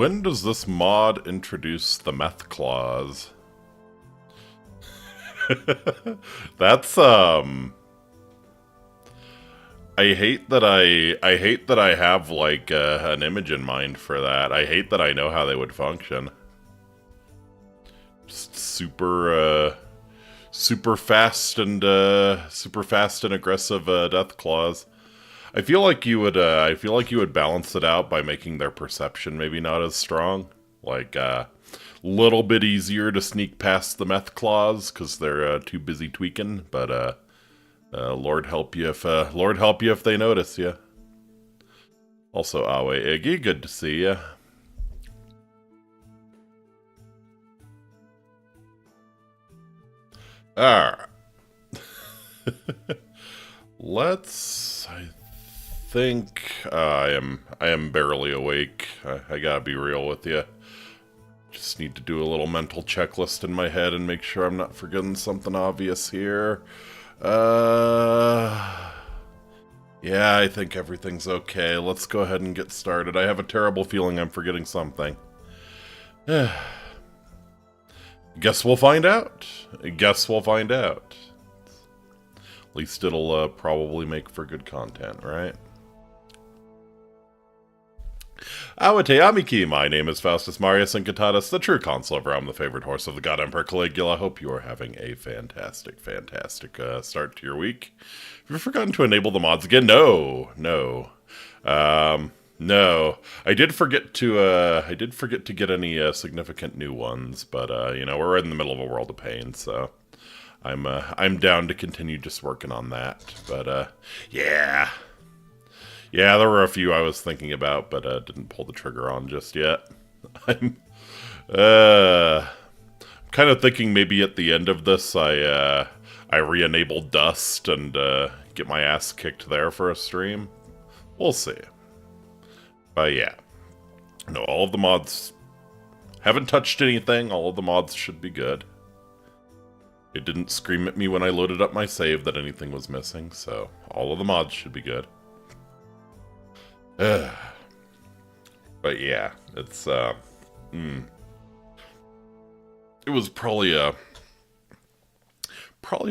When does this mod introduce the meth clause? That's I hate that I have like an image in mind for that. I hate that I know how they would function. Just super fast and aggressive death claws. I feel like you would balance it out by making their perception maybe not as strong. Like little bit easier to sneak past the meth claws because they're too busy tweaking. But Lord help you if they notice you. Also, Awe Iggy, good to see you. Alright. I think I am barely awake. I gotta be real with you. Just need to do a little mental checklist in my head and make sure I'm not forgetting something obvious here. Yeah, I think everything's okay. Let's go ahead and get started. I have a terrible feeling I'm forgetting something. Guess we'll find out. At least it'll probably make for good content, right? Awate Amiki, my name is Faustus Marius Incitatus, the true consul of Rome, the favorite horse of the God Emperor Caligula. Hope you are having a fantastic start to your week. Have you forgotten to enable the mods again? No. No. I did forget to get any significant new ones, but you know, we're in the middle of a world of pain, so I'm down to continue just working on that. But yeah. Yeah, there were a few I was thinking about, but didn't pull the trigger on just yet. I'm kind of thinking maybe at the end of this I re-enable Dust and get my ass kicked there for a stream. We'll see. But yeah. No, all of the mods haven't touched anything. All of the mods should be good. It didn't scream at me when I loaded up my save that anything was missing, so all of the mods should be good. But yeah, it's it was probably a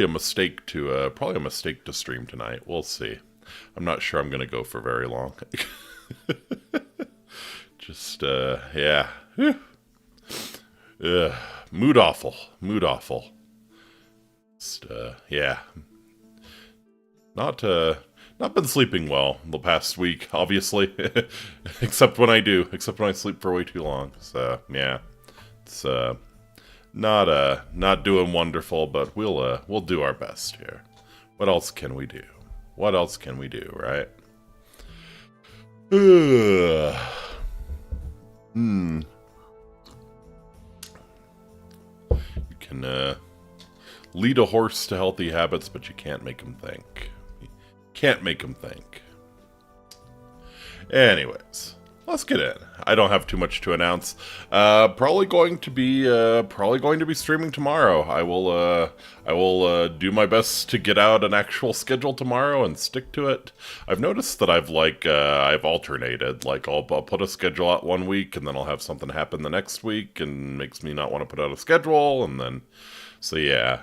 mistake to stream tonight. We'll see. I'm not sure I'm gonna go for very long. Just yeah. Mood awful. Just yeah. Not been sleeping well the past week, obviously. except when I sleep for way too long. So yeah, it's not doing wonderful, but we'll do our best here. What else can we do? Right? You can lead a horse to healthy habits, but you can't make him think. Anyways, let's get in. I don't have too much to announce. Probably going to be streaming tomorrow. I will do my best to get out an actual schedule tomorrow and stick to it. I've noticed that I've alternated. Like I'll put a schedule out one week and then I'll have something happen the next week and makes me not want to put out a schedule, and then so yeah.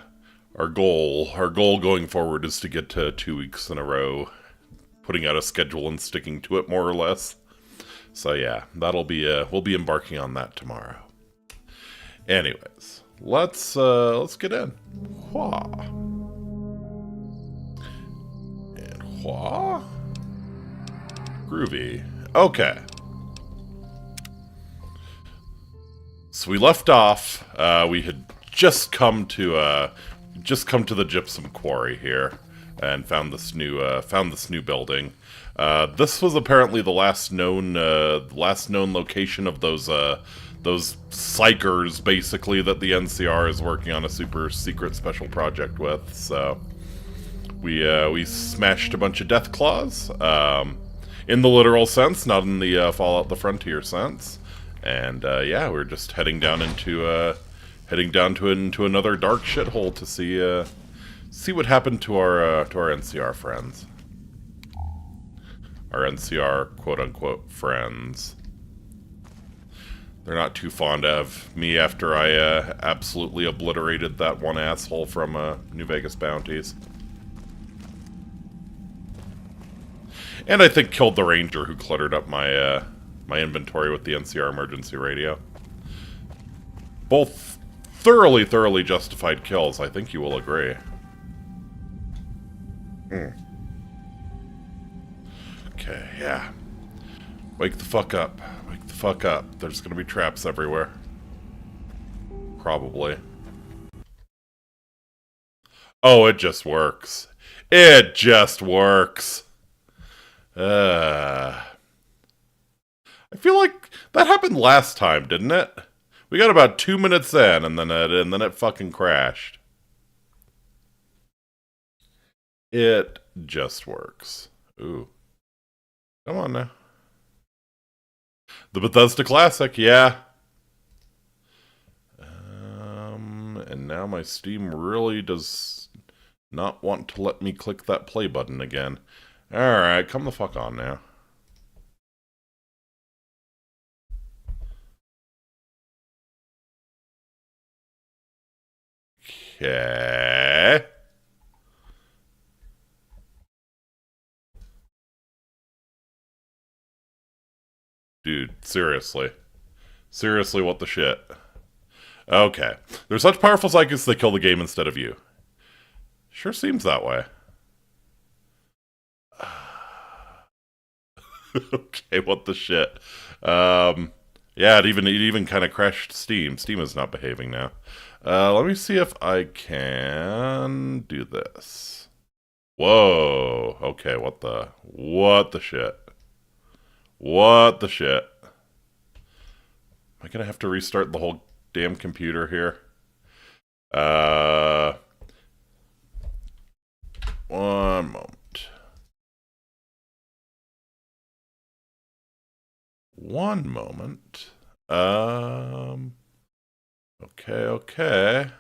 Our goal going forward is to get to 2 weeks in a row, putting out a schedule and sticking to it more or less. So yeah, that'll be we'll be embarking on that tomorrow. Anyways, let's get in. Hua. And hua. Groovy. Okay. So we left off. We had just come to the gypsum quarry here, and found this new building. This was apparently the last known location of those psykers, basically, that the NCR is working on a super secret special project with. So we smashed a bunch of death claws, in the literal sense, not in the Fallout the Frontier sense. And yeah, we're just heading down into another dark shithole to see what happened to our NCR friends. Our NCR quote-unquote friends. They're not too fond of me after I absolutely obliterated that one asshole from New Vegas Bounties. And I think killed the ranger who cluttered up my my inventory with the NCR emergency radio. Both thoroughly, thoroughly justified kills, I think you will agree. Okay, yeah. Wake the fuck up. Wake the fuck up. There's gonna be traps everywhere. Probably. Oh, it just works. It just works. I feel like that happened last time, didn't it? We got about 2 minutes in, and then it fucking crashed. It just works. Ooh. Come on now. The Bethesda Classic, yeah. And now my Steam really does not want to let me click that play button again. Alright, come the fuck on now. Okay. Dude, seriously. Seriously, what the shit? Okay. They're such powerful psychics they kill the game instead of you. Sure seems that way. Okay, what the shit? Yeah, it even kind of crashed Steam. Steam is not behaving now. Let me see if I can do this. Whoa. Okay, what the shit? What the shit? Am I gonna have to restart the whole damn computer here? One moment. One moment. Okay.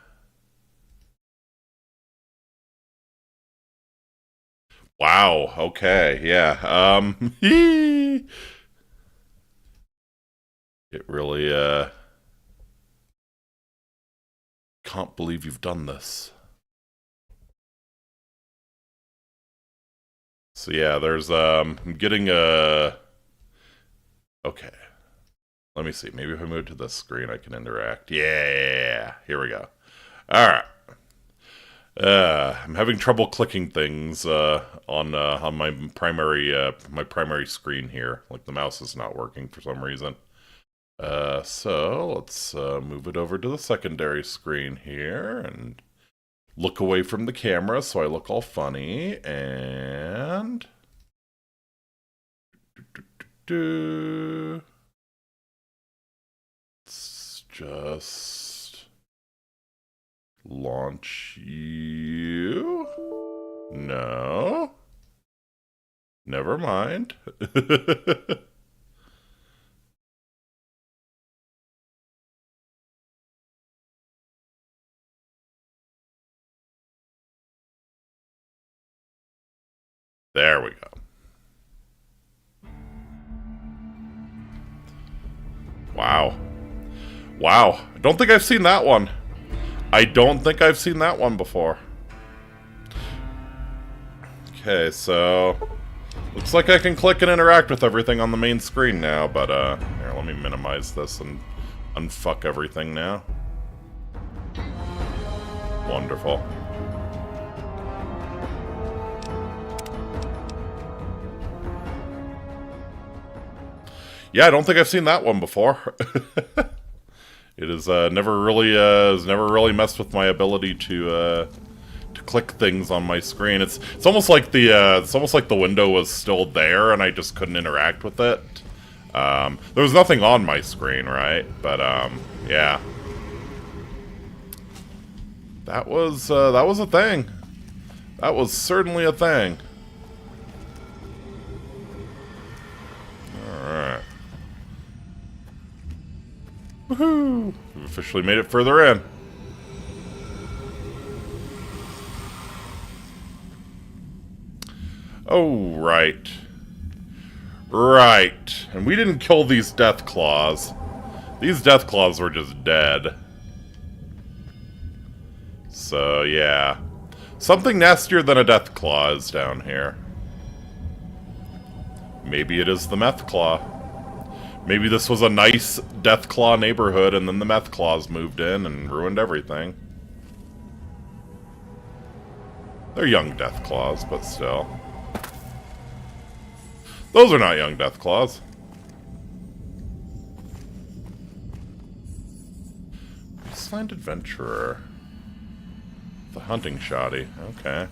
Wow, okay, yeah. It really, can't believe you've done this. So yeah, there's, I'm getting a... Okay. Let me see, maybe if I move to this screen I can interact. Yeah, here we go. Alright. I'm having trouble clicking things on my primary screen here. Like the mouse is not working for some reason. So let's move it over to the secondary screen here and look away from the camera so I look all funny. And let's just launch you. No. Never mind. There we go. Wow. Wow. I don't think I've seen that one. I don't think I've seen that one before. Okay, so... looks like I can click and interact with everything on the main screen now, but, here, let me minimize this and unfuck everything now. Wonderful. Yeah, I don't think I've seen that one before. It has never really messed with my ability to click things on my screen. It's almost like the window was still there and I just couldn't interact with it. There was nothing on my screen, right? But yeah, that was a thing. That was certainly a thing. All right. Woohoo! We've officially made it further in. Oh, right. Right. And we didn't kill these death claws. These death claws were just dead. So, yeah. Something nastier than a death claw is down here. Maybe it is the meth claw. Maybe this was a nice death claw neighborhood and then the meth claws moved in and ruined everything. They're young death claws, but still. Those are not young death claws. Find adventurer. The hunting shoddy. Okay.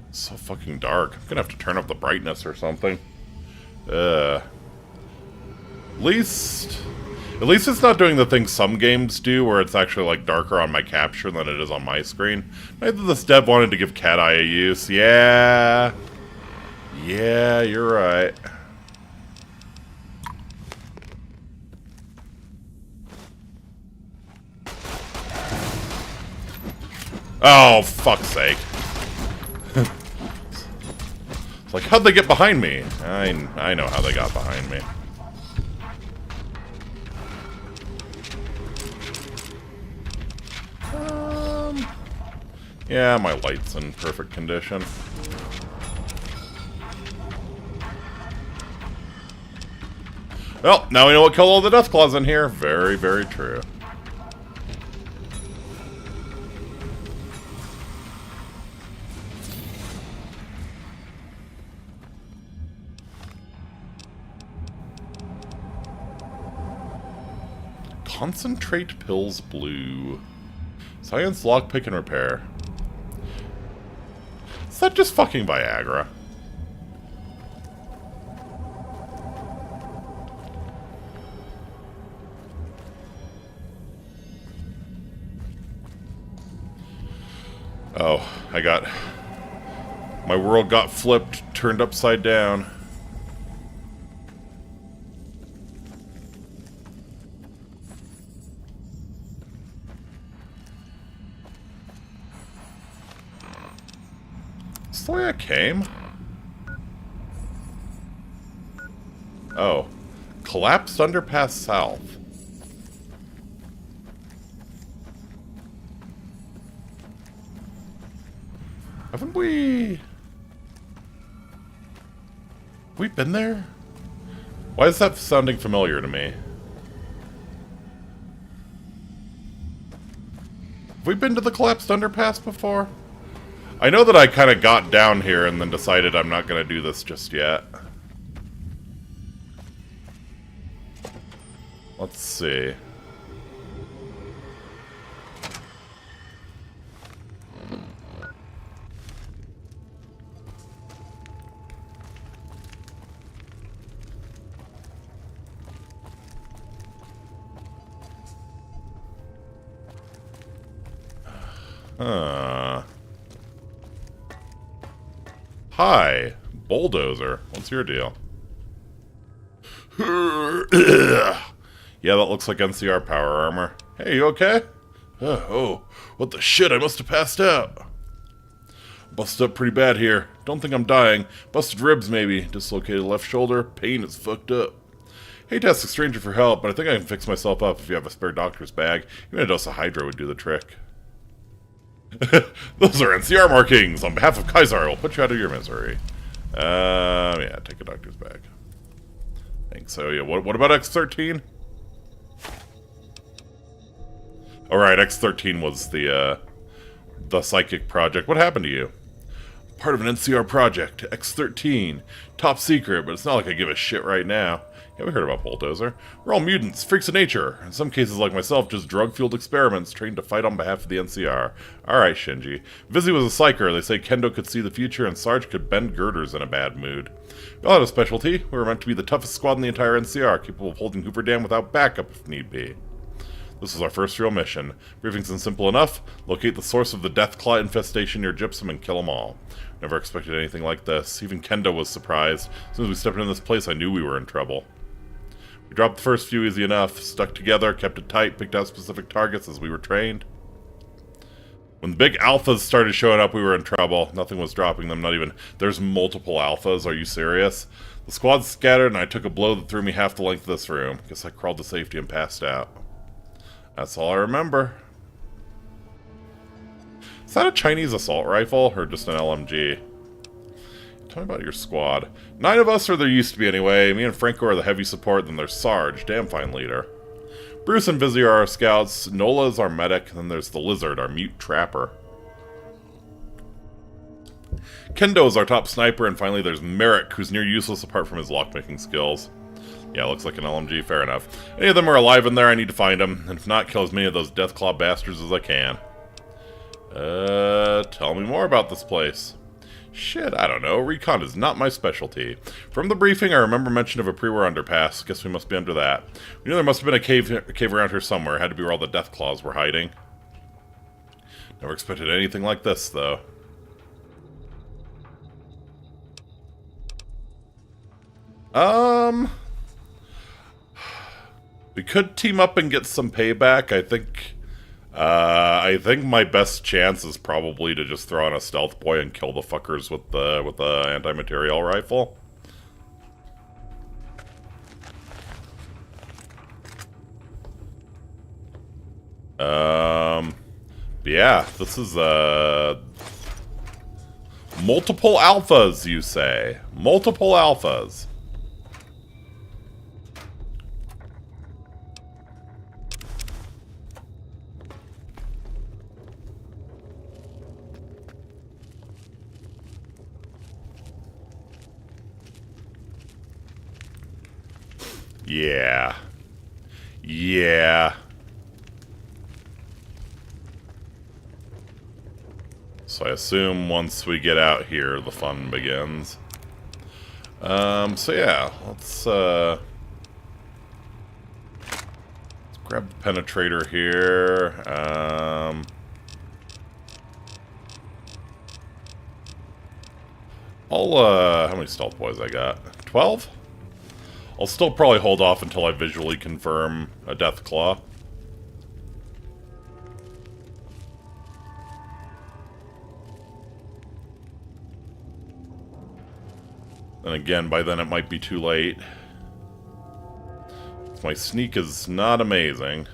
It's so fucking dark. I'm gonna have to turn up the brightness or something. At least it's not doing the thing some games do, where it's actually like darker on my capture than it is on my screen. Maybe this dev wanted to give Cat Eye a use. Yeah, you're right. Oh, fuck's sake. It's like, how'd they get behind me? I know how they got behind me. Yeah, my light's in perfect condition. Well, now we know what killed all the Deathclaws in here. Very, very true. Concentrate pills blue. Science lockpick and repair. Is that just fucking Viagra? Oh, my world got flipped, turned upside down. Is the way I came? Oh. Collapsed underpass south. Haven't we... Have we been there? Why is that sounding familiar to me? Have we been to the collapsed underpass before? I know that I kind of got down here and then decided I'm not going to do this just yet. Let's see. Hi, Bulldozer. What's your deal? Yeah, that looks like NCR power armor. Hey, you okay? Oh, what the shit, I must have passed out. Busted up pretty bad here. Don't think I'm dying. Busted ribs, maybe. Dislocated left shoulder. Pain is fucked up. Hate to ask a stranger for help, but I think I can fix myself up if you have a spare doctor's bag. Even a dose of Hydro would do the trick. Those are NCR markings! On behalf of Kaiser, I'll put you out of your misery. Yeah, take a doctor's bag. Thanks. So, yeah, what about X13? Alright, X13 was the psychic project. What happened to you? Part of an NCR project. X13. Top secret, but it's not like I give a shit right now. Yeah, we heard about Bulldozer. We're all mutants, freaks of nature. In some cases, like myself, just drug-fueled experiments trained to fight on behalf of the NCR. Alright, Shinji. Vizzy was a psyker. They say Kendo could see the future and Sarge could bend girders in a bad mood. We all had a specialty. We were meant to be the toughest squad in the entire NCR, capable of holding Hoover Dam without backup if need be. This is our first real mission. Briefing's simple enough. Locate the source of the Deathclaw infestation near Gypsum and kill them all. Never expected anything like this. Even Kendo was surprised. As soon as we stepped into this place, I knew we were in trouble. We dropped the first few easy enough, stuck together, kept it tight, picked out specific targets as we were trained. When the big alphas started showing up, we were in trouble. Nothing was dropping them, not even... There's multiple alphas, are you serious? The squad scattered and I took a blow that threw me half the length of this room. Guess I crawled to safety and passed out. That's all I remember. Is that a Chinese assault rifle, or just an LMG? Tell me about your squad. 9 of us, or there used to be anyway. Me and Franco are the heavy support, then there's Sarge, damn fine leader. Bruce and Vizzy are our scouts, Nola is our medic, and then there's the Lizard, our mute trapper. Kendo is our top sniper, and finally there's Merrick, who's near useless apart from his lockmaking skills. Yeah, looks like an LMG, fair enough. Any of them are alive in there, I need to find them, and if not, kill as many of those Deathclaw bastards as I can. Tell me more about this place. Shit, I don't know. Recon is not my specialty. From the briefing, I remember mention of a pre-war underpass. Guess we must be under that. We knew there must have been a cave around here somewhere. It had to be where all the Deathclaws were hiding. Never expected anything like this, though. We could team up and get some payback. I think my best chance is probably to just throw on a stealth boy and kill the fuckers with the anti-material rifle. Yeah, this is multiple alphas, you say? Multiple alphas. Yeah. Yeah. So I assume once we get out here, the fun begins. So yeah, let's grab the penetrator here. How many stealth boys I got? 12? I'll still probably hold off until I visually confirm a Deathclaw. And again, by then it might be too late. My sneak is not amazing.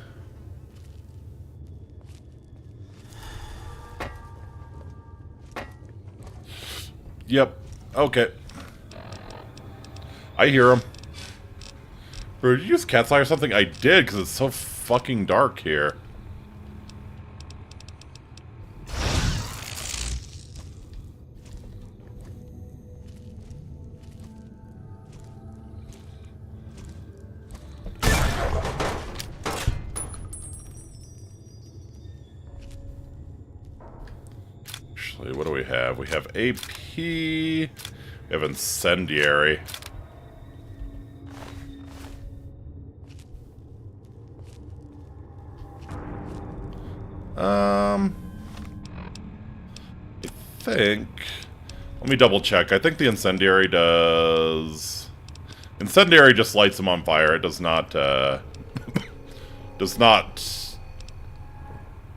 Yep. Okay. I hear him. Bro, did you use cat's eye or something? I did, because it's so fucking dark here. Actually, what do we have? We have AP. We have Incendiary. I think... Let me double check. I think the Incendiary does... Incendiary just lights them on fire. It does not, does not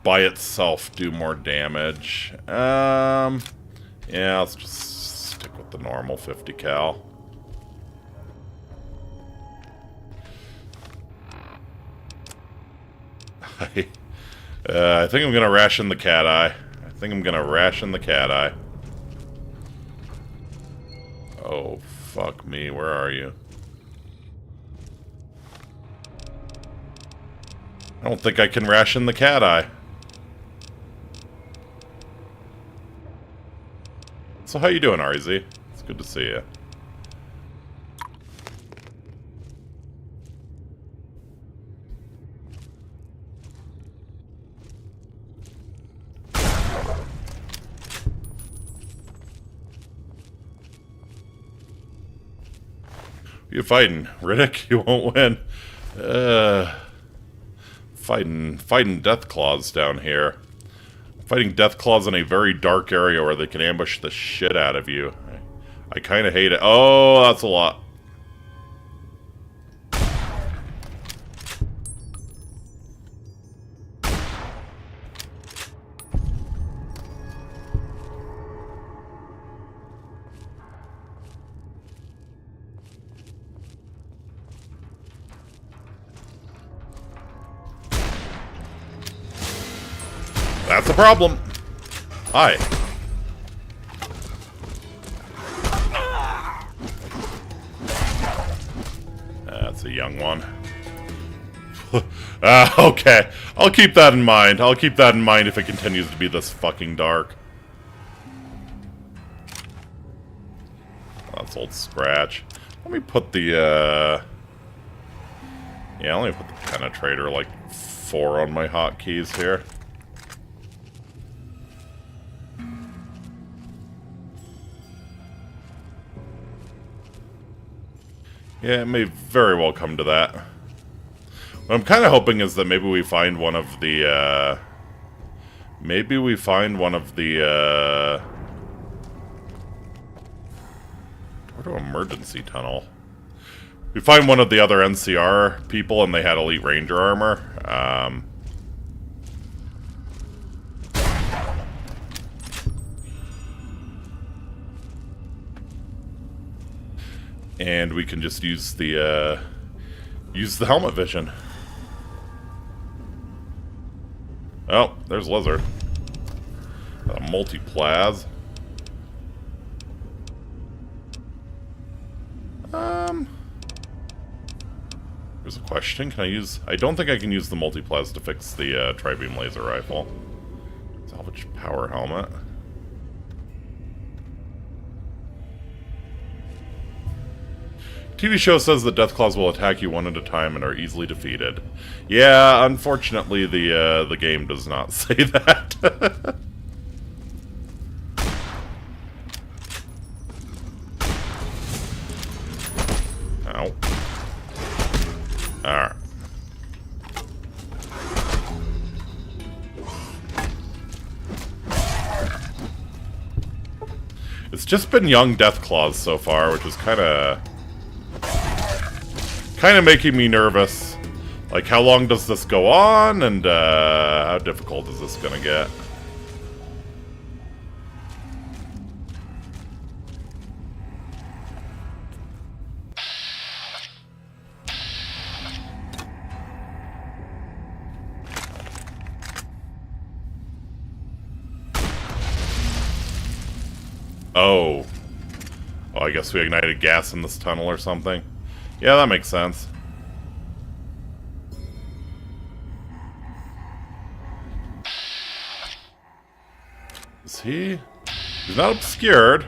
by itself do more damage. Yeah, let's just stick with the normal 50 cal. I think I'm gonna ration the cat eye. Oh, fuck me. Where are you? I don't think I can ration the cat eye. So how you doing, RZ? It's good to see you. Who you fighting? Riddick? You won't win. Fighting death claws down here. Fighting death claws in a very dark area where they can ambush the shit out of you. I kind of hate it. Oh, that's a lot. That's the problem. Hi. That's a young one. Okay. I'll keep that in mind. I'll keep that in mind if it continues to be this fucking dark. That's old Scratch. Let me put the, yeah, let me put the Penetrator, like, 4 on my hotkeys here. Yeah, it may very well come to that. What I'm kind of hoping is that maybe we find one of the, Where to emergency tunnel? We find one of the other NCR people and they had Elite Ranger armor. And we can just use the helmet vision. Oh, there's Lizard. A multi-plaz. Here's a question. Can I use... I don't think I can use the multi-plaz to fix the tri-beam laser rifle. Salvage power helmet. TV show says that Deathclaws will attack you one at a time and are easily defeated. Yeah, unfortunately the game does not say that. Ow. Alright. It's just been young Deathclaws so far, which is kind of making me nervous. Like, how long does this go on, and how difficult is this gonna get? Oh. Oh, I guess we ignited gas in this tunnel or something. Yeah, that makes sense. Is he? He's not obscured.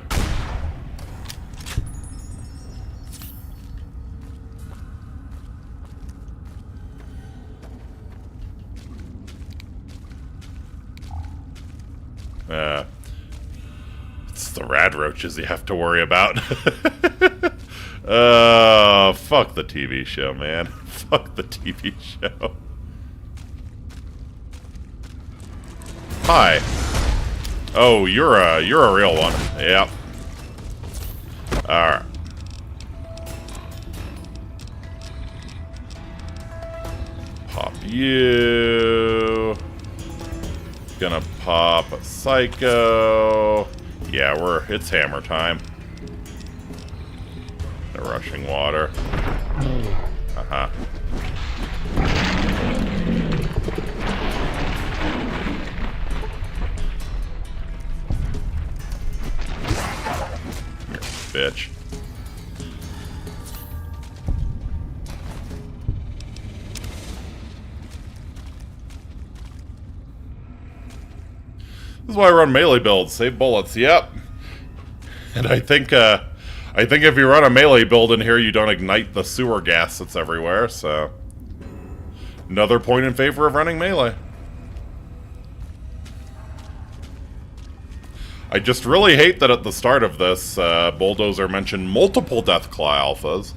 It's the rad roaches you have to worry about. Fuck the TV show, man. Fuck the TV show. Hi. Oh, you're a real one. Yep. Alright. Pop you. Gonna pop a Psycho. Yeah, it's hammer time. The rushing water. Uh-huh. Bitch. This is why I run melee builds. Save bullets. Yep. And I think if you run a melee build in here, you don't ignite the sewer gas that's everywhere, so... Another point in favor of running melee. I just really hate that at the start of this, Bulldozer mentioned multiple Deathclaw alphas.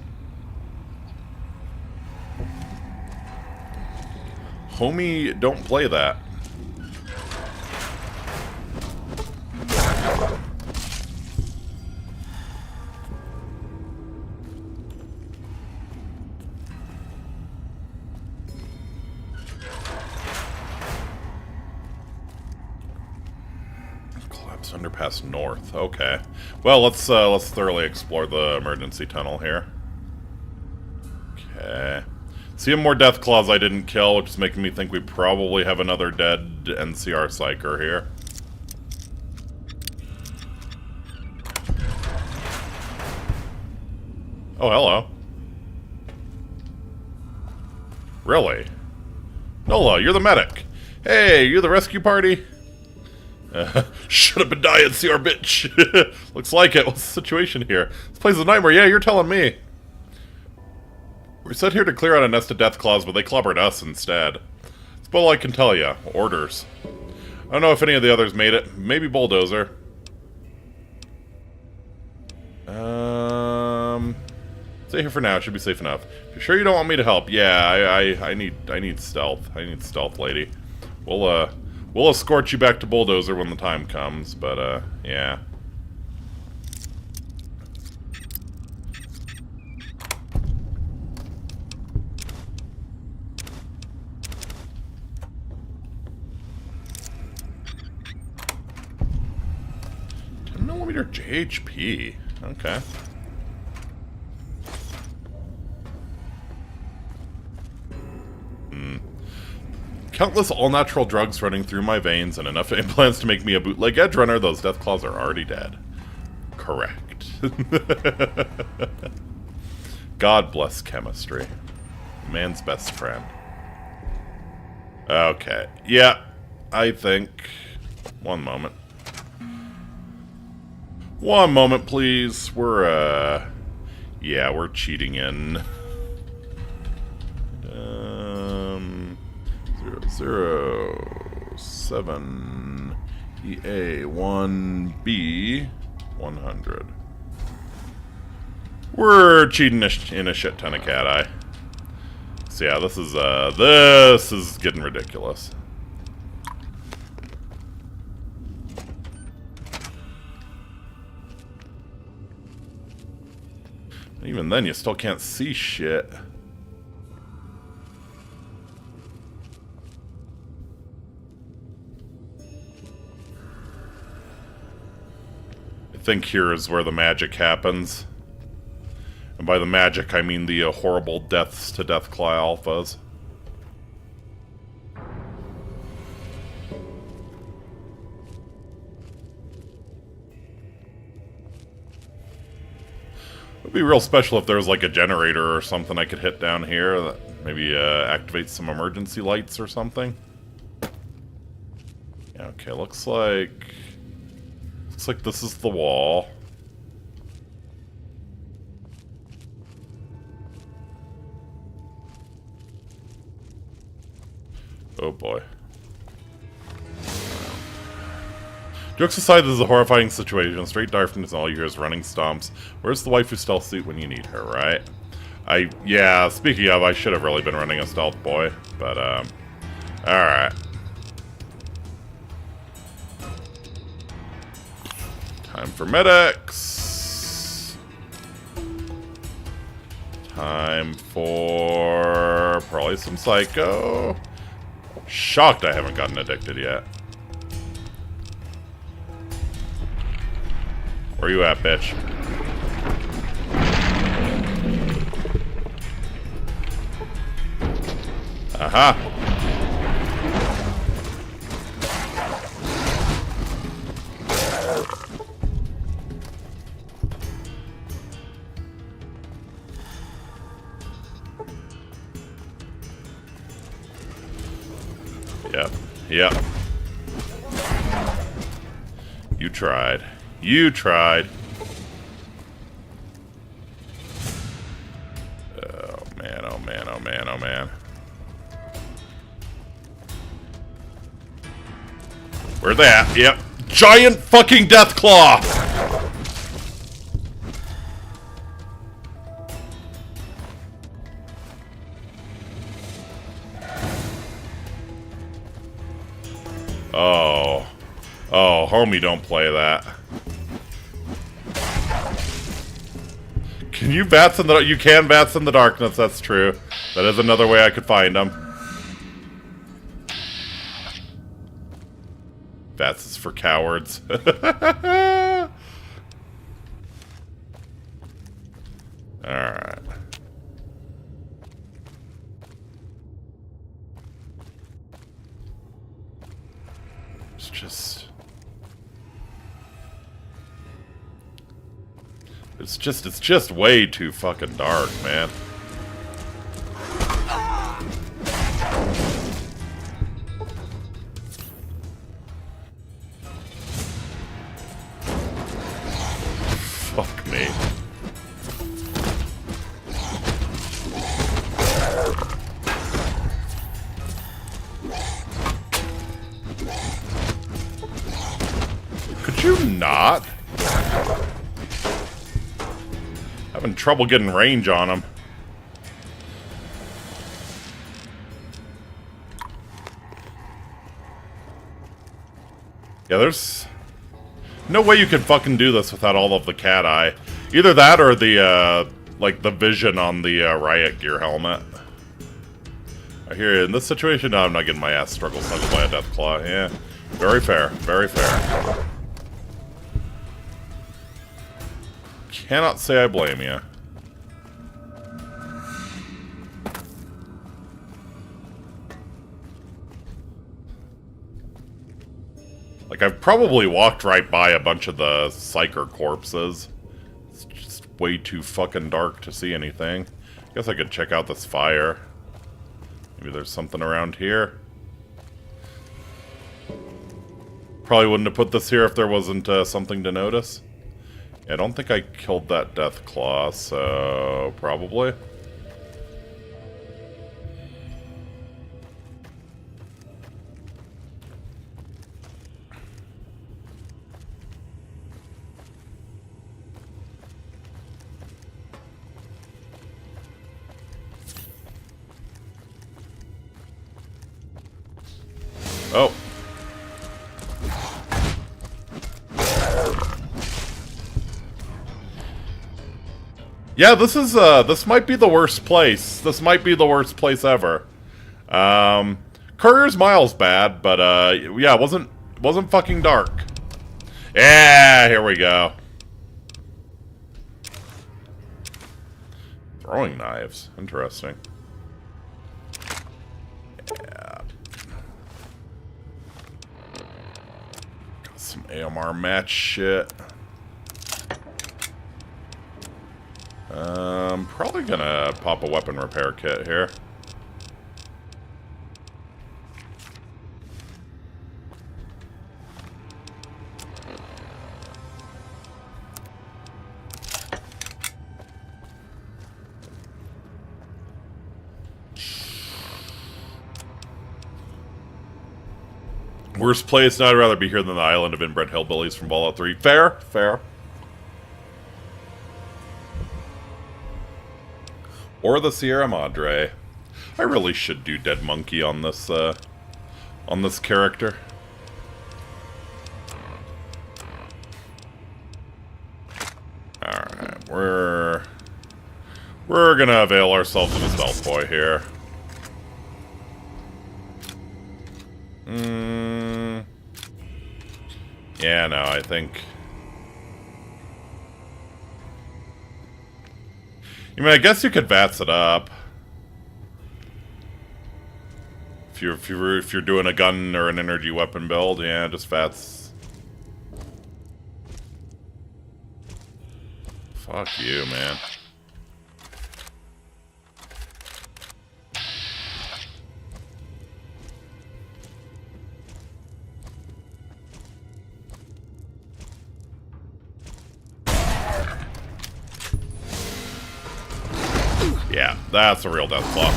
Homie, don't play that. Collapse underpass north. Okay. Well, let's thoroughly explore the emergency tunnel here. Okay. Seeing more death claws I didn't kill, which is making me think we probably have another dead NCR Psyker here. Oh, hello. Really? Nola, you're the medic. Hey, you're the rescue party? Should have been dying, CR bitch. Looks like it. What's the situation here? This place is a nightmare. Yeah, you're telling me. We're set here to clear out a nest of death claws, but they clobbered us instead. That's all I can tell you. Orders. I don't know if any of the others made it. Maybe Bulldozer. Stay here for now. It should be safe enough. If you're sure you don't want me to help, yeah, I need stealth. I need stealth, lady. We'll escort you back to Bulldozer when the time comes, but yeah. JHP. Okay. Countless all-natural drugs running through my veins and enough implants to make me a bootleg edge runner. Those death claws are already dead. Correct. God bless chemistry. Man's best friend. Okay. Yeah, I think... One moment. One moment, please. We're, yeah, we're cheating in. 007 EA 1B 100. We're cheating in a shit ton of cat eye. So yeah, this is getting ridiculous. Even then, you still can't see shit. I think here is where the magic happens. And by the magic, I mean the horrible deaths to Deathclaw alphas. It would be real special if there was like a generator or something I could hit down here that maybe activates some emergency lights or something. Yeah, okay, looks like this is the wall. Oh boy. Jokes aside, this is a horrifying situation. Straight darkness and all you hear is running stomps. Where's the waifu stealth suit when you need her, right? Yeah, speaking of, I should have really been running a stealth boy, but, alright. Time for medics. Time for probably some psycho. Shocked I haven't gotten addicted yet. Where you at, bitch? Aha! Yep. Yep. You tried. You tried. Oh man, oh man, oh man, oh man. Where's that? Yep. Giant fucking Deathclaw! Oh. Oh, homie, don't play that. Can you bats in the... You can bats in the darkness, that's true. That is another way I could find them. Bats is for cowards. Alright. It's just way too fucking dark, man. Fuck me. Could you not? Having trouble getting range on him. Yeah, there's no way you could fucking do this without all of the cat eye. Either that or the, like, the vision on the, riot gear helmet. I hear you. In this situation, no, I'm not getting my ass struggle snuggled by a death claw. Yeah, very fair. Very fair. Cannot say I blame you. Like, I've probably walked right by a bunch of the Psyker corpses. It's just way too fucking dark to see anything. Guess I could check out this fire. Maybe there's something around here. Probably wouldn't have put this here if there wasn't something to notice. I don't think I killed that death claw, so probably. Oh. Yeah, this is, this might be the worst place. This might be the worst place ever. Courier's Mile's bad, but, yeah, it wasn't fucking dark. Yeah, here we go. Throwing knives. Interesting. Yeah. Got some AMR match shit. Probably gonna pop a weapon repair kit here. Worst place? No, I'd rather be here than the island of inbred hillbillies from Fallout 3. Fair, fair. Or the Sierra Madre. I really should do Dead Monkey on this character. Alright, we're gonna avail ourselves of a stealth boy here. Yeah, no, I think... I mean, I guess you could VATS it up. If you're doing a gun or an energy weapon build, yeah, just VATS. Fuck you, man. Yeah, that's a real death claw.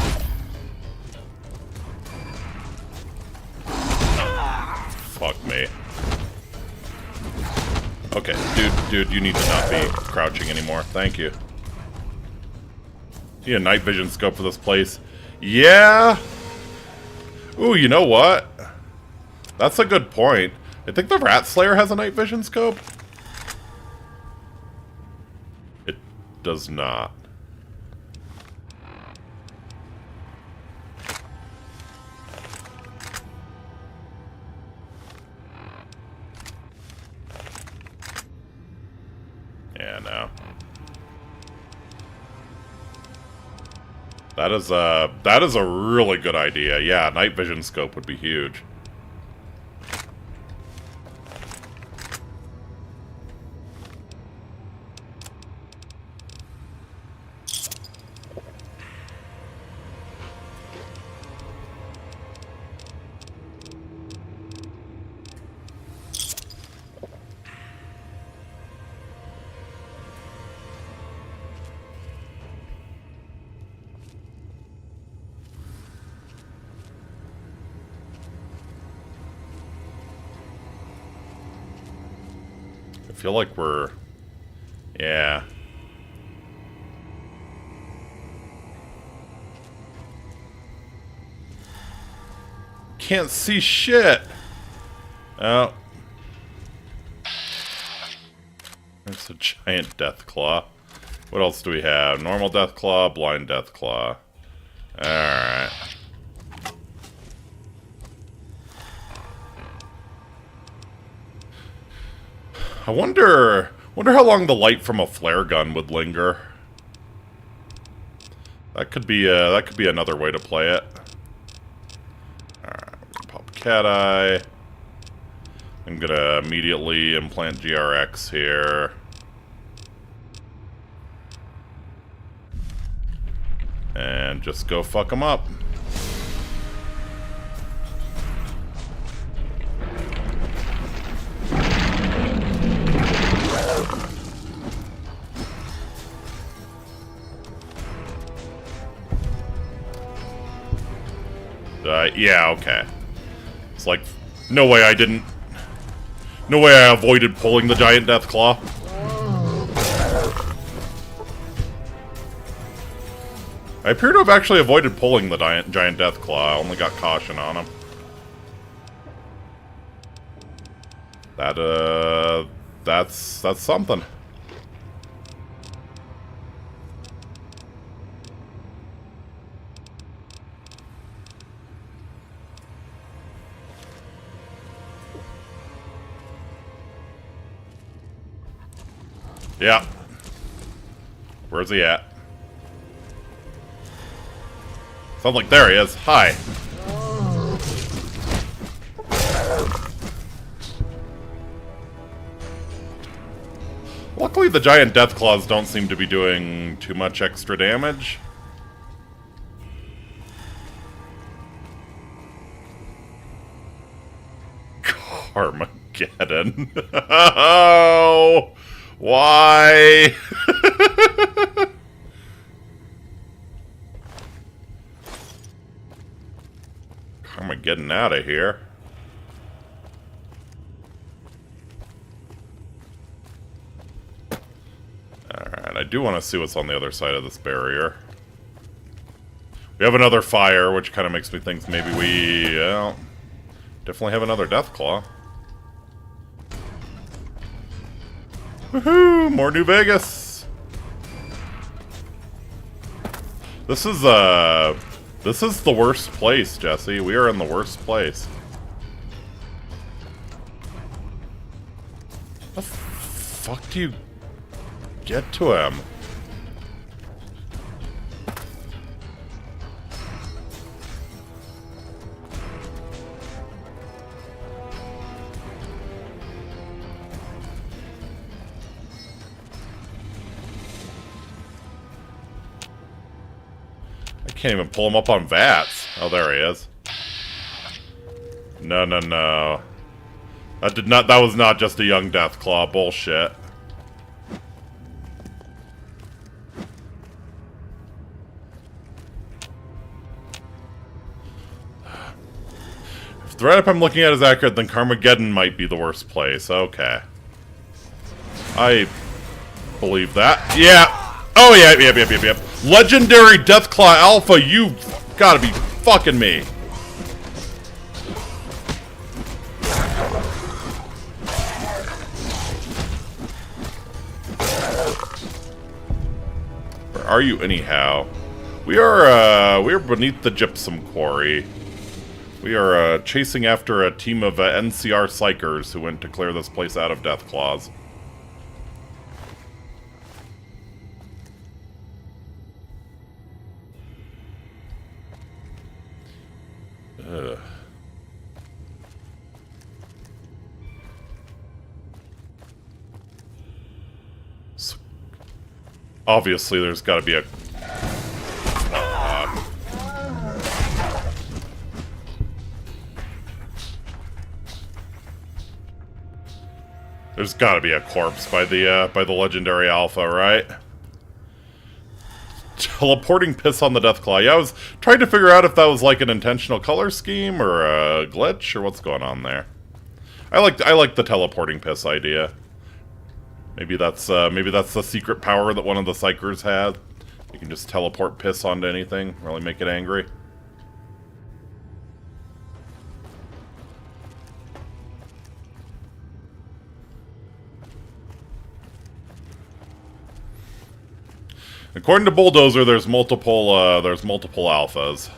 Fuck me. Okay, dude, you need to not be crouching anymore. Thank you. Need a night vision scope for this place. Yeah. Ooh, you know what? That's a good point. I think the Rat Slayer has a night vision scope. It does not. Yeah, no. That is a really good idea. Yeah, night vision scope would be huge. I feel like we're... Yeah. Can't see shit! Oh. There's a giant death claw. What else do we have? Normal death claw, blind death claw. Alright. I wonder how long the light from a flare gun would linger. That could be another way to play it. Alright, pop cat eye. I'm gonna immediately implant GRX here. And just go fuck them up. Yeah, okay. It's like, no way I avoided pulling the giant death claw. I appear to have actually avoided pulling the giant death claw. I only got caution on him. That's something. Yeah. Where's he at? Sounds like there he is. Hi. Luckily, the giant death claws don't seem to be doing too much extra damage. Armageddon. Oh! Why? I'm getting out of here. Alright, I do want to see what's on the other side of this barrier. We have another fire, which kind of makes me think maybe we definitely have another death claw. Woohoo! More New Vegas! This is the worst place, Jesse. We are in the worst place. How the fuck do you get to him? Can't even pull him up on VATS. Oh, there he is. No, no, no. That was not just a young Deathclaw. Bullshit. If the write-up I'm looking at is accurate, then Carmageddon might be the worst place. Okay. I believe that. Yeah. Oh, yep. Legendary Deathclaw Alpha, you gotta be fucking me. are you anyhow? We are beneath the gypsum quarry. We are chasing after a team of NCR Psykers who went to clear this place out of Deathclaws. Ugh. So, obviously, there's got to be a... There's got to be a corpse by the legendary Alpha, right? Teleporting piss on the Deathclaw. Yeah, I was trying to figure out if that was like an intentional color scheme or a glitch or what's going on there. I like the teleporting piss idea. Maybe that's the secret power that one of the Psykers had. You can just teleport piss onto anything, really make it angry. According to Bulldozer, there's multiple alphas.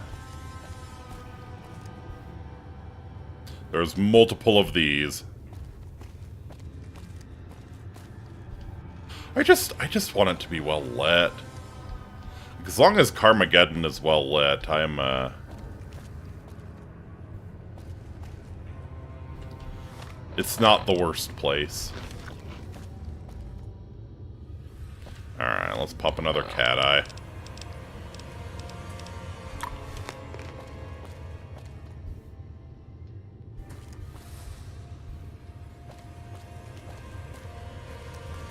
There's multiple of these. I just want it to be well lit. As long as Carmageddon is well lit, it's not the worst place. Alright, let's pop another cat eye.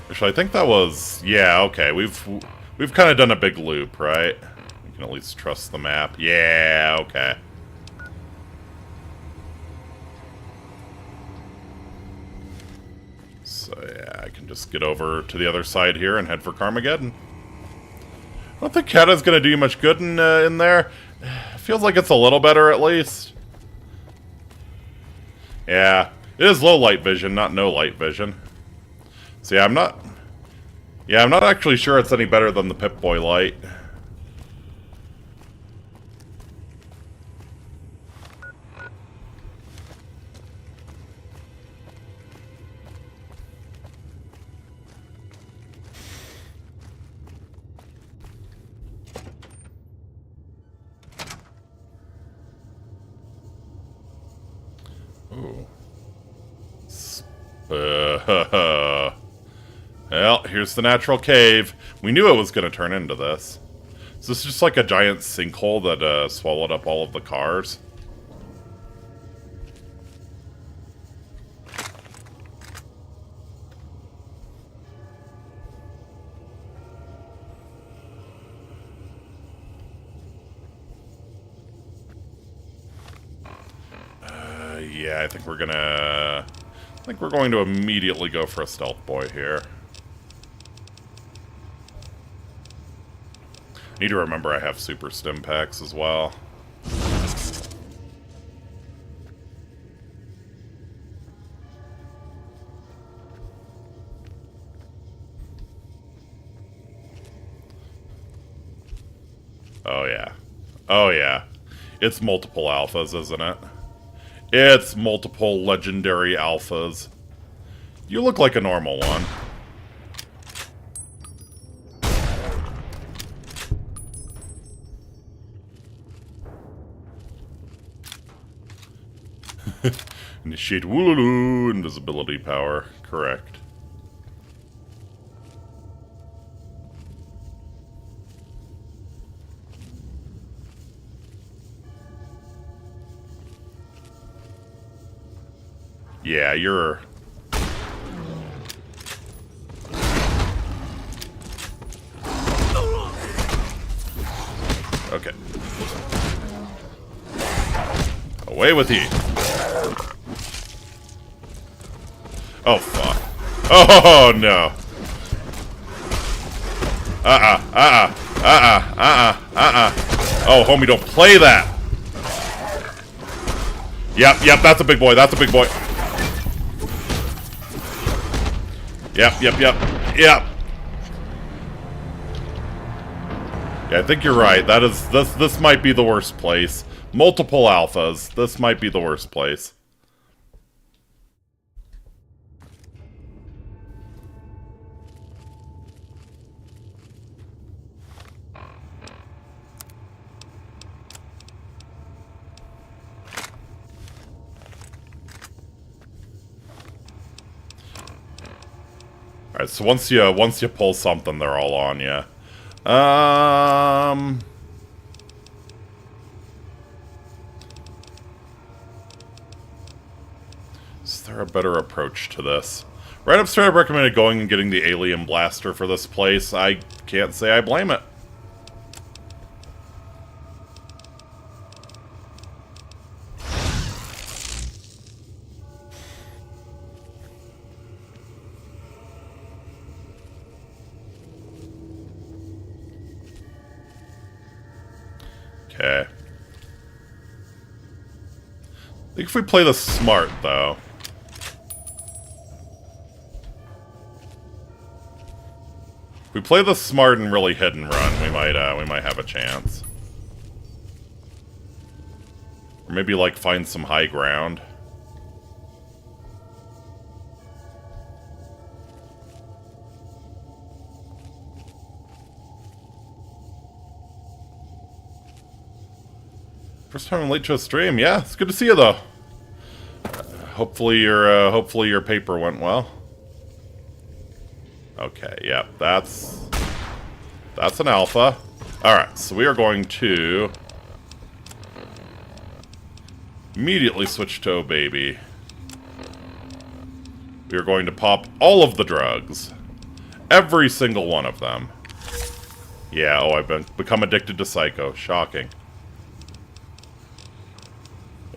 Actually, I think that was... Yeah, okay, we've kind of done a big loop, right? We can at least trust the map. Yeah, okay. So yeah, I can just get over to the other side here and head for Carmageddon. I don't think Kata's gonna do you much good in there. Feels like it's a little better at least. Yeah, it is low light vision, not no light vision. So yeah, I'm not actually sure it's any better than the Pip-Boy light. Ooh. Well, here's the natural cave. We knew it was going to turn into this. So this is just like a giant sinkhole that swallowed up all of the cars. Yeah, I think we're going to immediately go for a stealth boy here. Need to remember I have super stim packs as well. Oh yeah. Oh yeah. It's multiple alphas, isn't it? It's multiple legendary alphas. You look like a normal one. Initiate Wooloo invisibility power. Correct. Yeah, you're... Okay. Away with ye. Oh, fuck. Oh, no. Oh, homie, don't play that. Yep, that's a big boy, that's a big boy. Yep. Yeah, I think you're right. This might be the worst place. Multiple alphas. This might be the worst place. Alright, so once you pull something, they're all on you. Is there a better approach to this? Right upstairs, I recommended going and getting the alien blaster for this place. I can't say I blame it. Okay. I think if we play this smart, though. If we play this smart and really hit and run, we might have a chance. Or maybe, like, find some high ground. First time I'm late to a stream. Yeah, it's good to see you though. Hopefully your paper went well. Okay, yeah, that's an alpha. Alright, so we are going to immediately switch to baby. We are going to pop all of the drugs. Every single one of them. Yeah, oh, I've become addicted to Psycho. Shocking.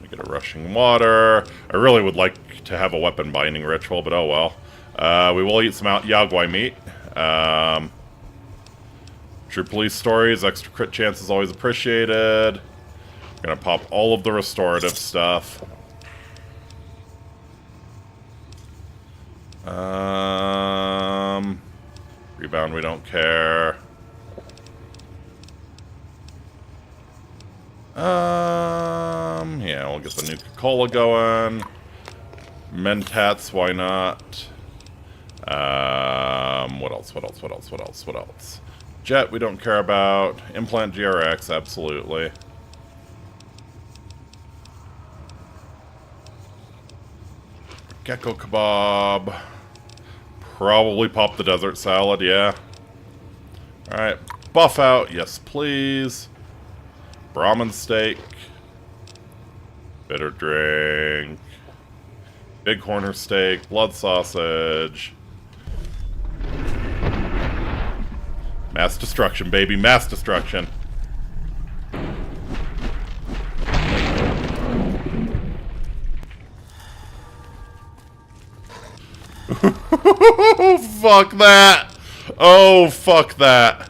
Get a rushing water. I really would like to have a weapon binding ritual, but oh well. We will eat some Yaguai meat. True police stories, extra crit chance is always appreciated. We're gonna pop all of the restorative stuff. Rebound, we don't care. Yeah, we'll get the Nuka-Cola going. Mentats, why not? What else? Jet, we don't care about. Implant GRX, absolutely. Gecko kebab. Probably pop the desert salad, yeah. Alright, buff out, yes please. Brahmin steak. Bitter drink. Big corner steak. Blood sausage. Mass destruction, baby. Mass destruction. Fuck that. Oh, fuck that.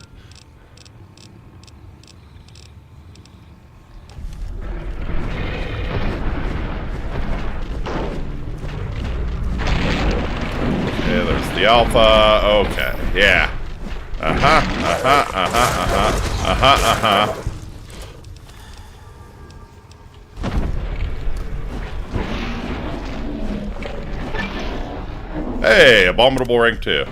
The alpha, okay, yeah. Hey, abominable rank 2.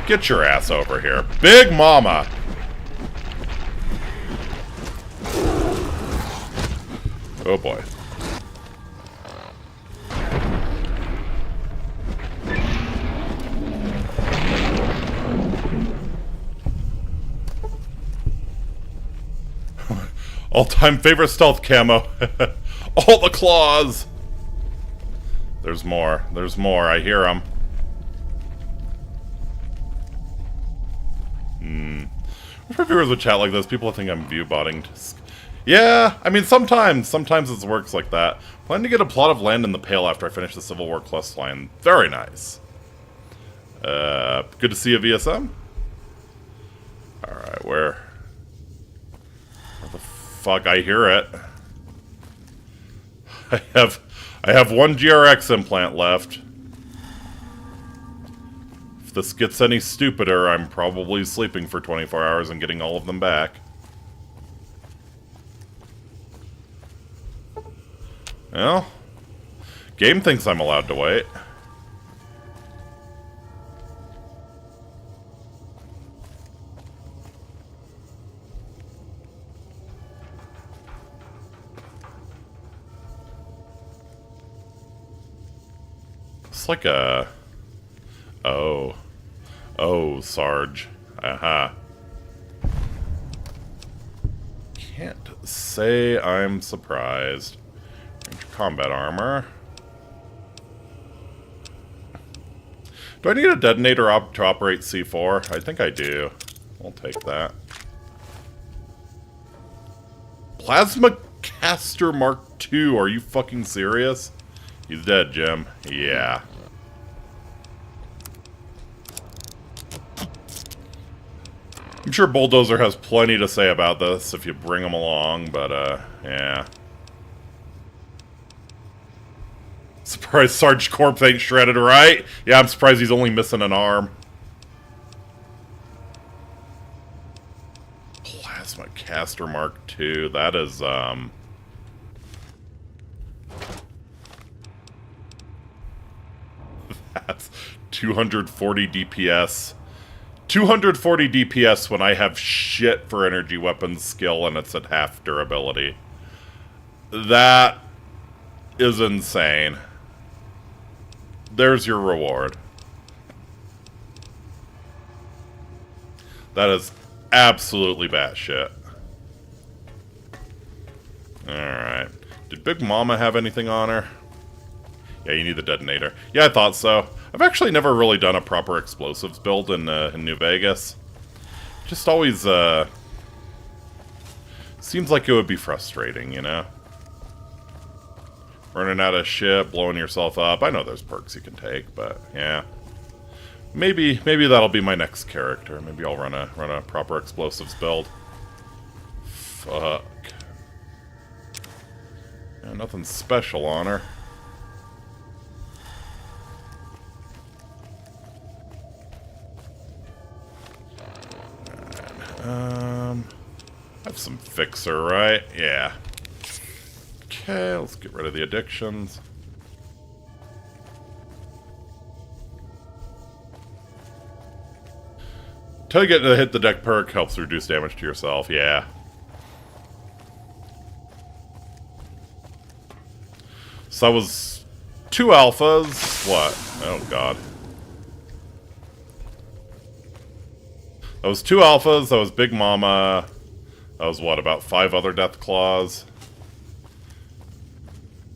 Get your ass over here. Big Mama! Oh boy. All-time favorite stealth camo. All the claws! There's more. There's more. I hear them. If viewers would chat like this, people think I'm view-botting. Yeah, I mean, sometimes it works like that. Plan to get a plot of land in the Pale after I finish the Civil War quest line. Very nice. Good to see you, VSM. Alright, where the fuck? I hear it. I have one GRX implant left. If this gets any stupider, I'm probably sleeping for 24 hours and getting all of them back. Well, game thinks I'm allowed to wait. It's like a... Oh. Oh, Sarge. Aha. Can't say I'm surprised. Combat armor. Do I need a detonator to operate C4? I think I do. I'll take that. Plasma Caster Mark II. Are you fucking serious? He's dead, Jim. Yeah. I'm sure Bulldozer has plenty to say about this if you bring him along, but, yeah. Surprised Sarge Corpse ain't shredded, right? Yeah, I'm surprised he's only missing an arm. Plasma Caster Mark II. That is, that's 240 DPS. 240 DPS when I have shit for energy weapons skill and it's at half durability. That is insane. There's your reward. That is absolutely batshit. Alright. Did Big Mama have anything on her? Yeah, you need the detonator. Yeah, I thought so. I've actually never really done a proper explosives build in New Vegas. Just always, seems like it would be frustrating, you know? Running out of shit, blowing yourself up. I know there's perks you can take, but yeah. Maybe that'll be my next character. Maybe I'll run a proper explosives build. Fuck. Yeah, nothing special on her. Have some fixer, right? Yeah. Okay, let's get rid of the addictions. Until you get to hit the deck perk, helps reduce damage to yourself, yeah. So that was 2 alphas. What? Oh god. That was 2 alphas, that was Big Mama. That was what, about 5 other Death Claws?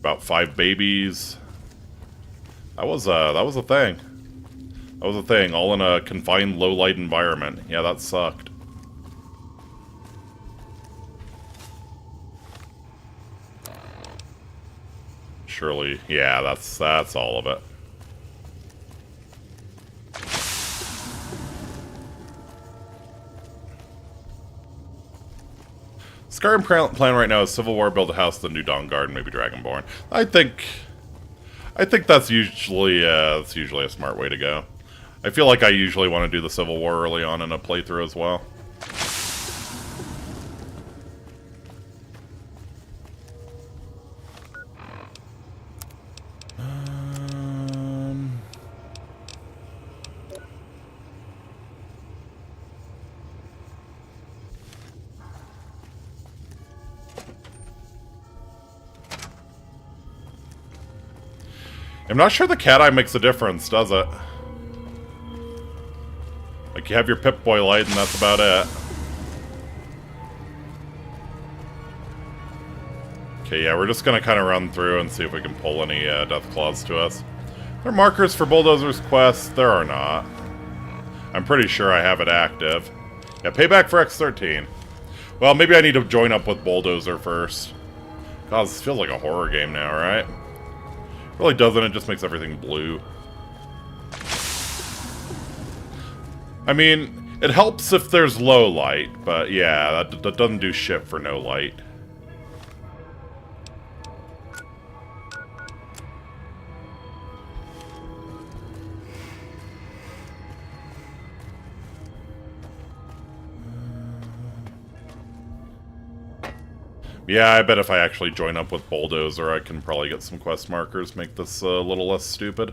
About 5 babies. That was a thing. That was a thing, all in a confined low-light environment. Yeah, that sucked. Surely, yeah, that's all of it. Skyrim plan right now is Civil War, build a house, the New Dawn Guard, and maybe Dragonborn. I think that's usually a smart way to go. I feel like I usually want to do the Civil War early on in a playthrough as well. I'm not sure the cat eye makes a difference, does it? Like, you have your Pip-Boy light, and that's about it. Okay, yeah, we're just gonna kind of run through and see if we can pull any Death Claws to us. There are markers for Bulldozer's quest? There are not. I'm pretty sure I have it active. Yeah, payback for X13. Well, maybe I need to join up with Bulldozer first. God, this feels like a horror game now, right? Really doesn't, it just makes everything blue. I mean, It helps if there's low light, but yeah, that doesn't do shit for no light. Yeah, I bet if I actually join up with Bulldozer, I can probably get some quest markers, make this a little less stupid.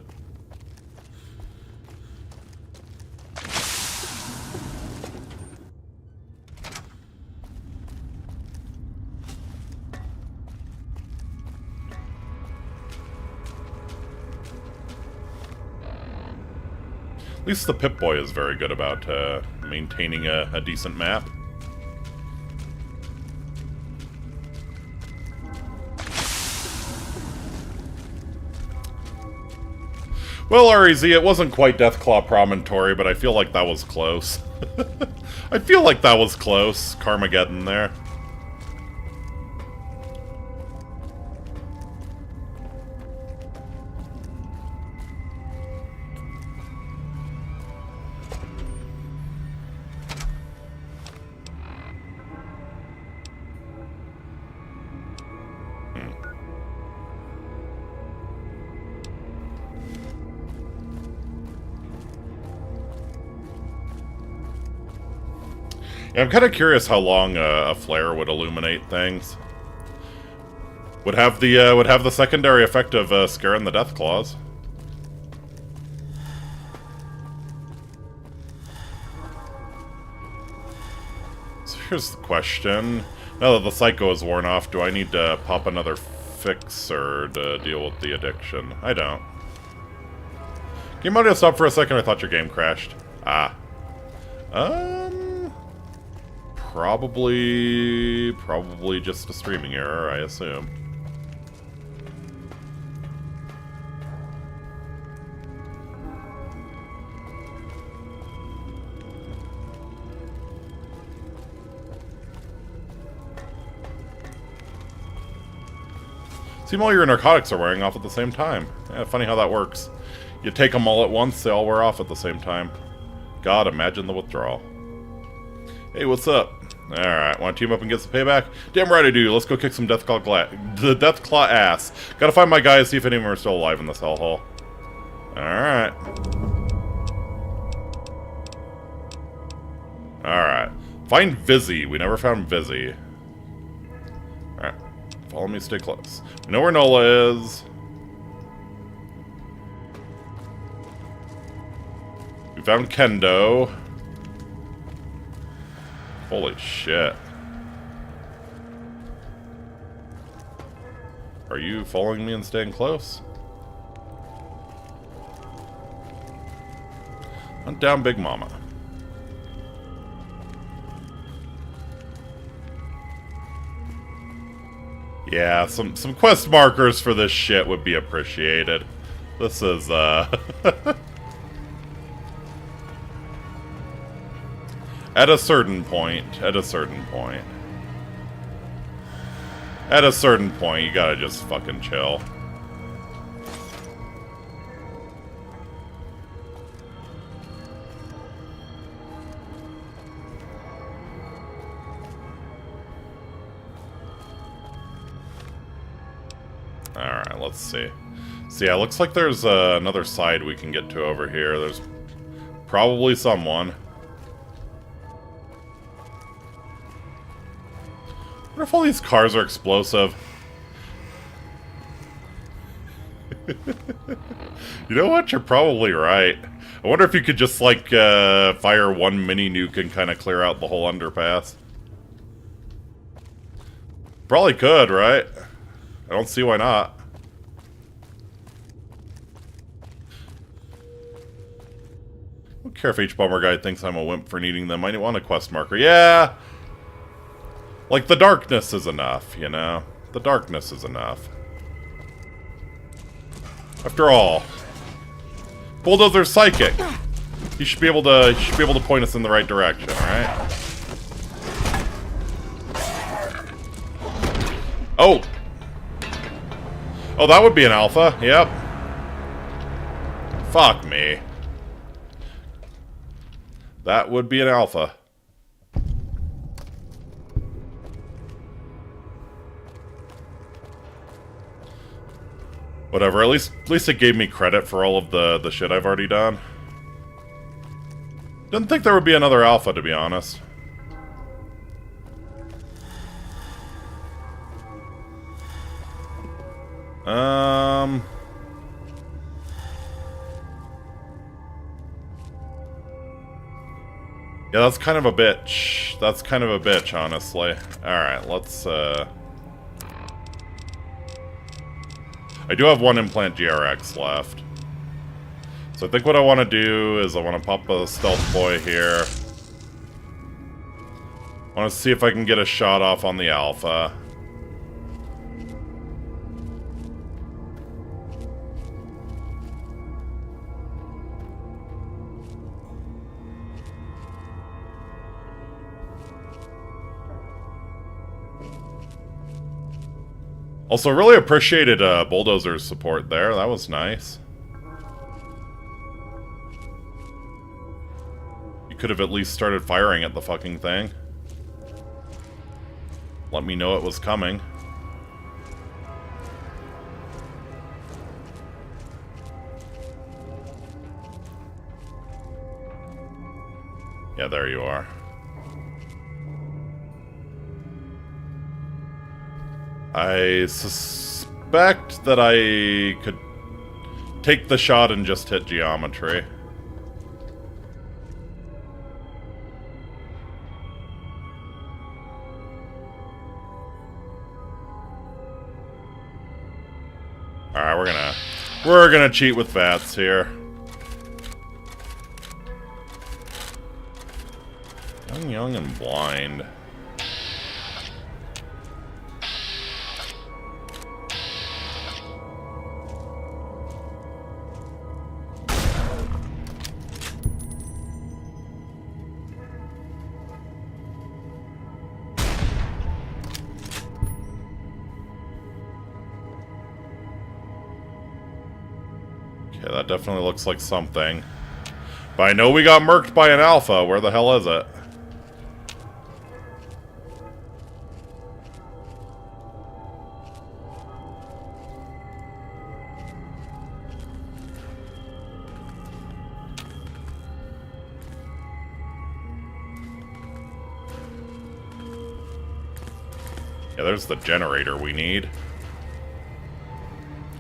At least the Pip-Boy is very good about maintaining a decent map. Well, REZ, it wasn't quite Deathclaw Promontory, but I feel like that was close. I feel like that was close. Carmageddon there. Yeah, I'm kind of curious how long a flare would illuminate things. Would have the secondary effect of scaring the Deathclaws. So here's the question: now that the Psycho is worn off, do I need to pop another fixer to deal with the addiction? I don't. Game audio stopped for a second. I thought your game crashed. Ah. Probably just a streaming error, I assume. Seem all your narcotics are wearing off at the same time. Yeah, funny how that works. You take them all at once, they all wear off at the same time. God, imagine the withdrawal. Hey, what's up? Alright, want to team up and get some payback? Damn right I do. Let's go kick some Deathclaw ass. Gotta find my guys, see if any of them are still alive in this hellhole. Alright. Alright. Find Vizzy. We never found Vizzy. Alright. Follow me, stay close. We know where Nola is. We found Kendo. Holy shit. Are you following me and staying close? Hunt down Big Mama. Yeah, some quest markers for this shit would be appreciated. This is, At a certain point, you gotta just fucking chill. Alright, let's see. So yeah, looks like there's another side we can get to over here. There's probably someone. I wonder if all these cars are explosive. You know what? You're probably right. I wonder if you could just, like, fire one mini nuke and kind of clear out the whole underpass. Probably could, right? I don't see why not. I don't care if H-Bomber Guy thinks I'm a wimp for needing them. I want a quest marker. Yeah! Like, the darkness is enough, you know? The darkness is enough. After all, Bulldozer's psychic. He should be able to point us in the right direction, alright? Oh! Oh, that would be an alpha, yep. Fuck me. That would be an alpha. Whatever, at least it gave me credit for all of the shit I've already done. Didn't think there would be another alpha, to be honest. Yeah, that's kind of a bitch. That's kind of a bitch, honestly. Alright, let's, I do have one implant GRX left. So I think what I want to do is I want to pop a stealth boy here. I want to see if I can get a shot off on the alpha. Also, really appreciated Bulldozer's support there. That was nice. You could have at least started firing at the fucking thing. Let me know it was coming. Yeah, there you are. I suspect that I could take the shot and just hit geometry. Alright, we're gonna cheat with VATS here. Young and blind. Okay, that definitely looks like something. But I know we got murked by an alpha. Where the hell is it? Yeah, there's the generator we need.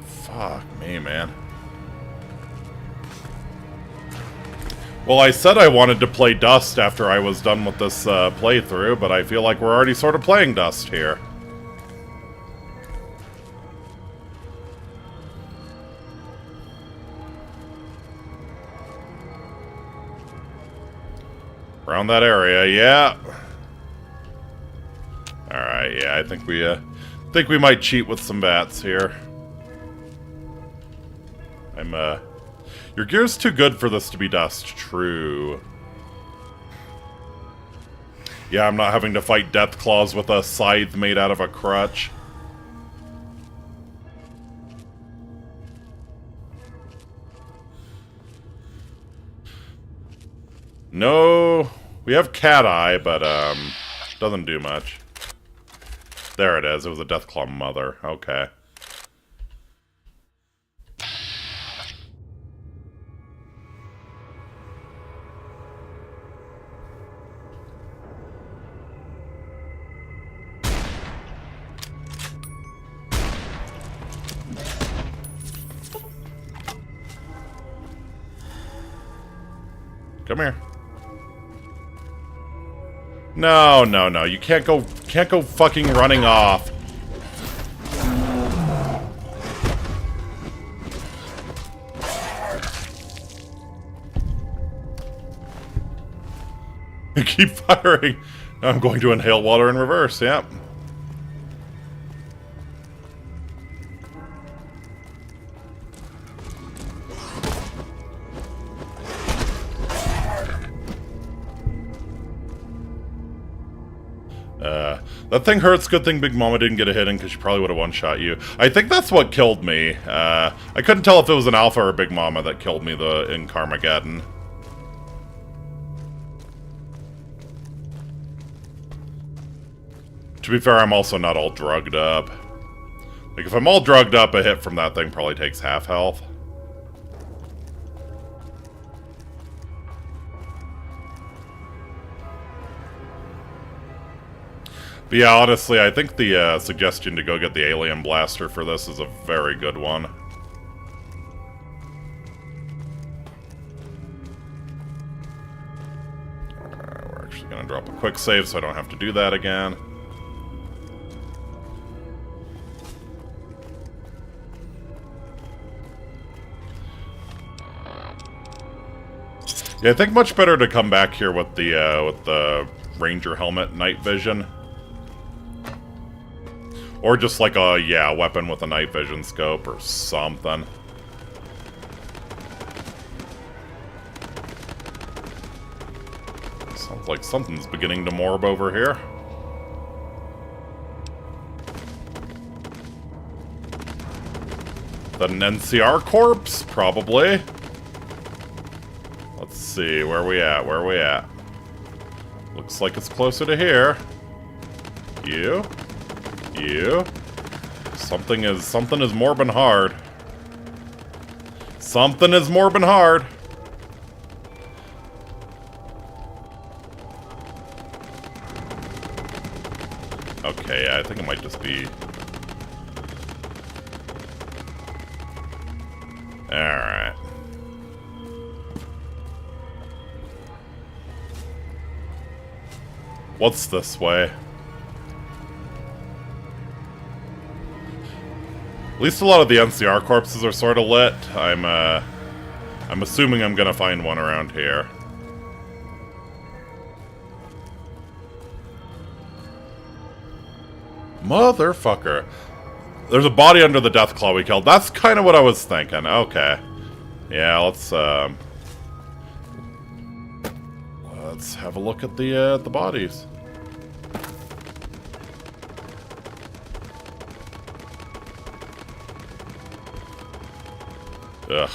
Fuck me, man. Well, I said I wanted to play Dust after I was done with this playthrough, but I feel like we're already sort of playing Dust here. Around that area, yeah. Alright, yeah, I think we might cheat with some VATS here. Your gear's too good for this to be Dust. True. Yeah, I'm not having to fight Death Claws with a scythe made out of a crutch. No, we have Cat Eye, but doesn't do much. There it is. It was a Deathclaw mother. Okay. Come here. No, no, no. You can't go fucking running off. Keep firing. I'm going to inhale water in reverse, yep. That thing hurts. Good thing Big Mama didn't get a hit in, because she probably would have one-shot you. I think that's what killed me. I couldn't tell if it was an Alpha or Big Mama that killed me in Carmageddon. To be fair, I'm also not all drugged up. Like, if I'm all drugged up, a hit from that thing probably takes half health. But yeah, honestly, I think the suggestion to go get the alien blaster for this is a very good one. We're actually going to drop a quick save so I don't have to do that again. Yeah, I think much better to come back here with the Ranger helmet night vision. Or just like a, yeah, weapon with a night vision scope or something. Sounds like something's beginning to morb over here. An NCR corpse? Probably. Let's see, where are we at? Where are we at? Looks like it's closer to here. You? You? Something is morbing hard. Something is morbing hard. Okay, yeah, I think it might just be... Alright. What's this way? At least a lot of the NCR corpses are sort of lit. I'm assuming I'm gonna find one around here. Motherfucker. There's a body under the Deathclaw we killed. That's kind of what I was thinking. Okay. Yeah, let's have a look at the bodies. Ugh.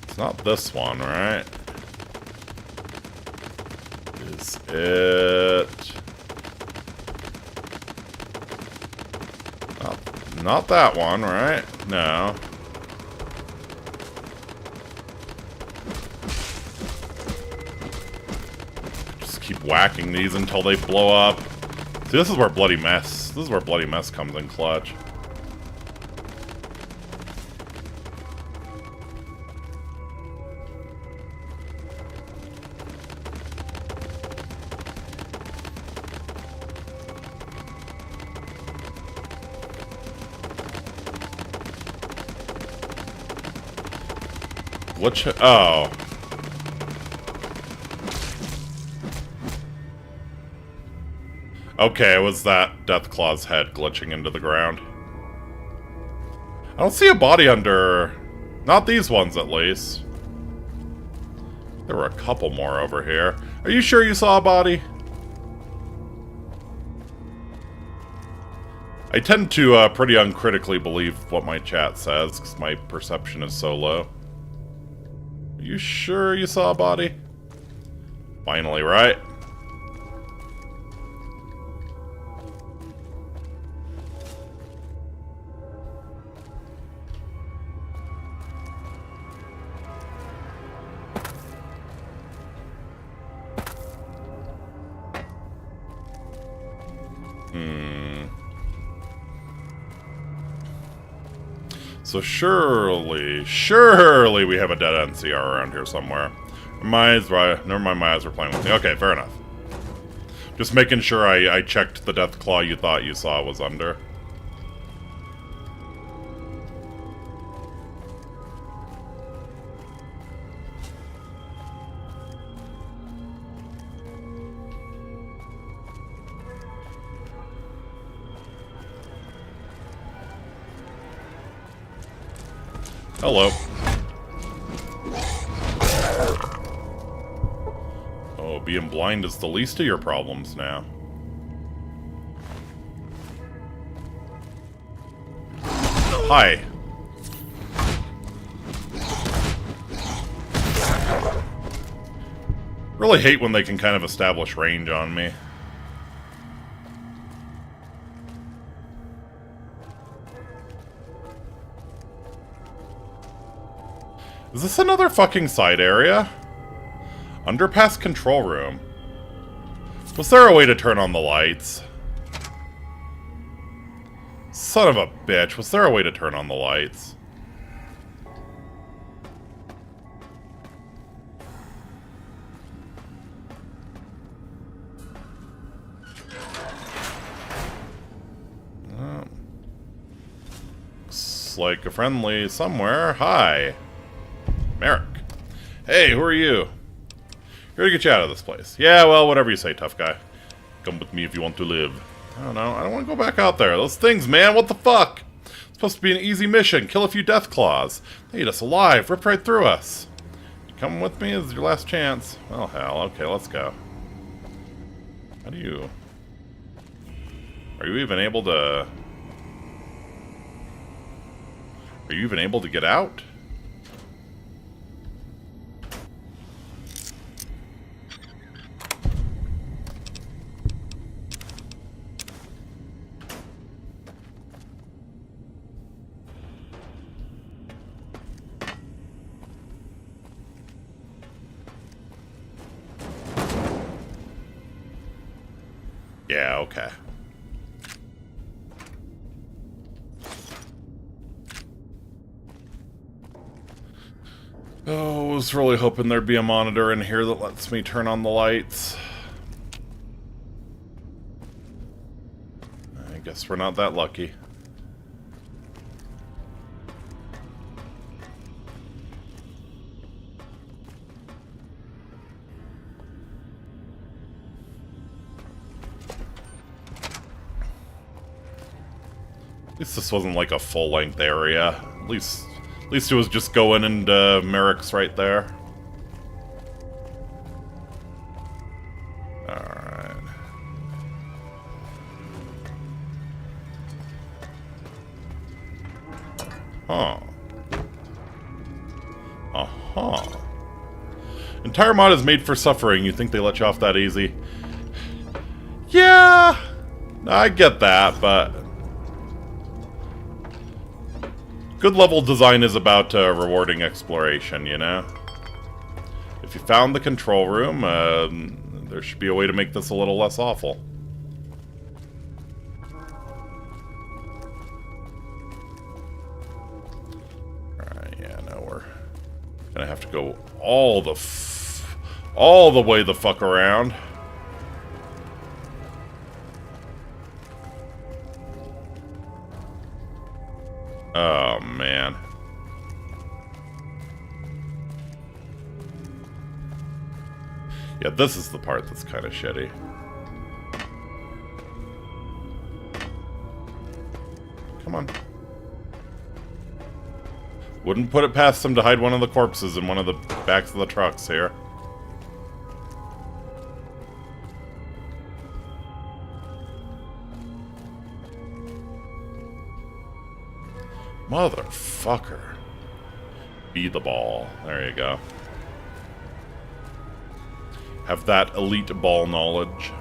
It's not this one, right? Is it... Not that one, right? No. Keep whacking these until they blow up. See, this is where Bloody Mess comes in clutch. Oh. Okay, it was that Deathclaw's head glitching into the ground. I don't see a body under... Not these ones, at least. There were a couple more over here. Are you sure you saw a body? I tend to pretty uncritically believe what my chat says, because my perception is so low. Are you sure you saw a body? Finally, right? So surely we have a dead NCR around here somewhere. Never mind, my eyes were playing with me. Okay, fair enough. Just making sure I checked the Deathclaw you thought you saw was under. Hello. Oh, being blind is the least of your problems now. Hi. Really hate when they can kind of establish range on me. Is this another fucking side area? Underpass control room. Was there a way to turn on the lights? Son of a bitch, was there a way to turn on the lights? Looks like a friendly somewhere. Hi. Merrick. Hey, who are you? Here to get you out of this place. Yeah, well, whatever you say, tough guy. Come with me if you want to live. I don't know. I don't want to go back out there. Those things, man, what the fuck? It's supposed to be an easy mission. Kill a few death claws. They eat us alive. Rip right through us. You come with me? This is your last chance. Well, hell. Okay, let's go. How do you... Are you even able to... Are you even able to get out? Yeah, okay. Oh, I was really hoping there'd be a monitor in here that lets me turn on the lights. I guess we're not that lucky. At least this wasn't like a full-length area. At least it was just going into Merrick's right there. Alright. Huh. Uh-huh. Entire mod is made for suffering. You think they let you off that easy? Yeah! I get that, but... Good level design is about rewarding exploration, you know? If you found the control room, there should be a way to make this a little less awful. Alright, yeah, no, we're gonna have to go all the way the fuck around. Oh, man. Yeah, this is the part that's kind of shitty. Come on. Wouldn't put it past them to hide one of the corpses in one of the backs of the trucks here. Motherfucker. Be the ball. There you go. Have that elite ball knowledge.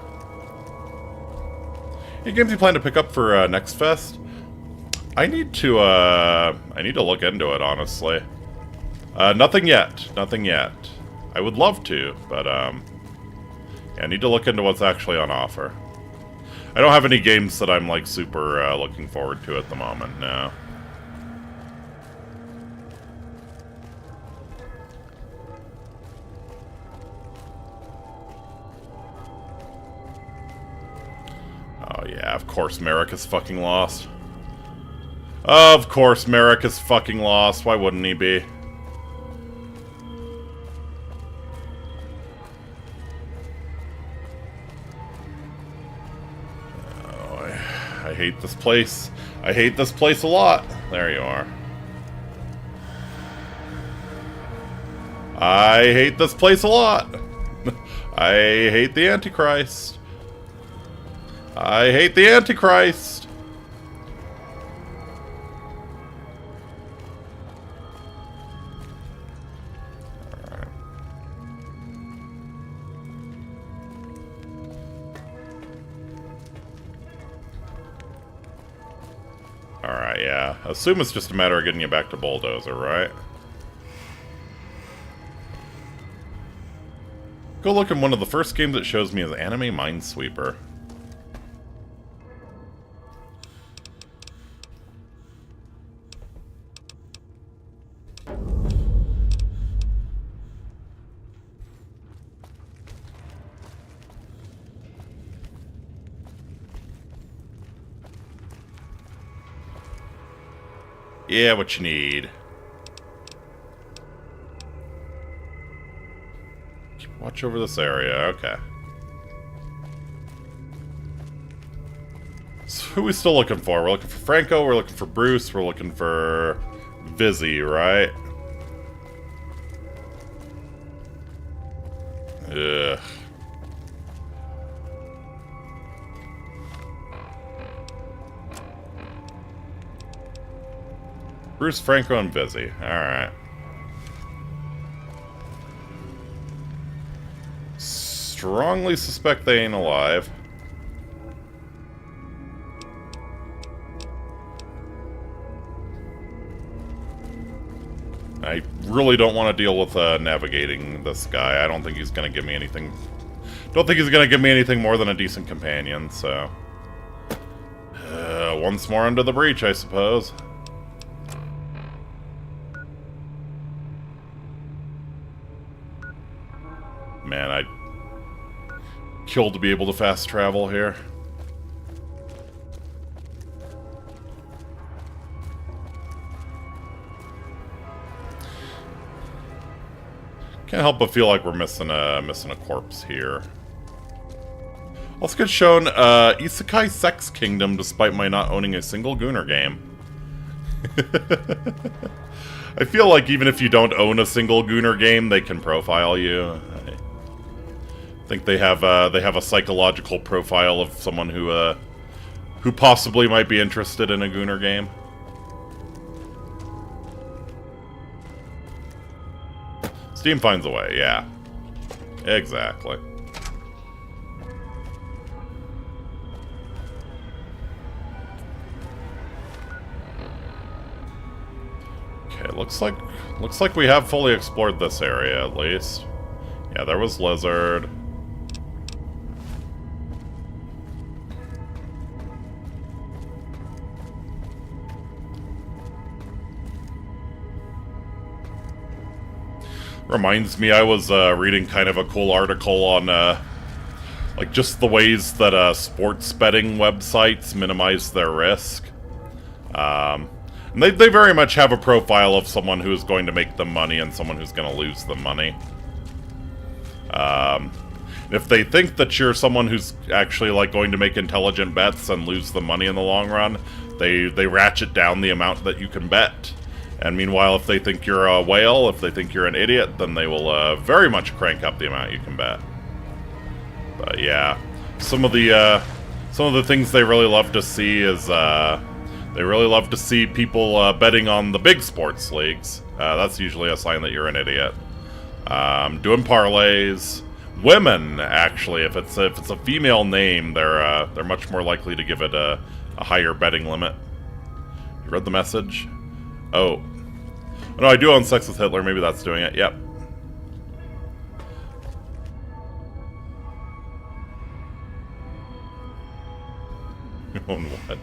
Any games you plan to pick up for next fest? I need to look into it, honestly. Nothing yet. Nothing yet. I would love to, but yeah, I need to look into what's actually on offer. I don't have any games that I'm like super looking forward to at the moment, no. Oh yeah, of course Merrick is fucking lost. Of course Merrick is fucking lost. Why wouldn't he be? Oh, I hate this place. I hate this place a lot. There you are. I hate this place a lot. I hate the Antichrist. I hate the Antichrist. yeah. Assume it's just a matter of getting you back to Bulldozer, right? Go look in one of the first games it shows me as Anime Minesweeper. Yeah, what you need. Watch over this area, okay. So who are we still looking for? We're looking for Franco, we're looking for Bruce, we're looking for Vizzy, right? Ugh. Bruce, Franco, and Vizzy. Alright. Strongly suspect they ain't alive. I really don't want to deal with navigating this guy. I don't think he's going to give me anything. Don't think he's going to give me anything more than a decent companion, so... once more under the breach, I suppose. Man, I'd kill to be able to fast travel here. Can't help but feel like we're missing a corpse here. Also gets shown Isekai Sex Kingdom despite my not owning a single Gooner game. I feel like even if you don't own a single Gooner game, they can profile you. I think they have a psychological profile of someone who possibly might be interested in a Gooner game. Steam finds a way, yeah. Exactly. Okay, looks like we have fully explored this area at least. Yeah, there was Lizard. Reminds me, I was reading kind of a cool article on like just the ways that sports betting websites minimize their risk. And they very much have a profile of someone who's going to make them money and someone who's going to lose them money. If they think that you're someone who's actually like going to make intelligent bets and lose the money in the long run, they ratchet down the amount that you can bet. And meanwhile, if they think you're a whale, if they think you're an idiot, then they will very much crank up the amount you can bet. But yeah, some of the things they really love to see is they really love to see people betting on the big sports leagues. That's usually a sign that you're an idiot. Doing parlays. Women, actually, if it's a female name, they're much more likely to give it a higher betting limit. You read the message? Oh. No, I do own Sex with Hitler. Maybe that's doing it. Yep. You own what?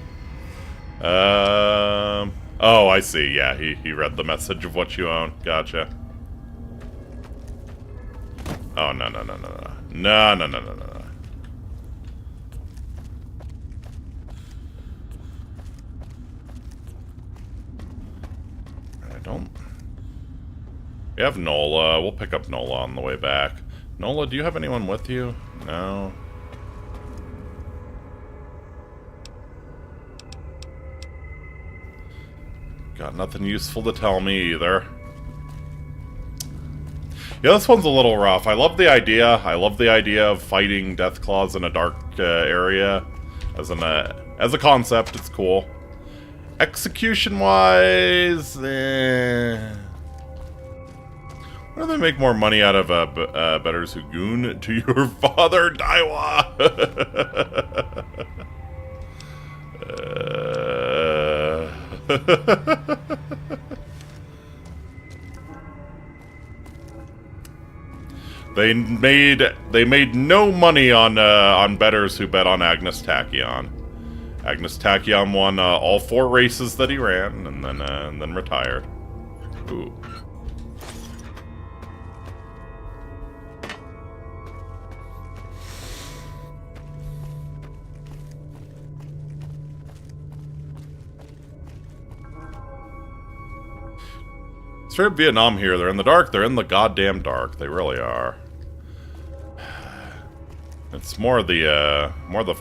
Oh, I see. Yeah, he read the message of what you own. Gotcha. Oh, no. No. We have Nola. We'll pick up Nola on the way back. Nola, do you have anyone with you? No. Got nothing useful to tell me either. Yeah, this one's a little rough. I love the idea. I love the idea of fighting Deathclaws in a dark area. As a concept, it's cool. Execution-wise, Why do they make more money out of Better Sugun to your father, Daiwa? They made no money on bettors who bet on Agnes Tachyon. Agnes Tachyon won all 4 races that he ran, and then retired. Ooh. Straight up Vietnam here. They're in the dark. They're in the goddamn dark. They really are. It's more the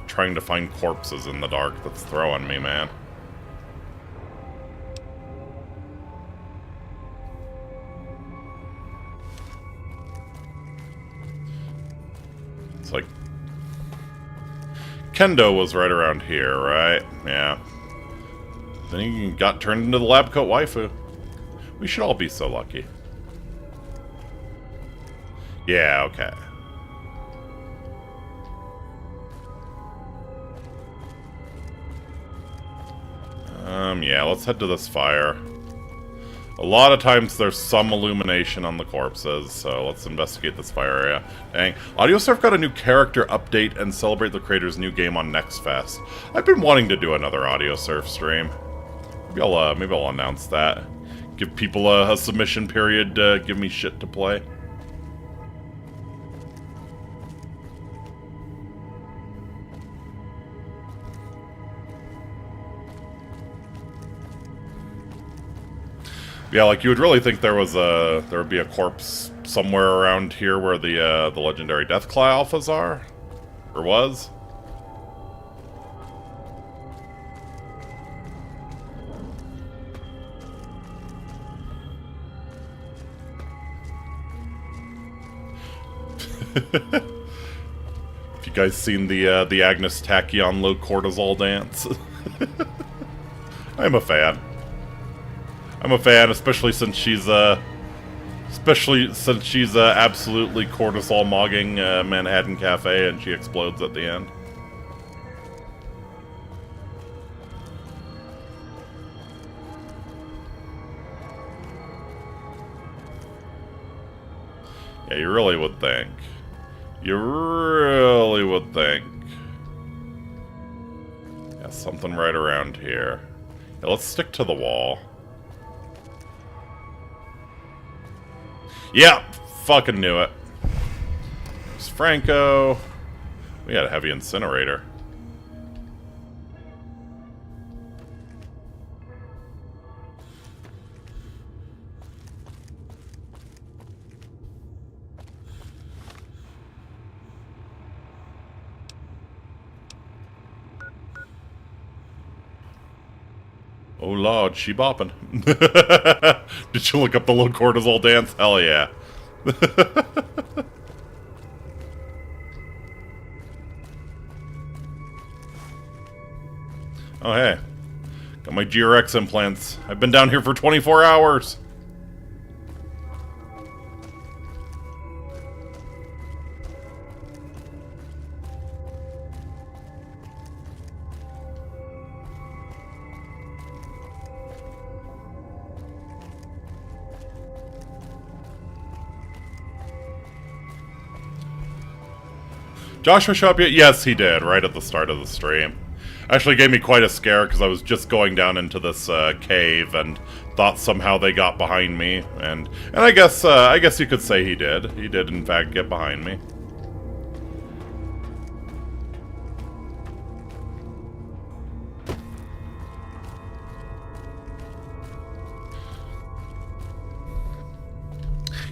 trying to find corpses in the dark that's throwing me, man. It's like Kendo was right around here, right? Yeah. Then he got turned into the lab coat waifu. We should all be so lucky. Yeah, okay. Yeah, let's head to this fire. A lot of times there's some illumination on the corpses, so let's investigate this fire area. Dang. AudioSurf got a new character update and celebrate the creator's new game on Next Fest. I've been wanting to do another AudioSurf stream. Maybe I'll announce that. Give people a submission period to give me shit to play. Yeah, like you would really think there would be a corpse somewhere around here where the legendary Deathclaw alphas are, or was. Have you guys seen the Agnes Tachyon low cortisol dance? I'm a fan. I'm a fan, especially since she's absolutely cortisol mogging Manhattan Cafe, and she explodes at the end. Yeah, you really would think. You really would think. Yeah, something right around here. Yeah, let's stick to the wall. Yeah, fucking knew it. There's Franco. We got a heavy incinerator. Oh lord, she bopping. Did you look up the low cortisol dance? Hell yeah. Oh hey. Got my GRX implants. I've been down here for 24 hours. Joshua show up yet? Yes, he did, right at the start of the stream. Actually gave me quite a scare, because I was just going down into this cave, and thought somehow they got behind me, and I guess you could say he did. He did, in fact, get behind me.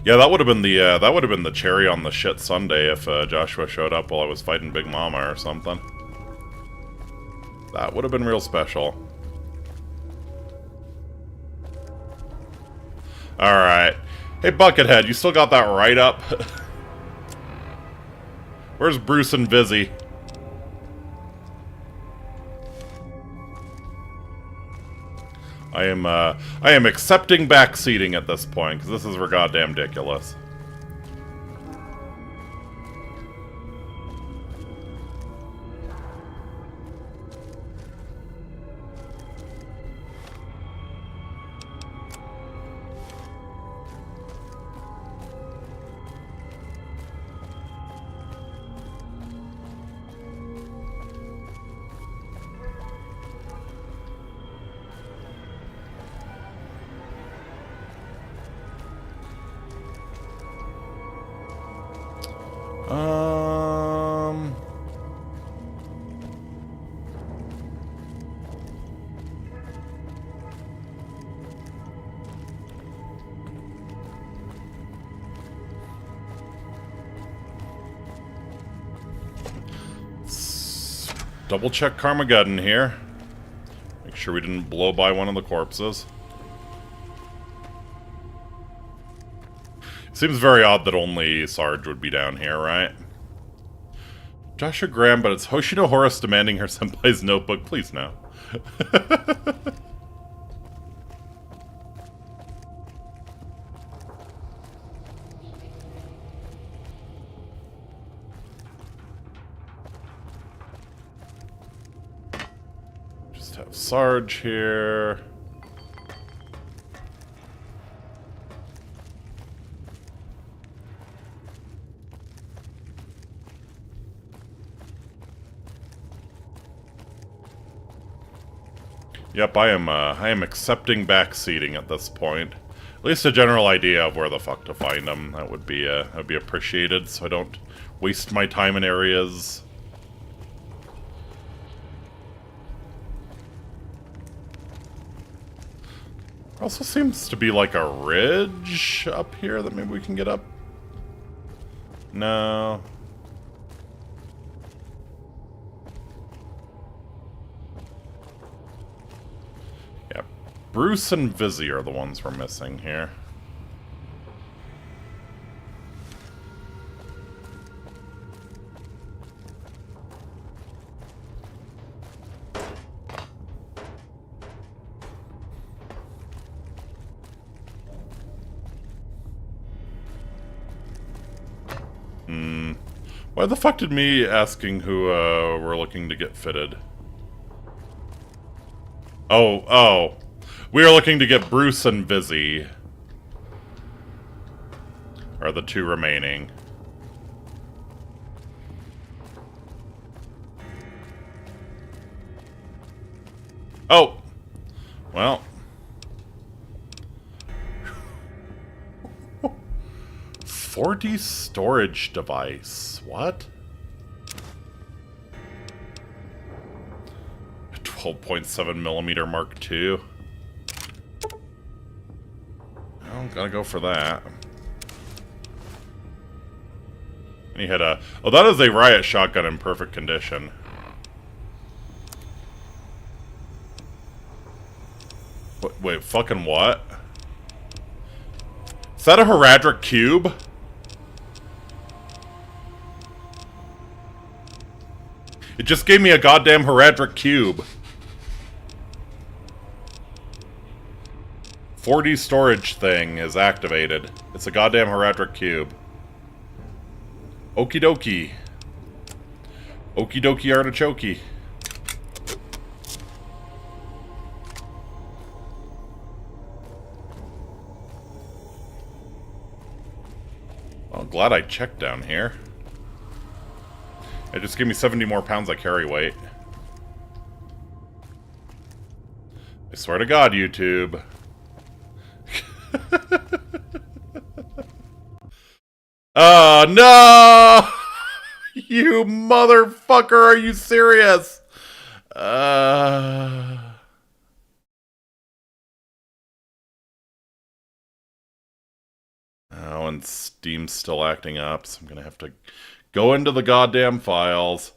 Yeah, that would have been the cherry on the shit sundae if Joshua showed up while I was fighting Big Mama or something. That would have been real special. Alright. Hey, Buckethead, you still got that write-up? Where's Bruce and Vizzy? I am accepting backseating at this point, because this is goddamn ridiculous. Double check Carmageddon here. Make sure we didn't blow by one of the corpses. Seems very odd that only Sarge would be down here, right? Joshua Graham, but it's Hoshino Horace demanding her senpai's notebook. Please no. Just have Sarge here. Yep, I am accepting back seating at this point. At least a general idea of where the fuck to find them. That would be appreciated, so I don't waste my time in areas. There also seems to be like a ridge up here that maybe we can get up. No. Bruce and Vizzy are the ones we're missing here. Why the fuck did me asking who we're looking to get fitted? Oh. We are looking to get Bruce and Vizzy. Are the two remaining. Oh! Well. 4D storage device. What? 12.7mm Mark II. Well, gotta go for that. And he had a... Oh, that is a riot shotgun in perfect condition. Wait, fucking what? Is that a heraldic cube? It just gave me a goddamn heraldic cube. 4D storage thing is activated. It's a goddamn heraldic cube. Okie dokie. Okie dokie artichoke. Well, glad I checked down here. It just gave me 70 more pounds of carry weight. I swear to God, YouTube. Oh, no! You motherfucker, are you serious? Oh, and Steam's still acting up, so I'm gonna have to go into the goddamn files.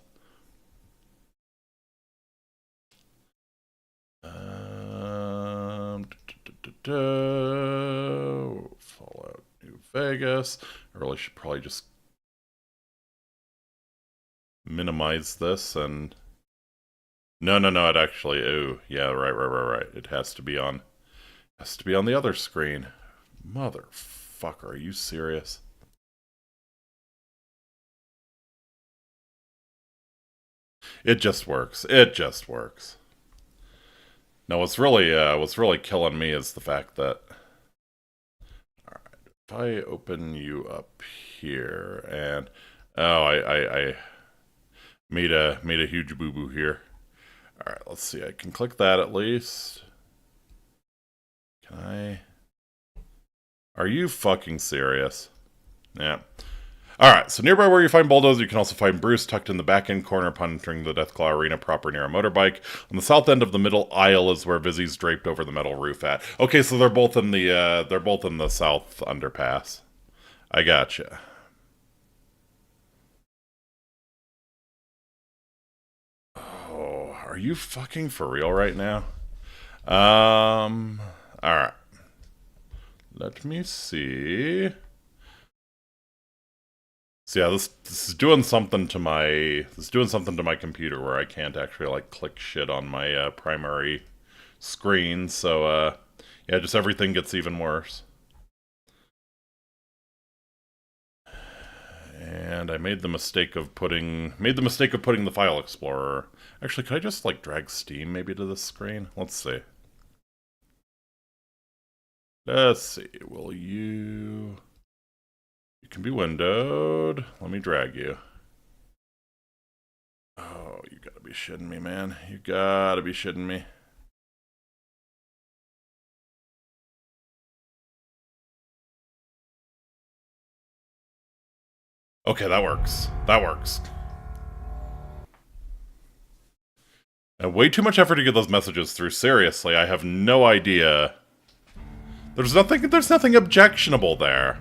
Fallout New Vegas. I really should probably just minimize this and... No, it actually... Ooh, yeah, right. It has to be on the other screen. Motherfucker, are you serious? It just works. No, what's really killing me is the fact that... Alright, if I open you up here and... Oh, I made a huge boo-boo here. Alright, let's see. I can click that at least. Can I... Are you fucking serious? Yeah. Alright, so nearby where you find Bulldozer, you can also find Bruce tucked in the back end corner upon entering the Deathclaw Arena proper near a motorbike. On the south end of the middle aisle is where Vizzy's draped over the metal roof at. Okay, so they're both in the south underpass. I gotcha. you fucking for real right now? Alright. Let me see. So yeah, this is doing something to my computer where I can't actually like click shit on my primary screen. So yeah, just everything gets even worse. And I made the mistake of putting the file explorer. Actually, could I just like drag Steam maybe to this screen? Let's see. Let's see. Will you? You can be windowed. Let me drag you. Oh, you gotta be shitting me, man. You gotta be shitting me. Okay, that works. That works. Way too much effort to get those messages through. Seriously, I have no idea. There's nothing objectionable there.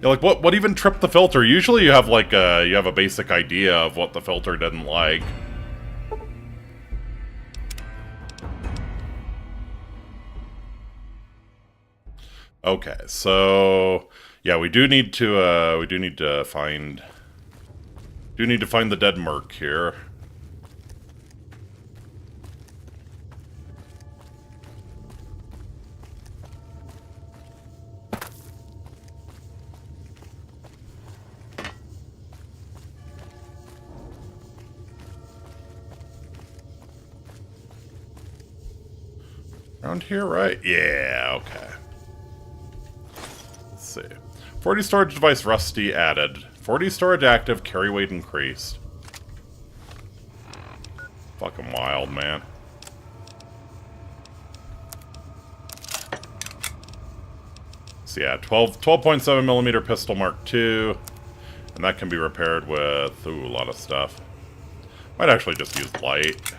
Yeah, like what even tripped the filter? Usually you have like a basic idea of what the filter didn't like. Okay, so yeah, we do need to find the dead merc here. Around here, right? Yeah, okay. Let's see. 40 storage device rusty added. 40 storage active, carry weight increased. Fucking wild, man. So yeah, 12.7 millimeter pistol Mark II. And that can be repaired with, ooh, a lot of stuff. Might actually just use light.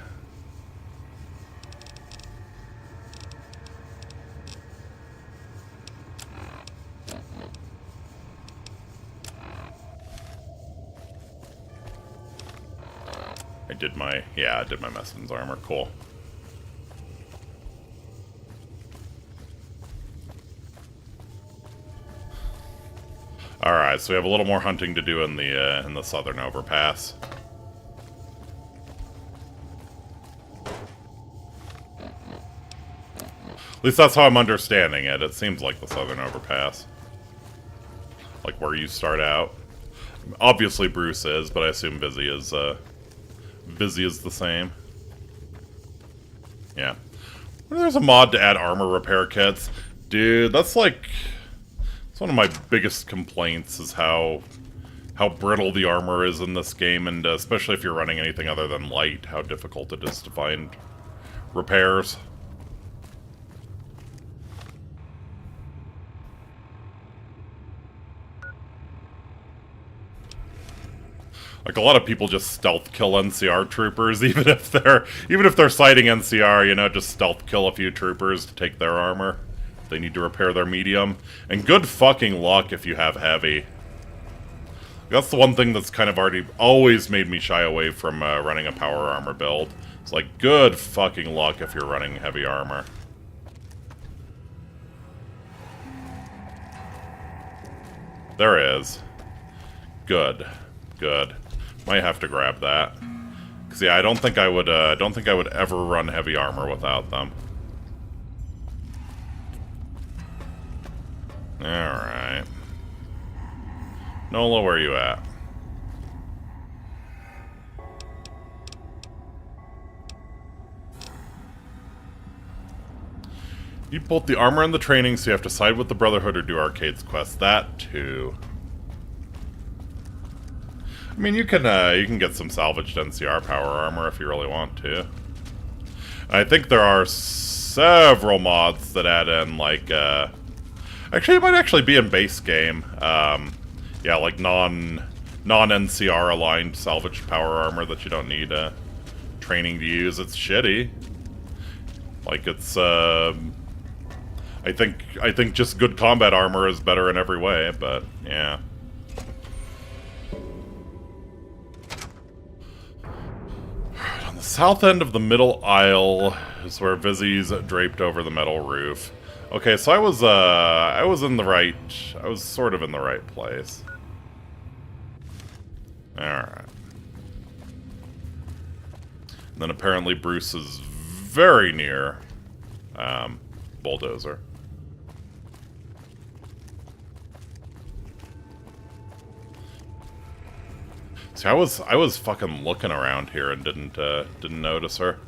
I did my Messman's armor. Cool. Alright, so we have a little more hunting to do in the southern overpass. At least that's how I'm understanding it. It seems like the southern overpass. Like where you start out. Obviously Bruce is, but I assume Busy is the same. Yeah. There's a mod to add armor repair kits. Dude, that's like... It's one of my biggest complaints is how brittle the armor is in this game, and especially if you're running anything other than light, how difficult it is to find repairs. Like, a lot of people just stealth kill NCR troopers, even if they're sighting NCR, you know, just stealth kill a few troopers to take their armor. They need to repair their medium. And good fucking luck if you have heavy. That's the one thing that's kind of always made me shy away from running a power armor build. It's like, good fucking luck if you're running heavy armor. There is. Good. Good. Might have to grab that. Cause yeah, I don't think I would ever run heavy armor without them. Alright. Nola, where you at? You both the armor and the training, so you have to side with the Brotherhood or do Arcade's quest. That too. I mean, you can get some salvaged NCR power armor if you really want to. I think there are several mods that add in, like, actually, it might actually be in base game. Yeah, like non-NCR aligned salvaged power armor that you don't need training to use. It's shitty. Like, it's, I think just good combat armor is better in every way, but, yeah. The south end of the middle aisle is where Vizzy's draped over the metal roof. Okay, so I was in the right... I was sort of in the right place. Alright. Then apparently Bruce is very near Bulldozer. See, I was fucking looking around here and didn't notice her.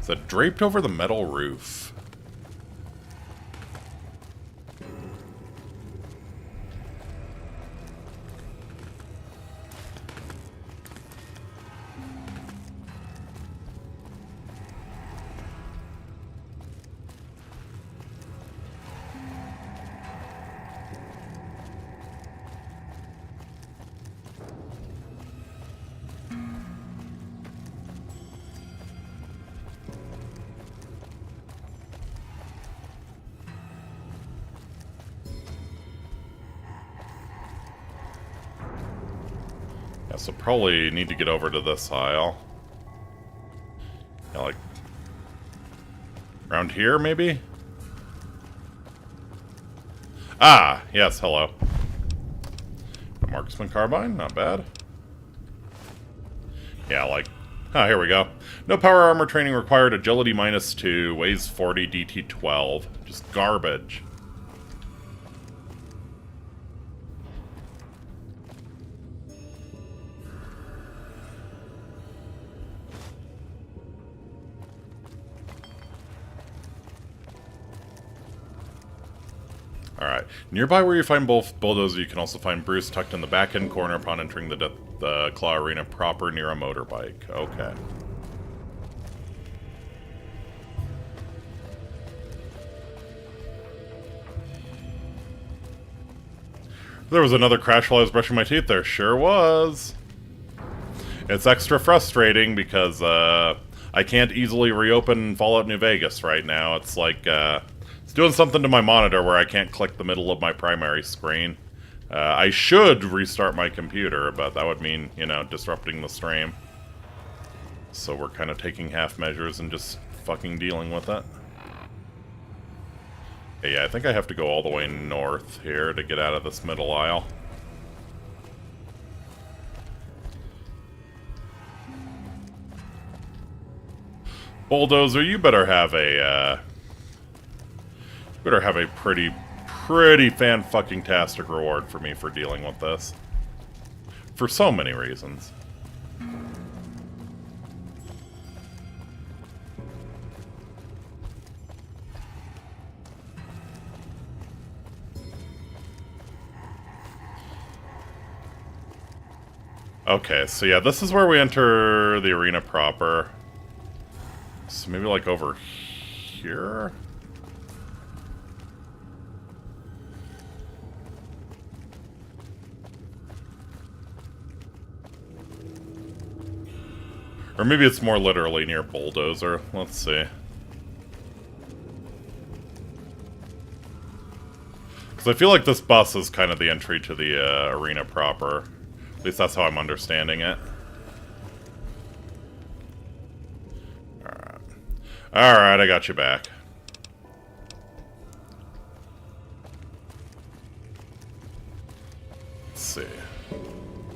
Is that draped over the metal roof? Yeah, so probably need to get over to this aisle. Yeah, like... around here, maybe? Ah! Yes, hello. A marksman carbine? Not bad. Yeah, like... ah, here we go. No power armor training required, agility -2, weighs 40, DT 12. Just garbage. Alright. Nearby where you find both Bulldozer, you can also find Bruce tucked in the back-end corner upon entering the Claw Arena proper near a motorbike. Okay. There was another crash while I was brushing my teeth. There sure was. It's extra frustrating because I can't easily reopen Fallout New Vegas right now. It's like... it's doing something to my monitor where I can't click the middle of my primary screen. I should restart my computer, but that would mean, you know, disrupting the stream. So we're kind of taking half measures and just fucking dealing with it. Okay, yeah, I think I have to go all the way north here to get out of this middle aisle. Bulldozer, you better have a, pretty fan-fucking-tastic reward for me for dealing with this. For so many reasons. Okay, so yeah, this is where we enter the arena proper. So maybe like over here? Or maybe it's more literally near Bulldozer. Let's see. Because I feel like this bus is kind of the entry to the arena proper. At least that's how I'm understanding it. Alright. Alright, I got you back. Let's see.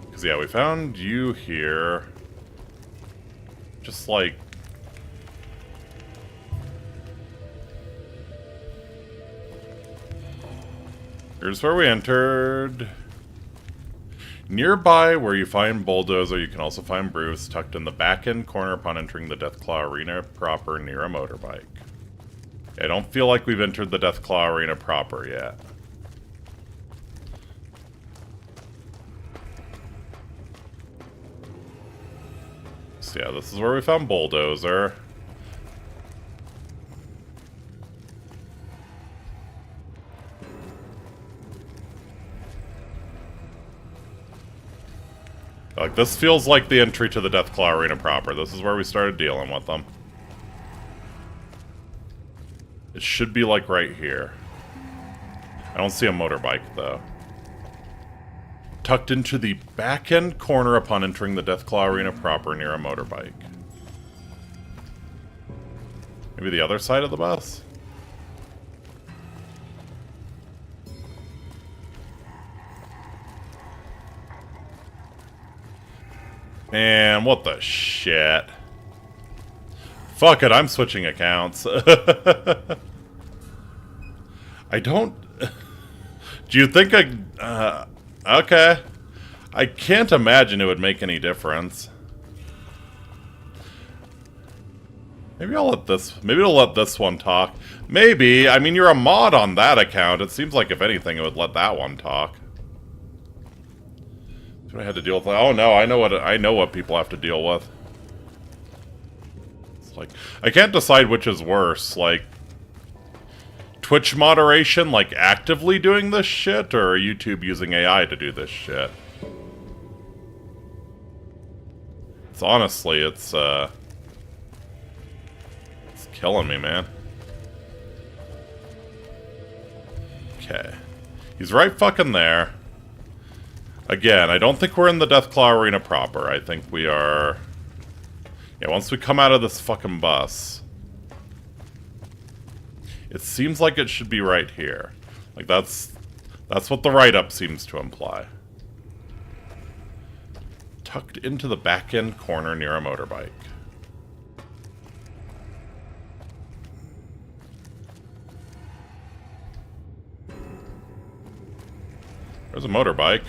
Because, yeah, we found you here. Just like... here's where we entered. Nearby where you find Bulldozer, you can also find Bruce tucked in the back-end corner upon entering the Deathclaw Arena proper near a motorbike. I don't feel like we've entered the Deathclaw Arena proper yet. So yeah, this is where we found Bulldozer. Like, this feels like the entry to the Deathclaw Arena proper. This is where we started dealing with them. It should be, like, right here. I don't see a motorbike, though. Tucked into the back-end corner upon entering the Deathclaw Arena proper near a motorbike. Maybe the other side of the bus? Man, what the shit? Fuck it, I'm switching accounts. I don't... Do you think okay. I can't imagine it would make any difference. Maybe I'll let this... Maybe I'll let this one talk. Maybe. I mean, you're a mod on that account. It seems like, if anything, it would let that one talk. That's what I had to deal with. Oh, no. I know what people have to deal with. It's like... I can't decide which is worse. Like... Twitch moderation, like, actively doing this shit, or YouTube using AI to do this shit? It's honestly, it's killing me, man. Okay. He's right fucking there. Again, I don't think we're in the Deathclaw Arena proper. I think we are... Yeah, once we come out of this fucking bus... It seems like it should be right here. Like, that's what the write-up seems to imply. Tucked into the back-end corner near a motorbike. There's a motorbike.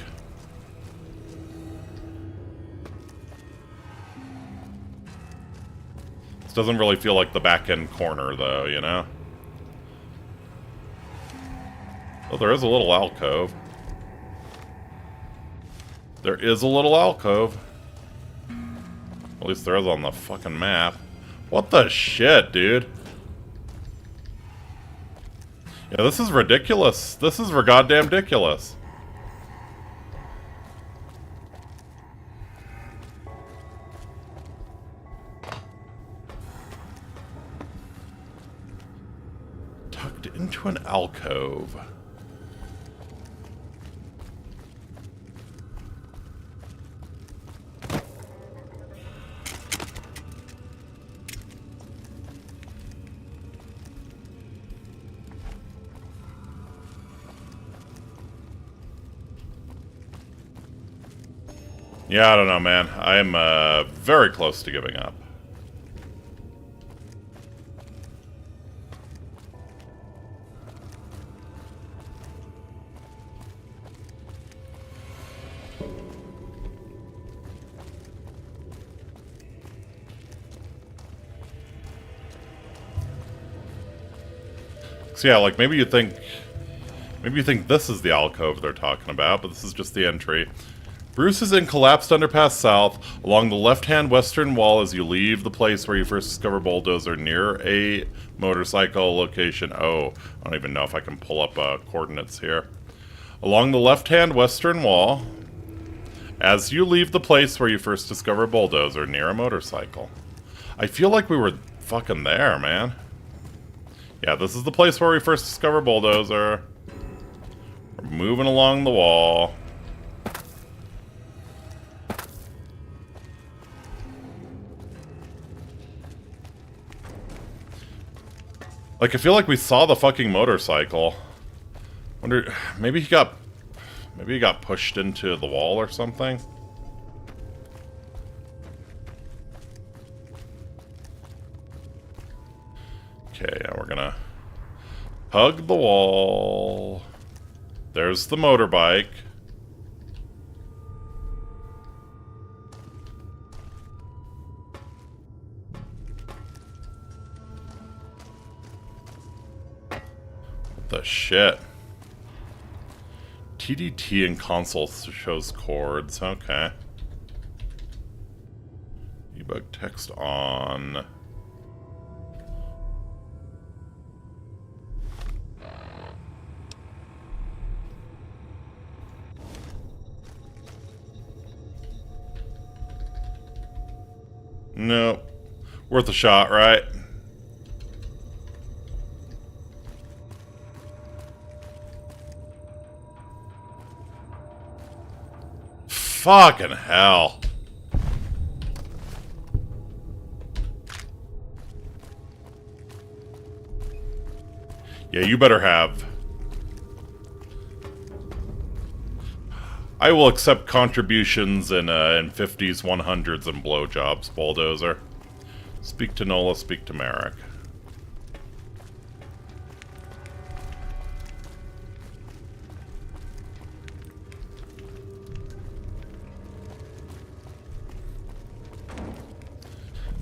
This doesn't really feel like the back-end corner, though, you know? Oh, there is a little alcove. There is a little alcove. At least there is on the fucking map. What the shit, dude? Yeah, this is ridiculous. This is goddamn ridiculous. Tucked into an alcove. Yeah, I don't know, man. I'm very close to giving up. So yeah, like maybe you think this is the alcove they're talking about, but this is just the entry. Bruce is in collapsed underpass south, along the left-hand western wall as you leave the place where you first discover Bulldozer near a motorcycle location. Oh, I don't even know if I can pull up coordinates here. Along the left-hand western wall, as you leave the place where you first discover Bulldozer near a motorcycle. I feel like we were fucking there, man. Yeah, this is the place where we first discover Bulldozer. We're moving along the wall. Like, I feel like we saw the fucking motorcycle. Wonder, maybe he got pushed into the wall or something? Okay, now we're gonna hug the wall. There's the motorbike. The shit. TDT and console shows chords. Okay. Debug text on. Nope. Worth a shot, right? Fucking hell. Yeah, you better have. I will accept contributions in 50s, 100s, and blowjobs, Bulldozer. Speak to Nola, speak to Merrick.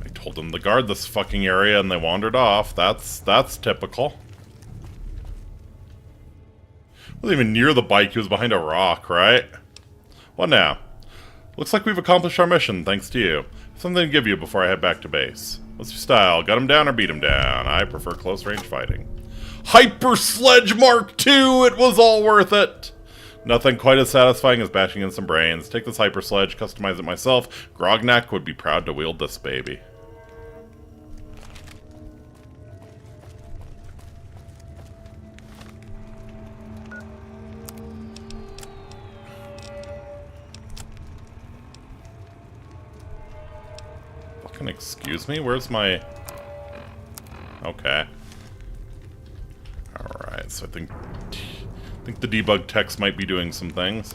I told them to guard this fucking area and they wandered off. That's typical. Wasn't even near the bike, he was behind a rock, right? What now? Looks like we've accomplished our mission, thanks to you. Something to give you before I head back to base. What's your style? Gut him down or beat him down? I prefer close-range fighting. Hyper Sledge Mark II! It was all worth it! Nothing quite as satisfying as bashing in some brains. Take this Hyper Sledge, customize it myself. Grognak would be proud to wield this baby. Excuse me? Where's my... Okay. Alright, so I think the debug text might be doing some things.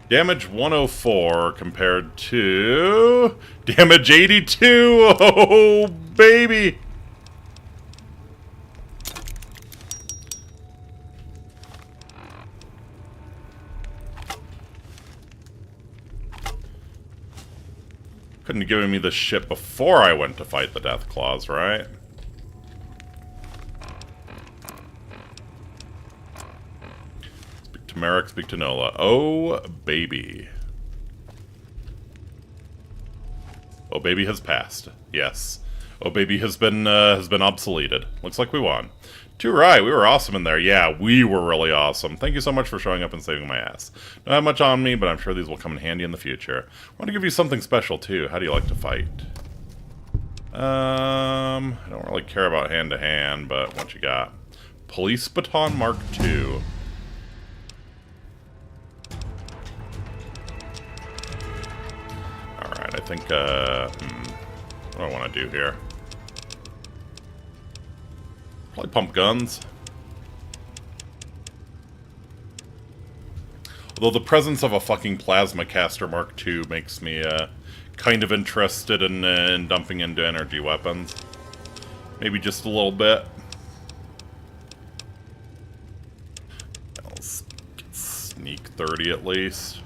Damage 104 compared to... Damage 82! Oh, baby! Couldn't have given me this shit before I went to fight the Death Claws, right? Speak to Merrick, speak to Nola. Oh, baby. Oh, baby has passed. Yes. Oh, baby has been obsoleted. Looks like we won. Too right, we were awesome in there. Yeah, we were really awesome. Thank you so much for showing up and saving my ass. Don't have much on me, but I'm sure these will come in handy in the future. I want to give you something special, too. How do you like to fight? I don't really care about hand-to-hand, but what you got? Police Baton Mark II. Alright, I think, what do I want to do here? Probably pump guns. Although the presence of a fucking Plasma Caster Mark II makes me kind of interested in dumping into energy weapons. Maybe just a little bit. Let's get sneak 30 at least.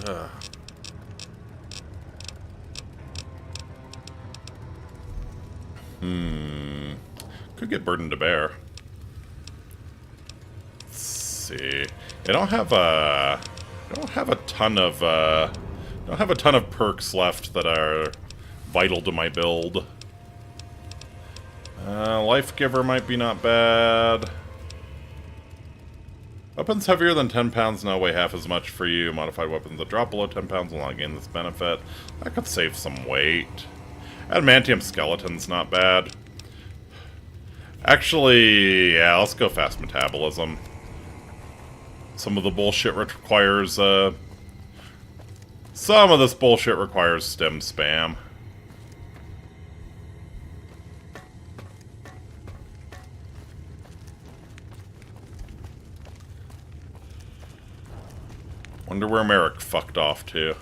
Ugh. Could get burden to bear. Let's see. I don't have a ton of perks left that are vital to my build. Life Giver might be not bad. Weapons heavier than 10 pounds now weigh half as much for you. Modified weapons that drop below 10 pounds will not gain this benefit. That could save some weight. Adamantium Skeleton's not bad. Actually, yeah, let's go fast metabolism. Some of the bullshit requires, some of this bullshit requires stim spam. Wonder where Merrick fucked off to.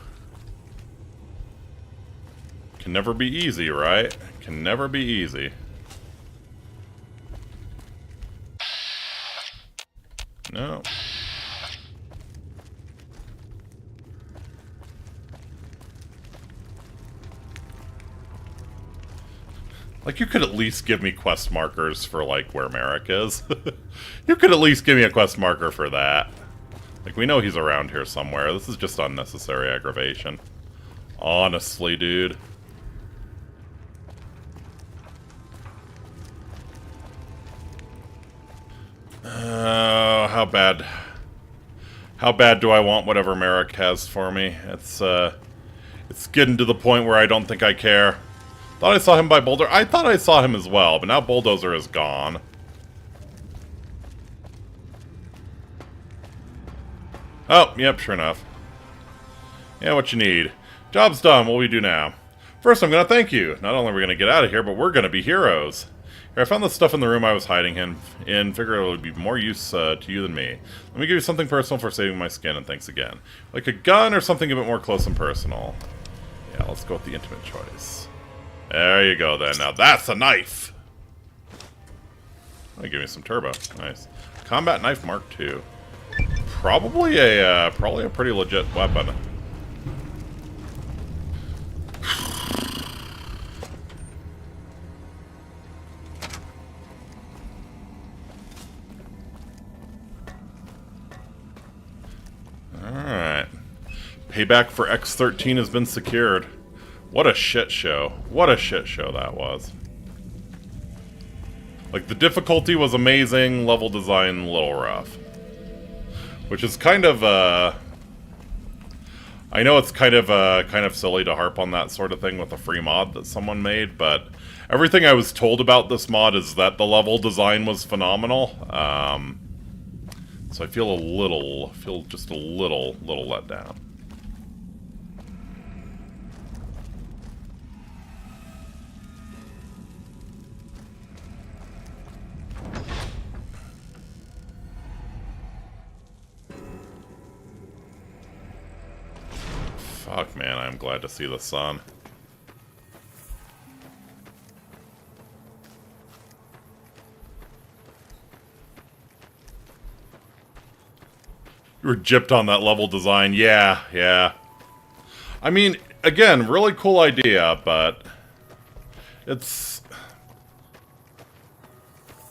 Can never be easy, right? Can never be easy. No. Like, you could at least give me quest markers for, like, where Merrick is. You could at least give me a quest marker for that. Like, we know he's around here somewhere. This is just unnecessary aggravation. Honestly, dude. How bad do I want whatever Merrick has for me? It's getting to the point where I don't think I care. Thought I saw him by Boulder. I thought I saw him as well, but now Bulldozer is gone. Oh, yep, sure enough. Yeah, what you need. Job's done. What will we do now? First, I'm going to thank you. Not only are we going to get out of here, but we're going to be heroes. Here, I found the stuff in the room I was hiding in. Figure it would be more use to you than me. Let me give you something personal for saving my skin, and thanks again. Like a gun or something a bit more close and personal. Yeah, let's go with the intimate choice. There you go, then. Now that's a knife! Oh, give me some turbo. Nice. Combat knife Mark II. Probably a pretty legit weapon. Alright. Payback for X13 has been secured. What a shit show. What a shit show that was. Like, the difficulty was amazing, level design a little rough. Which is kind of, I know it's kind of silly to harp on that sort of thing with a free mod that someone made, but everything I was told about this mod is that the level design was phenomenal. So I feel just a little let down. Fuck, man, I'm glad to see the sun. You were gypped on that level design. Yeah, yeah. I mean, again, really cool idea, but it's...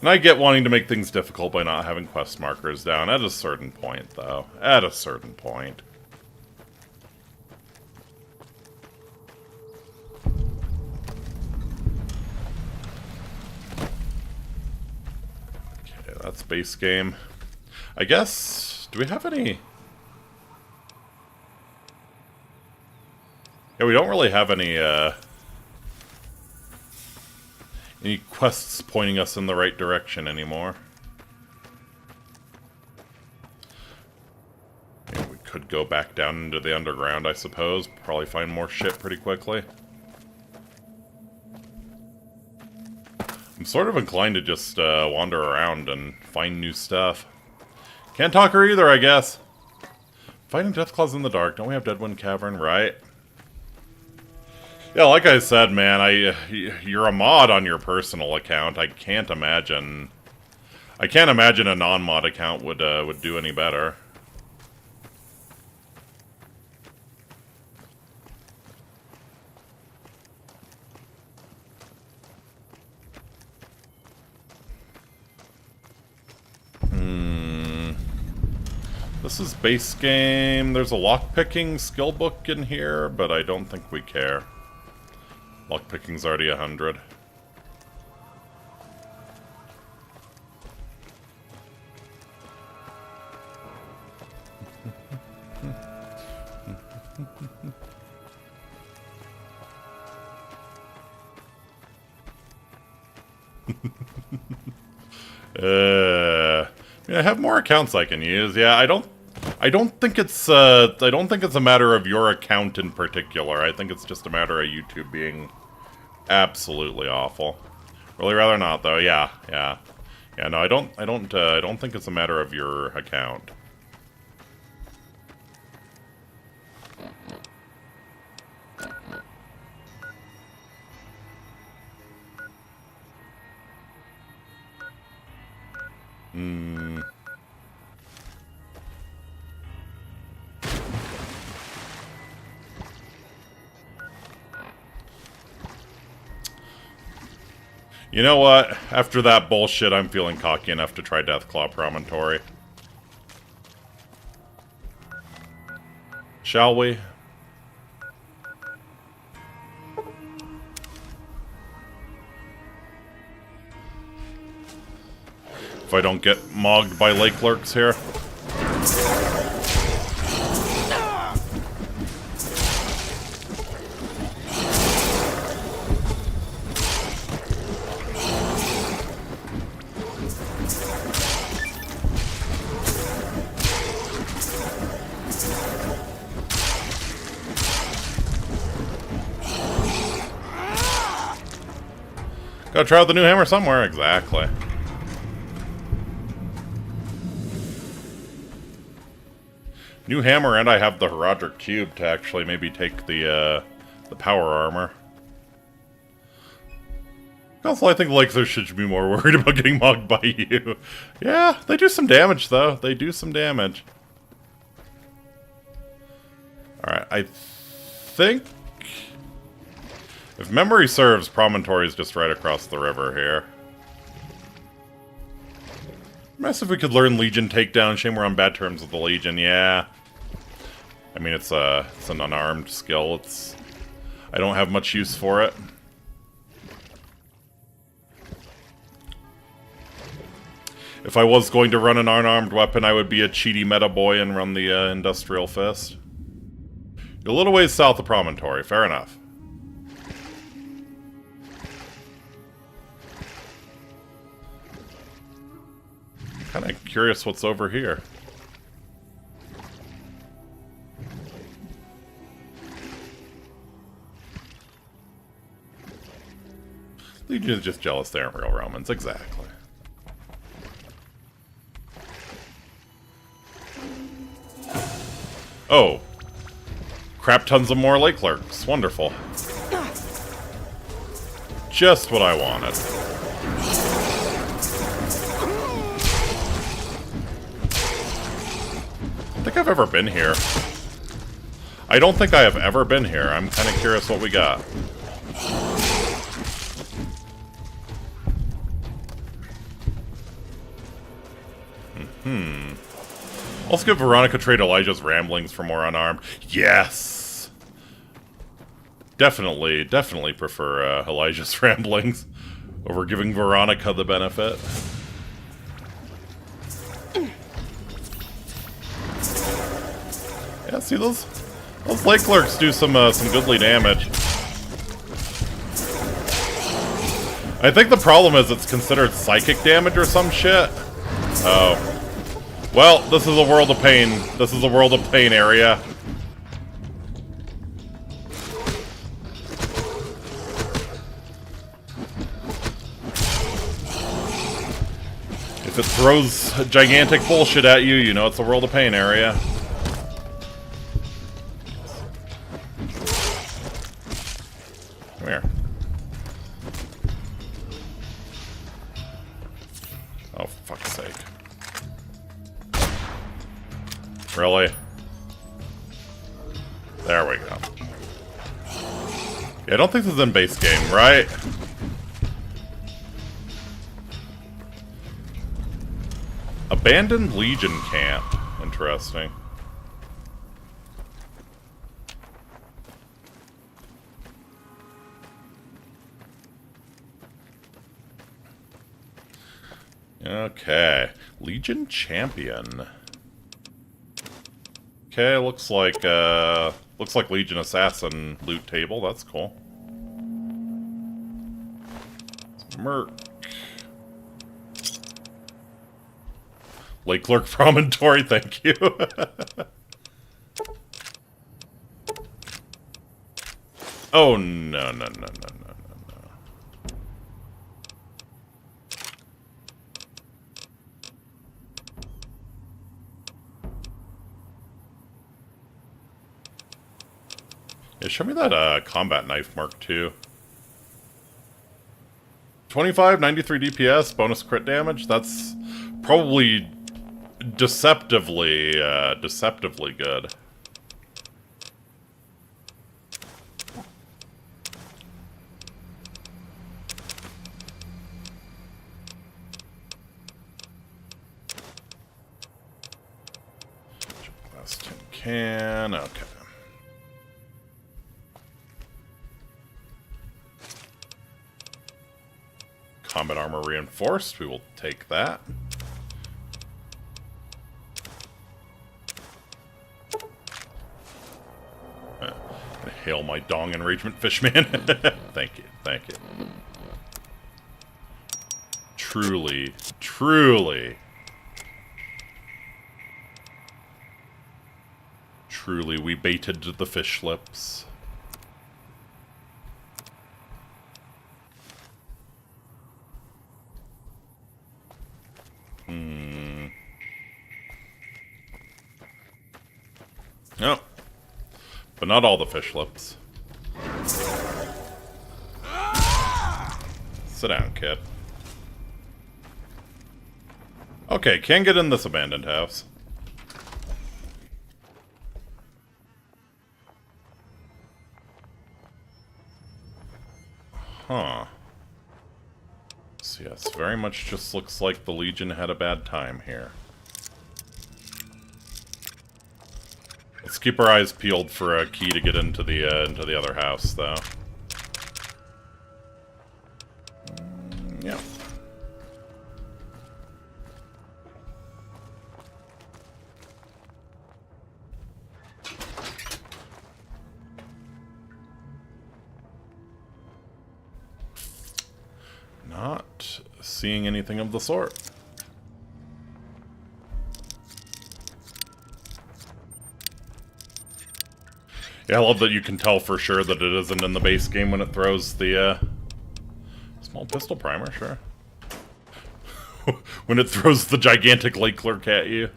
And I get wanting to make things difficult by not having quest markers down at a certain point, though. At a certain point. Okay, that's base game. I guess... Do we have any... Yeah, we don't really have any quests pointing us in the right direction anymore. Yeah, we could go back down into the underground, I suppose. Probably find more shit pretty quickly. I'm sort of inclined to just wander around and find new stuff. Can't talk her either, I guess. Fighting Deathclaws in the dark. Don't we have Deadwind Cavern? Right. Yeah, like I said, man, you're a mod on your personal account. I can't imagine a non-mod account would do any better. This is base game. There's a lockpicking skill book in here, but I don't think we care. Lockpicking's already 100. I have more accounts I can use. Yeah, I don't think it's a matter of your account in particular. I think it's just a matter of YouTube being absolutely awful. Really rather not though. Yeah. No, I don't think it's a matter of your account. You know what? After that bullshit, I'm feeling cocky enough to try Deathclaw Promontory. Shall we? If I don't get mogged by lake lurks here. Gotta try out the new hammer somewhere, exactly. New hammer, and I have the Herodric Cube to actually maybe take the power armor. Also, I think Lakers should be more worried about getting mugged by you. Yeah, they do some damage, though. They do some damage. Alright, I think... if memory serves, Promontory is just right across the river here. Nice if we could learn Legion Takedown. Shame we're on bad terms with the Legion, yeah. I mean, it's an unarmed skill. I don't have much use for it. If I was going to run an unarmed weapon, I would be a cheaty meta boy and run the Industrial Fist. You're a little ways south of Promontory, fair enough. Kind of curious what's over here. Legion is just jealous they aren't real Romans, exactly. Oh. Crap tons of more lake lurks. Wonderful. Just what I wanted. I think I've ever been here. I don't think I have ever been here. I'm kind of curious what we got. Let's give Veronica trade Elijah's ramblings for more unarmed. Yes! Definitely prefer Elijah's ramblings over giving Veronica the benefit. Yeah, see those lake lurks do some goodly damage. I think the problem is it's considered psychic damage or some shit. Oh. Well, this is a world of pain. This is a world of pain area. If it throws gigantic bullshit at you, you know it's a world of pain area. Come here. Oh, for fuck's sake. Really? There we go. Yeah, I don't think this is in base game, right? Abandoned Legion camp. Interesting. Okay. Legion Champion. Okay, looks like Legion Assassin loot table. That's cool. Merc. Lake Lurk Promontory, thank you. Oh no. Yeah, show me that combat knife mark II. 25, 93 DPS, bonus crit damage. That's probably deceptively good. Last tin can, okay. Combat armor reinforced, we will take that. Hail my dong enragement, Fishman. Thank you, thank you. Truly, we baited the fish lips. Oh. But not all the fish lips. Sit down, kid. Okay, can get in this abandoned house. Huh. So yes, very much just looks like the Legion had a bad time here. Let's keep our eyes peeled for a key to get into the other house, though. Yeah. Not seeing anything of the sort. Yeah, I love that you can tell for sure that it isn't in the base game when it throws the, small pistol primer, sure. When it throws the gigantic lake clerk at you.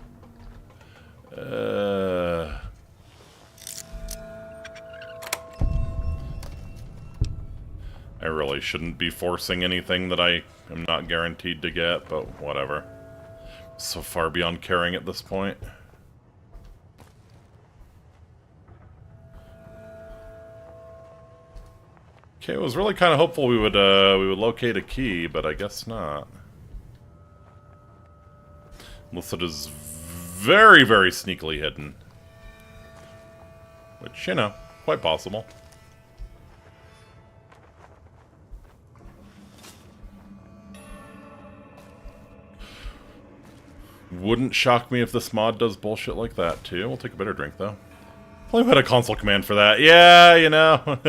I really shouldn't be forcing anything that I am not guaranteed to get, but whatever. So far beyond caring at this point. Okay, I was really kind of hopeful we would locate a key, but I guess not. Unless it is very, very sneakily hidden. Which, you know, quite possible. Wouldn't shock me if this mod does bullshit like that, too. We'll take a bitter drink, though. Only had a console command for that. Yeah, you know.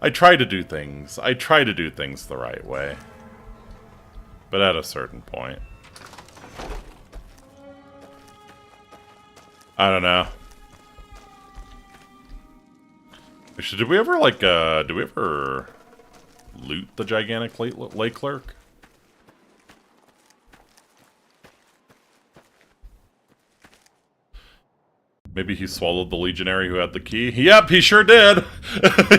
I try to do things. I try to do things the right way. But at a certain point. I don't know. Actually, did we ever, like, did we ever loot the gigantic lake clerk? Maybe he swallowed the legionary who had the key? Yep, he sure did!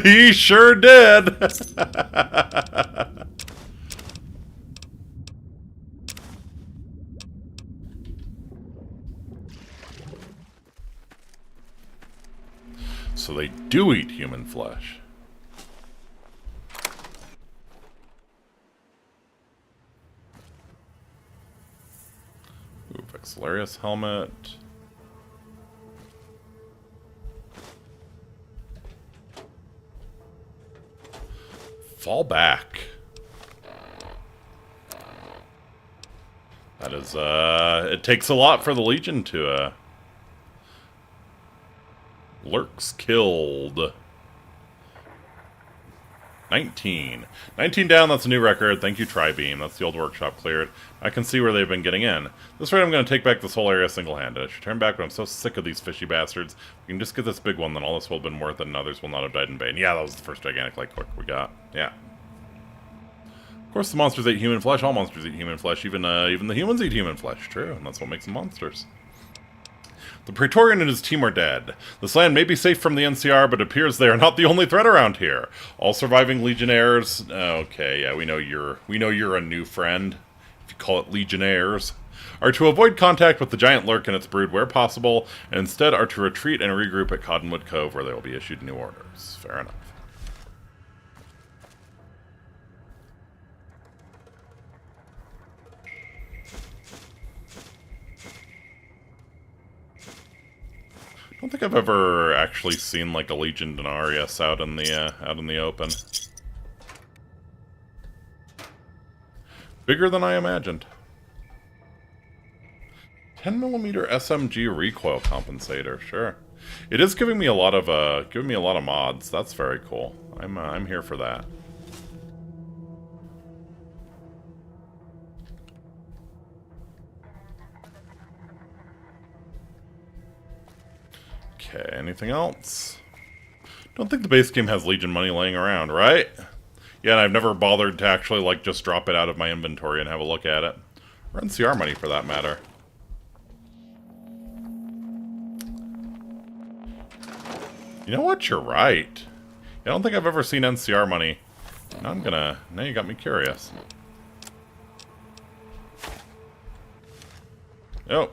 He sure did! So they do eat human flesh. Ooh, Vexillarius helmet. Fall back. That is, it takes a lot for the Legion to, lurks killed. 19. 19 down, that's a new record. Thank you, Tri-Beam. That's the old workshop cleared. I can see where they've been getting in. This rate, I'm going to take back this whole area single-handed. I should turn back, but I'm so sick of these fishy bastards. We can just get this big one, then all this will have been worth it, and others will not have died in vain. Yeah, that was the first gigantic lake clerk we got. Yeah. Of course, the monsters ate human flesh. All monsters eat human flesh. Even the humans eat human flesh. True, and that's what makes them monsters. The Praetorian and his team are dead. This land may be safe from the NCR, but it appears they are not the only threat around here. All surviving Legionnaires... Okay, yeah, we know you're a new friend, if you call it Legionnaires, are to avoid contact with the giant lurk and its brood where possible, and instead are to retreat and regroup at Cottonwood Cove, where they will be issued new orders. Fair enough. I don't think I've ever actually seen like a Legion Denarius out in the open. Bigger than I imagined. 10mm SMG recoil compensator, sure. It is giving me a lot of mods. That's very cool. I'm here for that. Okay, anything else? Don't think the base game has Legion money laying around, right? Yeah, and I've never bothered to actually, like, just drop it out of my inventory and have a look at it. Or NCR money, for that matter. You know what? You're right. I don't think I've ever seen NCR money. Now you got me curious. Oh.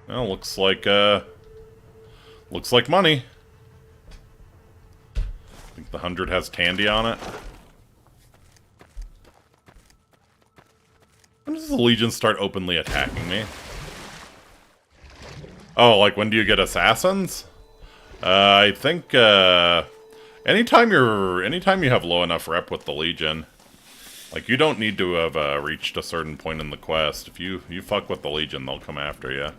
Well, looks like money. I think the 100 has Tandy on it. When does the Legion start openly attacking me? Oh, like when do you get assassins? I think anytime you have low enough rep with the Legion, like you don't need to have reached a certain point in the quest. If you fuck with the Legion, they'll come after you.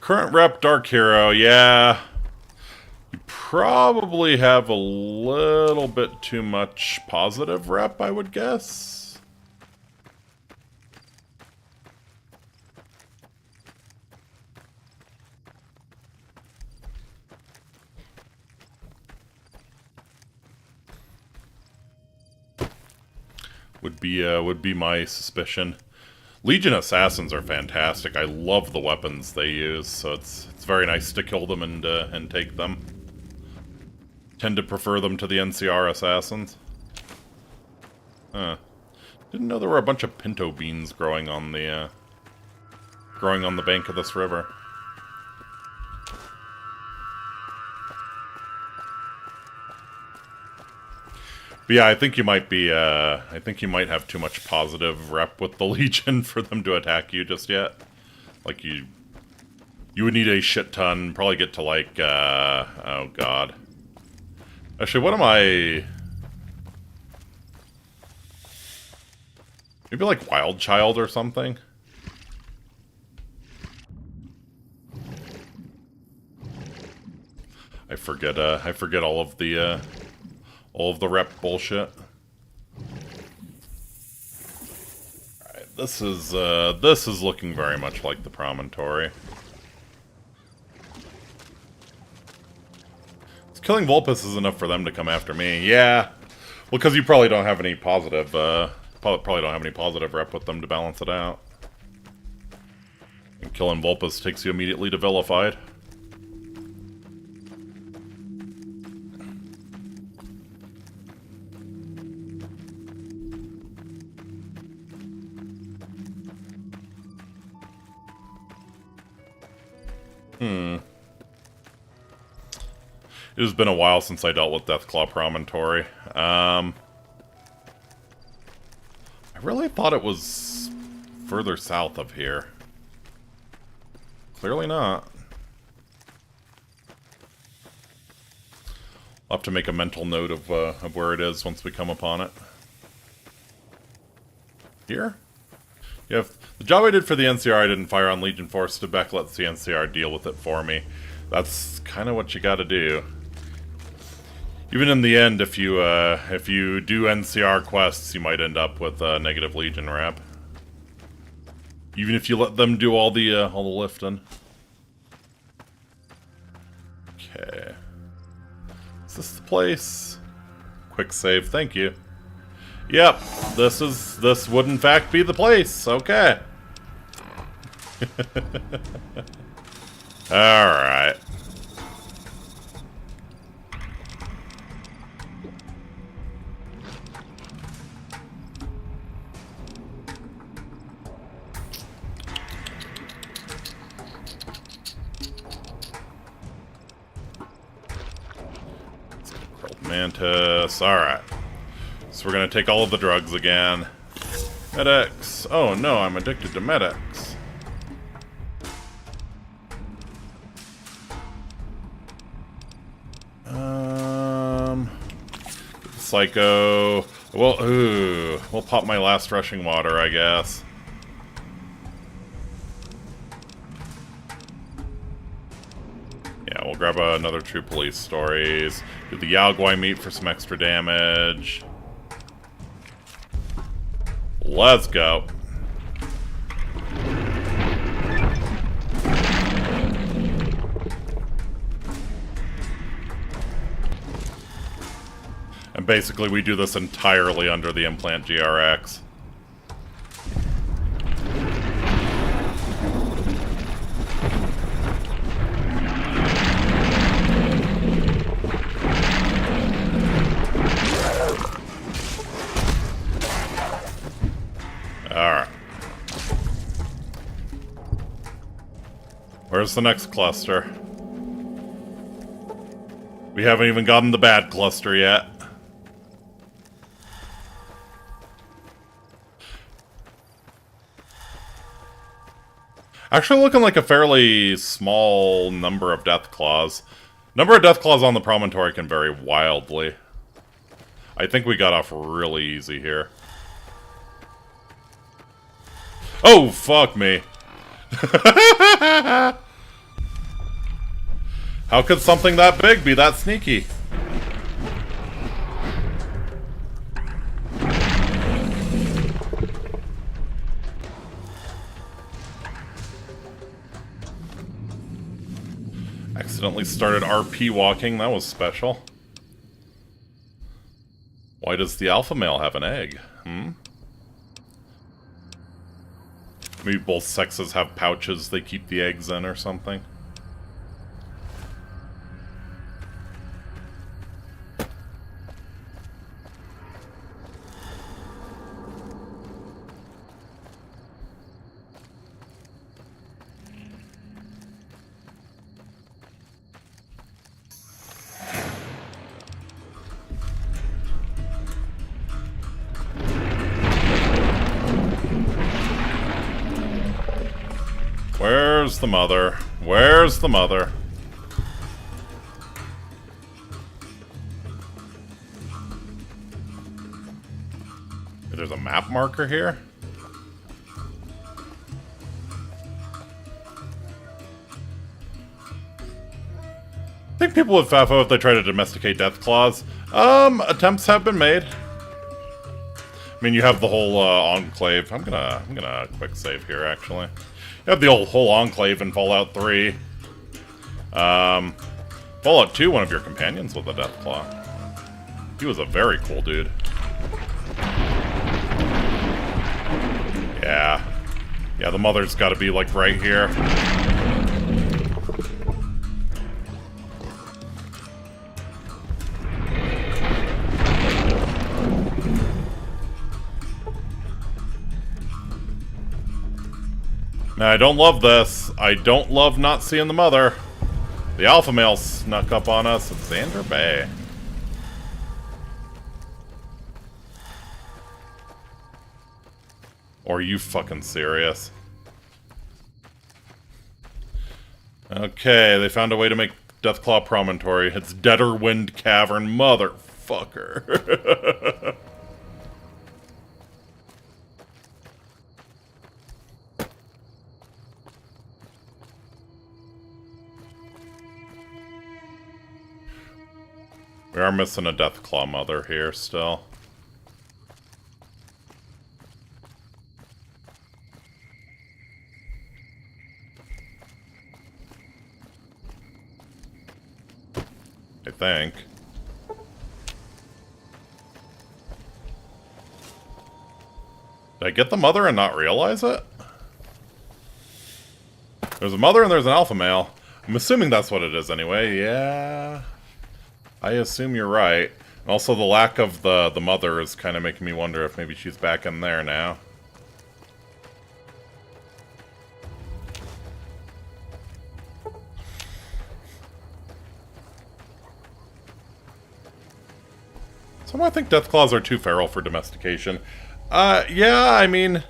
Current rep Dark Hero, yeah. You probably have a little bit too much positive rep, I would guess. Would be my suspicion. Legion Assassins are fantastic. I love the weapons they use, so it's very nice to kill them and take them. Tend to prefer them to the NCR Assassins. Huh. Didn't know there were a bunch of pinto beans growing on the bank of this river. But yeah, I think you might be, I think you might have too much positive rep with the Legion for them to attack you just yet. Like, you would need a shit ton, probably get to like, oh god. Actually, what am I... Maybe like Wild Child or something? I forget all of the rep bullshit. Alright, this is looking very much like the promontory. Killing Vulpes is enough for them to come after me. Yeah. Well, because you probably don't have any positive, probably don't have any positive rep with them to balance it out. And killing Vulpes takes you immediately to Vilified. It has been a while since I dealt with Deathclaw Promontory. I really thought it was further south of here. Clearly not. I'll have to make a mental note of where it is once we come upon it. Here? Yeah, the job I did for the NCR, I didn't fire on Legion Force. Stood back, let the NCR deal with it for me. That's kind of what you got to do. Even in the end, if you do NCR quests, you might end up with negative Legion rep. Even if you let them do all the lifting. Okay. Is this the place? Quick save, thank you. Yep, this would in fact be the place. Okay. Alright. Mantis. Alright. So we're gonna take all of the drugs again. Medics. Oh no, I'm addicted to medics. Psycho. Well, ooh. We'll pop my last rushing water, I guess. Yeah, we'll grab another True Police Stories. Do the Yao Guai meat for some extra damage. Let's go. And basically we do this entirely under the implant GRX. Alright. Where's the next cluster? We haven't even gotten the bad cluster yet. Actually looking like a fairly small number of death claws. Number of death claws on the promontory can vary wildly. I think we got off really easy here. Oh, fuck me. How could something that big be that sneaky? Accidentally started RP walking, that was special. Why does the alpha male have an egg? Maybe both sexes have pouches they keep the eggs in or something. Where's the mother? Where's the mother? There's a map marker here? I think people would faffo if they try to domesticate death claws. Attempts have been made. I mean, you have the whole enclave. I'm gonna quick save here, actually. You have the whole enclave in Fallout 3. Fallout 2, one of your companions with a Deathclaw. He was a very cool dude. Yeah. Yeah, the mother's gotta be, like, right here. Now, I don't love this. I don't love not seeing the mother. The alpha male snuck up on us at Xander Bay. Or are you fucking serious? Okay, they found a way to make Deathclaw Promontory. It's Deaderwind Cavern, motherfucker. We are missing a Deathclaw mother here still. I think. Did I get the mother and not realize it? There's a mother and there's an alpha male. I'm assuming that's what it is anyway. Yeah. I assume you're right. And also the lack of the mother is kind of making me wonder if maybe she's back in there now. Some I think Deathclaws are too feral for domestication. Yeah, I mean,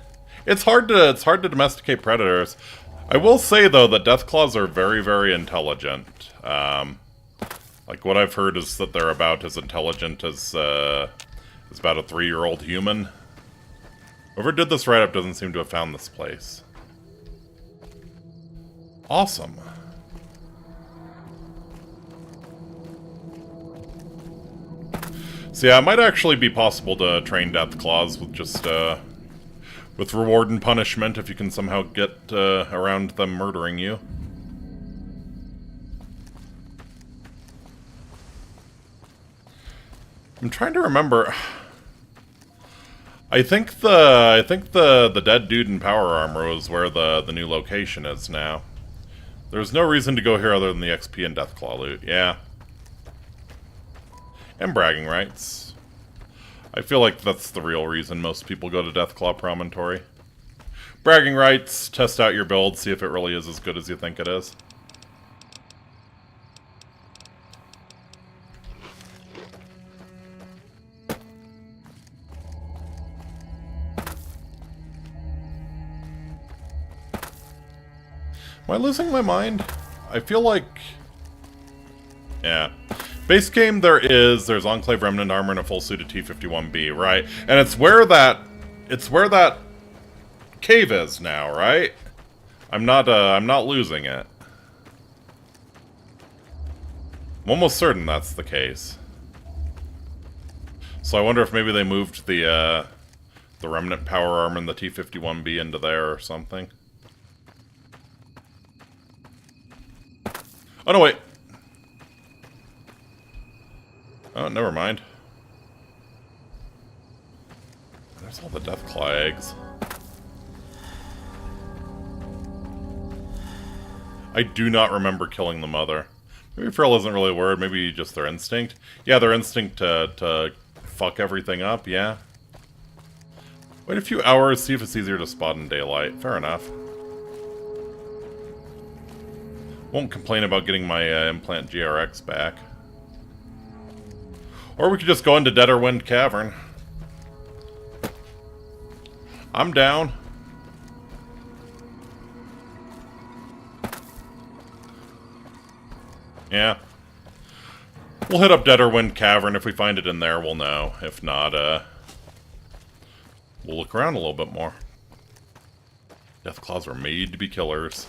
it's hard to domesticate predators. I will say though that Deathclaws are very, very intelligent. Like, what I've heard is that they're about as intelligent as about a 3-year-old human. Whoever did this write-up doesn't seem to have found this place. Awesome. So yeah, it might actually be possible to train Deathclaws with just With reward and punishment if you can somehow get around them murdering you. I'm trying to remember. I think the dead dude in power armor is where the new location is now. There's no reason to go here other than the XP and Deathclaw loot. Yeah. And bragging rights. I feel like that's the real reason most people go to Deathclaw Promontory. Bragging rights, test out your build, see if it really is as good as you think it is. Am I losing my mind? I feel like... Yeah. Base game there's Enclave Remnant armor and a full suit of T-51B, right? And it's where that cave is now, right? I'm not losing it. I'm almost certain that's the case. So I wonder if maybe they moved the Remnant power armor and the T-51B into there or something. Oh, no, wait. Oh, never mind. There's all the Deathclaw eggs. I do not remember killing the mother. Maybe Frill isn't really a word, maybe just their instinct. Yeah, their instinct to fuck everything up, yeah. Wait a few hours, see if it's easier to spot in daylight. Fair enough. Won't complain about getting my implant GRX back. Or we could just go into Deaderwind Cavern. I'm down. Yeah. We'll hit up Deaderwind Cavern. If we find it in there, we'll know. If not, we'll look around a little bit more. Deathclaws were made to be killers.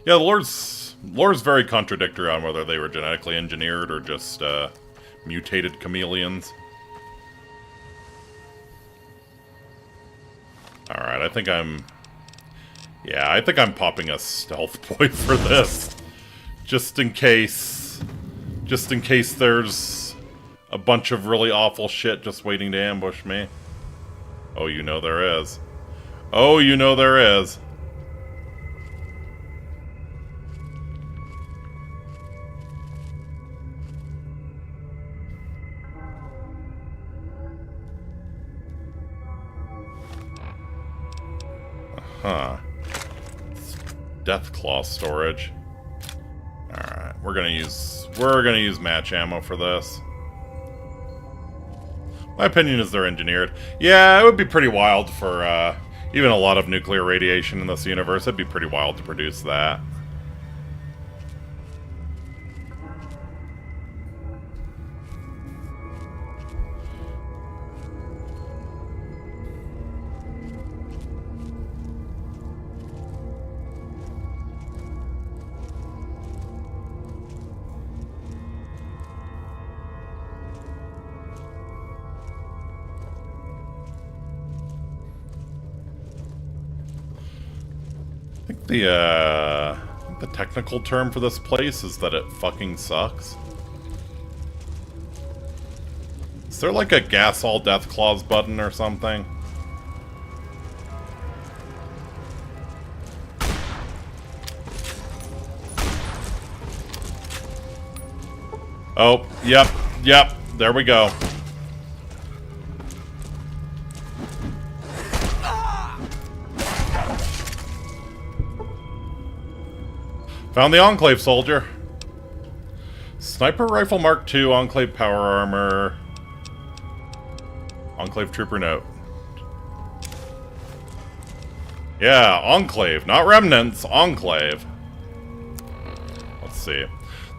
Yeah, the lore's very contradictory on whether they were genetically engineered or just mutated chameleons. Alright, I think I'm popping a stealth point for this. Just in case there's a bunch of really awful shit just waiting to ambush me. Oh, you know there is. Oh, you know there is. Huh. Deathclaw storage. Alright, we're gonna use match ammo for this. My opinion is they're engineered. Yeah, it would be pretty wild for even a lot of nuclear radiation in this universe. It'd be pretty wild to produce that. The technical term for this place is that it fucking sucks. Is there like a gas all Deathclaws button or something? Oh, yep, there we go. Found the Enclave soldier. Sniper rifle Mark II, Enclave power armor. Enclave trooper note. Yeah, Enclave, not remnants, Enclave. Let's see.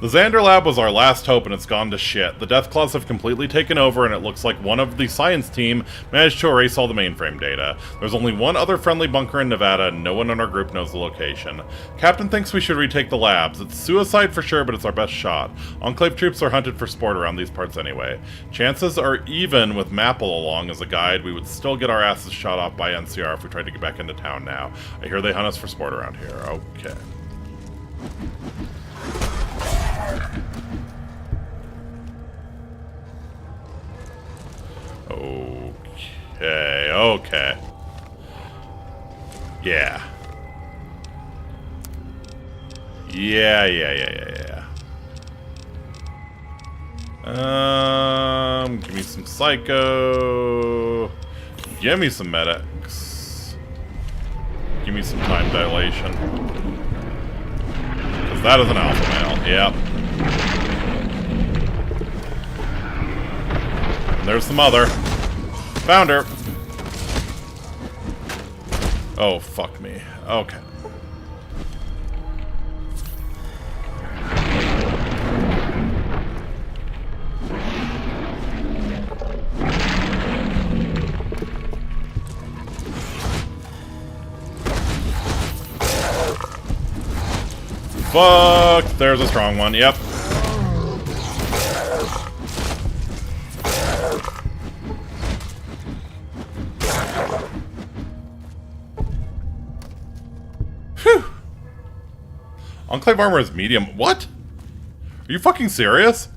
The Xander lab was our last hope and it's gone to shit. The Deathclaws have completely taken over and it looks like one of the science team managed to erase all the mainframe data. There's only one other friendly bunker in Nevada and no one in our group knows the location. Captain thinks we should retake the labs. It's suicide for sure, but it's our best shot. Enclave troops are hunted for sport around these parts anyway. Chances are even with Maple along as a guide, we would still get our asses shot off by NCR if we tried to get back into town now. I hear they hunt us for sport around here. Okay. Okay. Yeah. Give me some psycho. Give me some medics. Give me some time dilation. Because that is an alpha male. Yep. And there's the mother. Found her. Oh, fuck me. Okay. Fuck! There's a strong one. Yep. Phew! Enclave armor is medium. What? Are you fucking serious?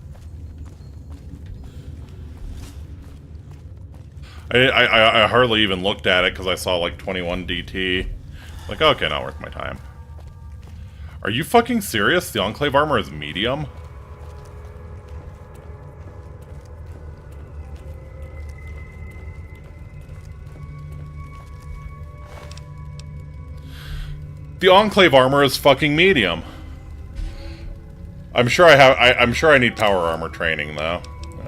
I hardly even looked at it because I saw like 21 DT. Like, okay, not worth my time. Are you fucking serious? The Enclave armor is medium? The Enclave armor is fucking medium. I'm sure I'm sure I need power armor training though.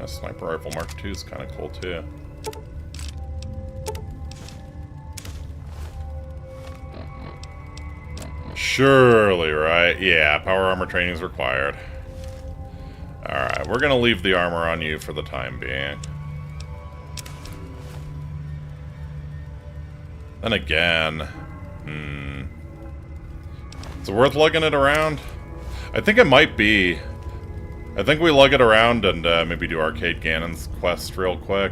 Sniper rifle Mark II is kind of cool too. Surely, right? Yeah, power armor training is required. Alright, we're gonna leave the armor on you for the time being. Then again... Is it worth lugging it around? I think it might be. I think we lug it around and maybe do Arcade Ganon's quest real quick.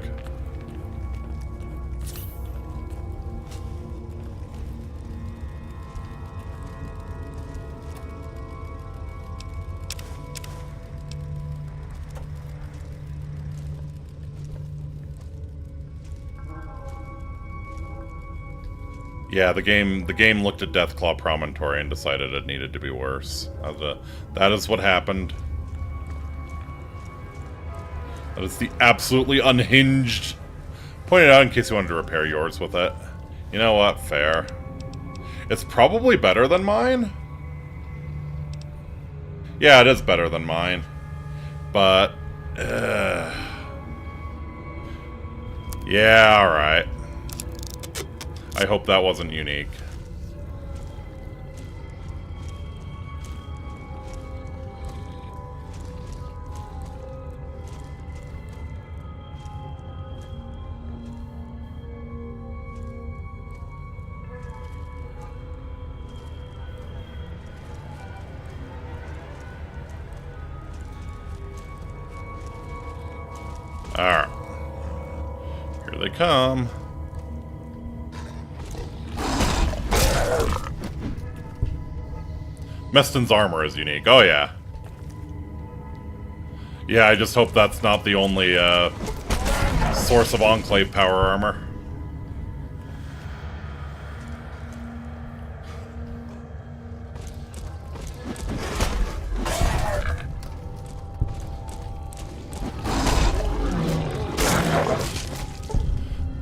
Yeah, the game looked at Deathclaw Promontory and decided it needed to be worse. That is what happened. That is the absolutely unhinged. Point it out in case you wanted to repair yours with it. You know what? Fair. It's probably better than mine. Yeah, it is better than mine. But... yeah, alright. I hope that wasn't unique. Alright. Here they come. Meston's armor is unique. Oh, yeah. Yeah, I just hope that's not the only, source of Enclave power armor.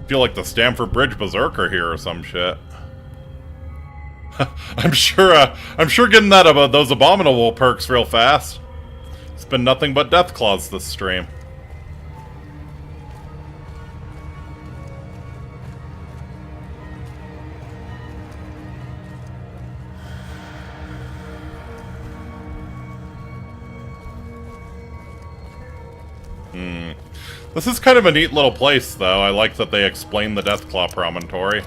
Feel like the Stamford Bridge Berserker here or some shit. I'm sure getting that about those abominable perks real fast. It's been nothing but Deathclaws this stream. This is kind of a neat little place, though. I like that they explain the Deathclaw Promontory.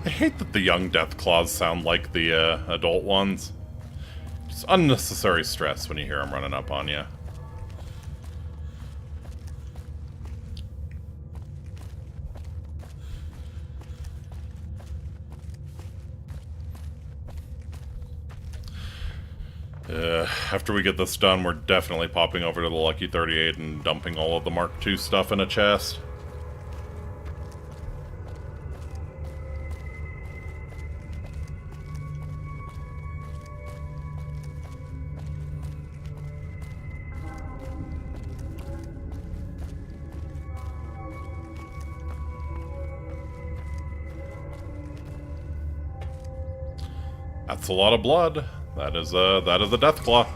I hate that the young Deathclaws sound like the adult ones. Just unnecessary stress when you hear them running up on you. After we get this done, we're definitely popping over to the Lucky 38 and dumping all of the Mark II stuff in a chest. That's a lot of blood. That is a Deathclaw.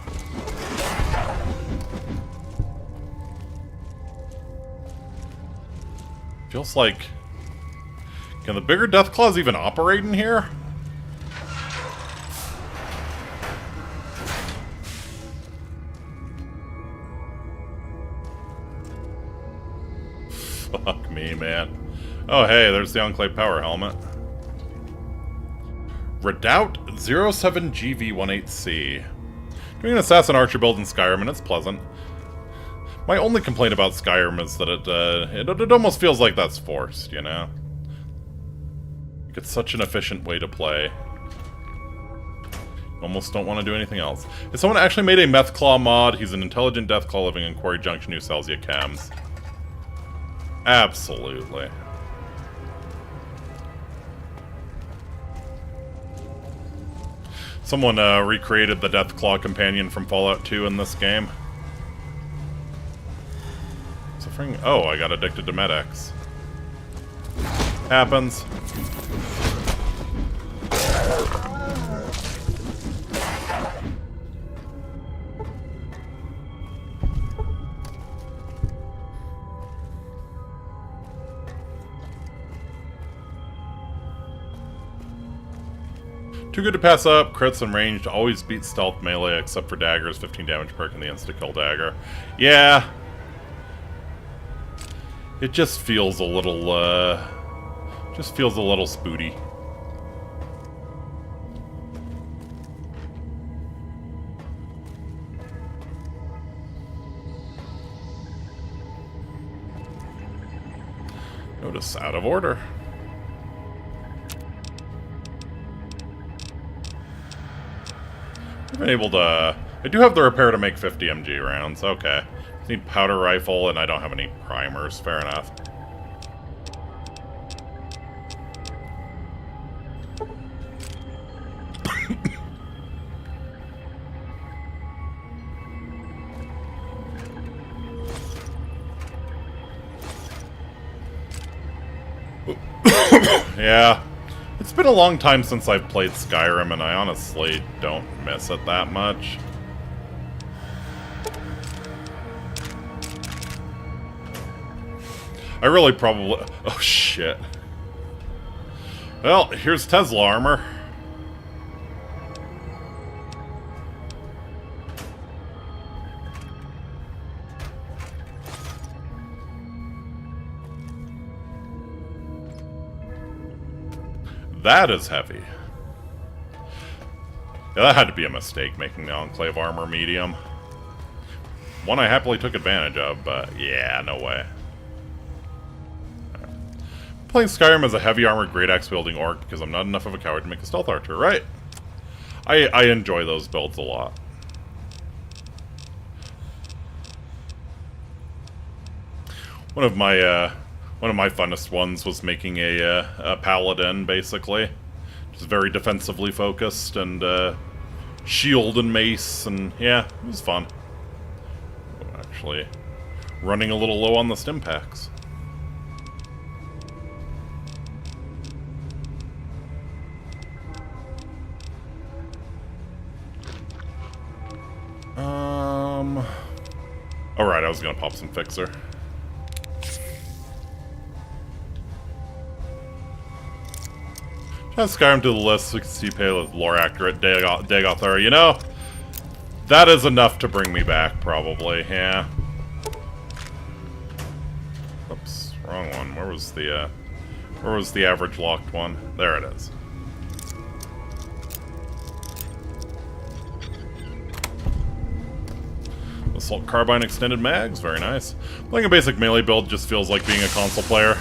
Feels like... Can the bigger Deathclaws even operate in here? Fuck me, man. Oh, hey, there's the Enclave Power Helmet. Redoubt 07GV18C. Doing an Assassin Archer build in Skyrim, and it's pleasant. My only complaint about Skyrim is that it almost feels like that's forced, you know? It's such an efficient way to play. Almost don't want to do anything else. If someone actually made a Methclaw mod, he's an intelligent Deathclaw living in Quarry Junction who sells you chems. Absolutely. Someone recreated the Deathclaw companion from Fallout 2 in this game. Suffering. Oh, I got addicted to Med-X. Happens. Too good to pass up. Crits and ranged always beat stealth melee except for daggers. 15 damage perk and the insta-kill dagger. Yeah. It just feels a little, spooty. Notice out of order. I've been able to... I do have the repair to make 50 MG rounds. Okay. I need powder rifle, and I don't have any primers. Fair enough. Yeah. It's been a long time since I've played Skyrim, and I honestly don't miss it that much. I really probably... Oh, shit. Well, here's Tesla armor. That is heavy. Yeah, that had to be a mistake, making the Enclave armor medium. One I happily took advantage of, but yeah, no way. Playing Skyrim as a heavy armored great axe wielding orc because I'm not enough of a coward to make a stealth archer, right? I enjoy those builds a lot. One of my funnest ones was making a paladin, basically. Just very defensively focused, and shield and mace, and yeah, it was fun. Actually, running a little low on the stim packs. Alright, I was gonna pop some Fixer. Add Skyrim to the list so we can see pay with lore accurate Dagothar. You know, that is enough to bring me back, probably, yeah. Oops, wrong one. Where was the average locked one? There it is. Assault Carbine extended mags, very nice. Playing a basic melee build just feels like being a console player.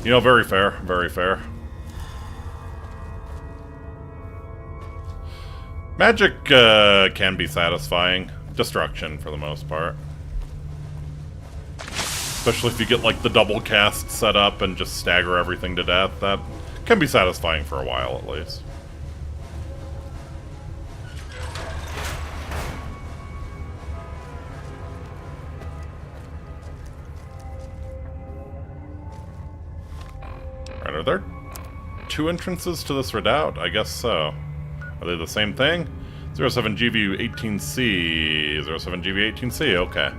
You know, very fair, very fair. Magic can be satisfying. Destruction, for the most part. Especially if you get, like, the double cast set up and just stagger everything to death. That can be satisfying for a while, at least. Right, are there two entrances to this redoubt? I guess so. Are they the same thing? 07GVU18C. 07GVU18C, okay.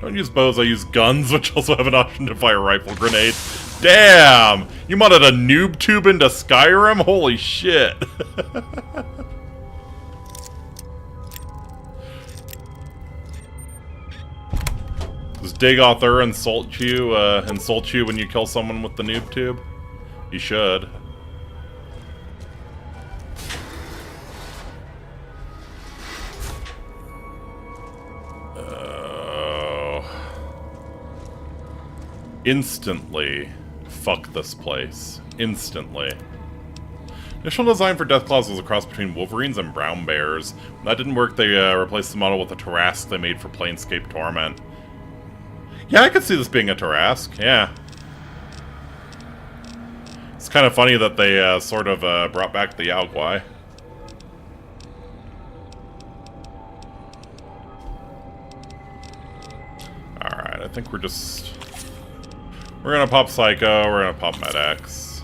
Don't use bows, I use guns, which also have an option to fire rifle grenades. Damn! You modded a noob tube into Skyrim? Holy shit! Does Dagothar insult you when you kill someone with the noob tube? You should. Instantly fuck this place. Instantly. Initial design for Deathclaws was a cross between Wolverines and Brown Bears. When that didn't work, they replaced the model with a Tarrasque they made for Planescape Torment. Yeah, I could see this being a Tarrasque, yeah. It's kind of funny that they sort of brought back the Yaoguai. Alright, I think we're gonna pop Psycho, we're gonna pop MedX.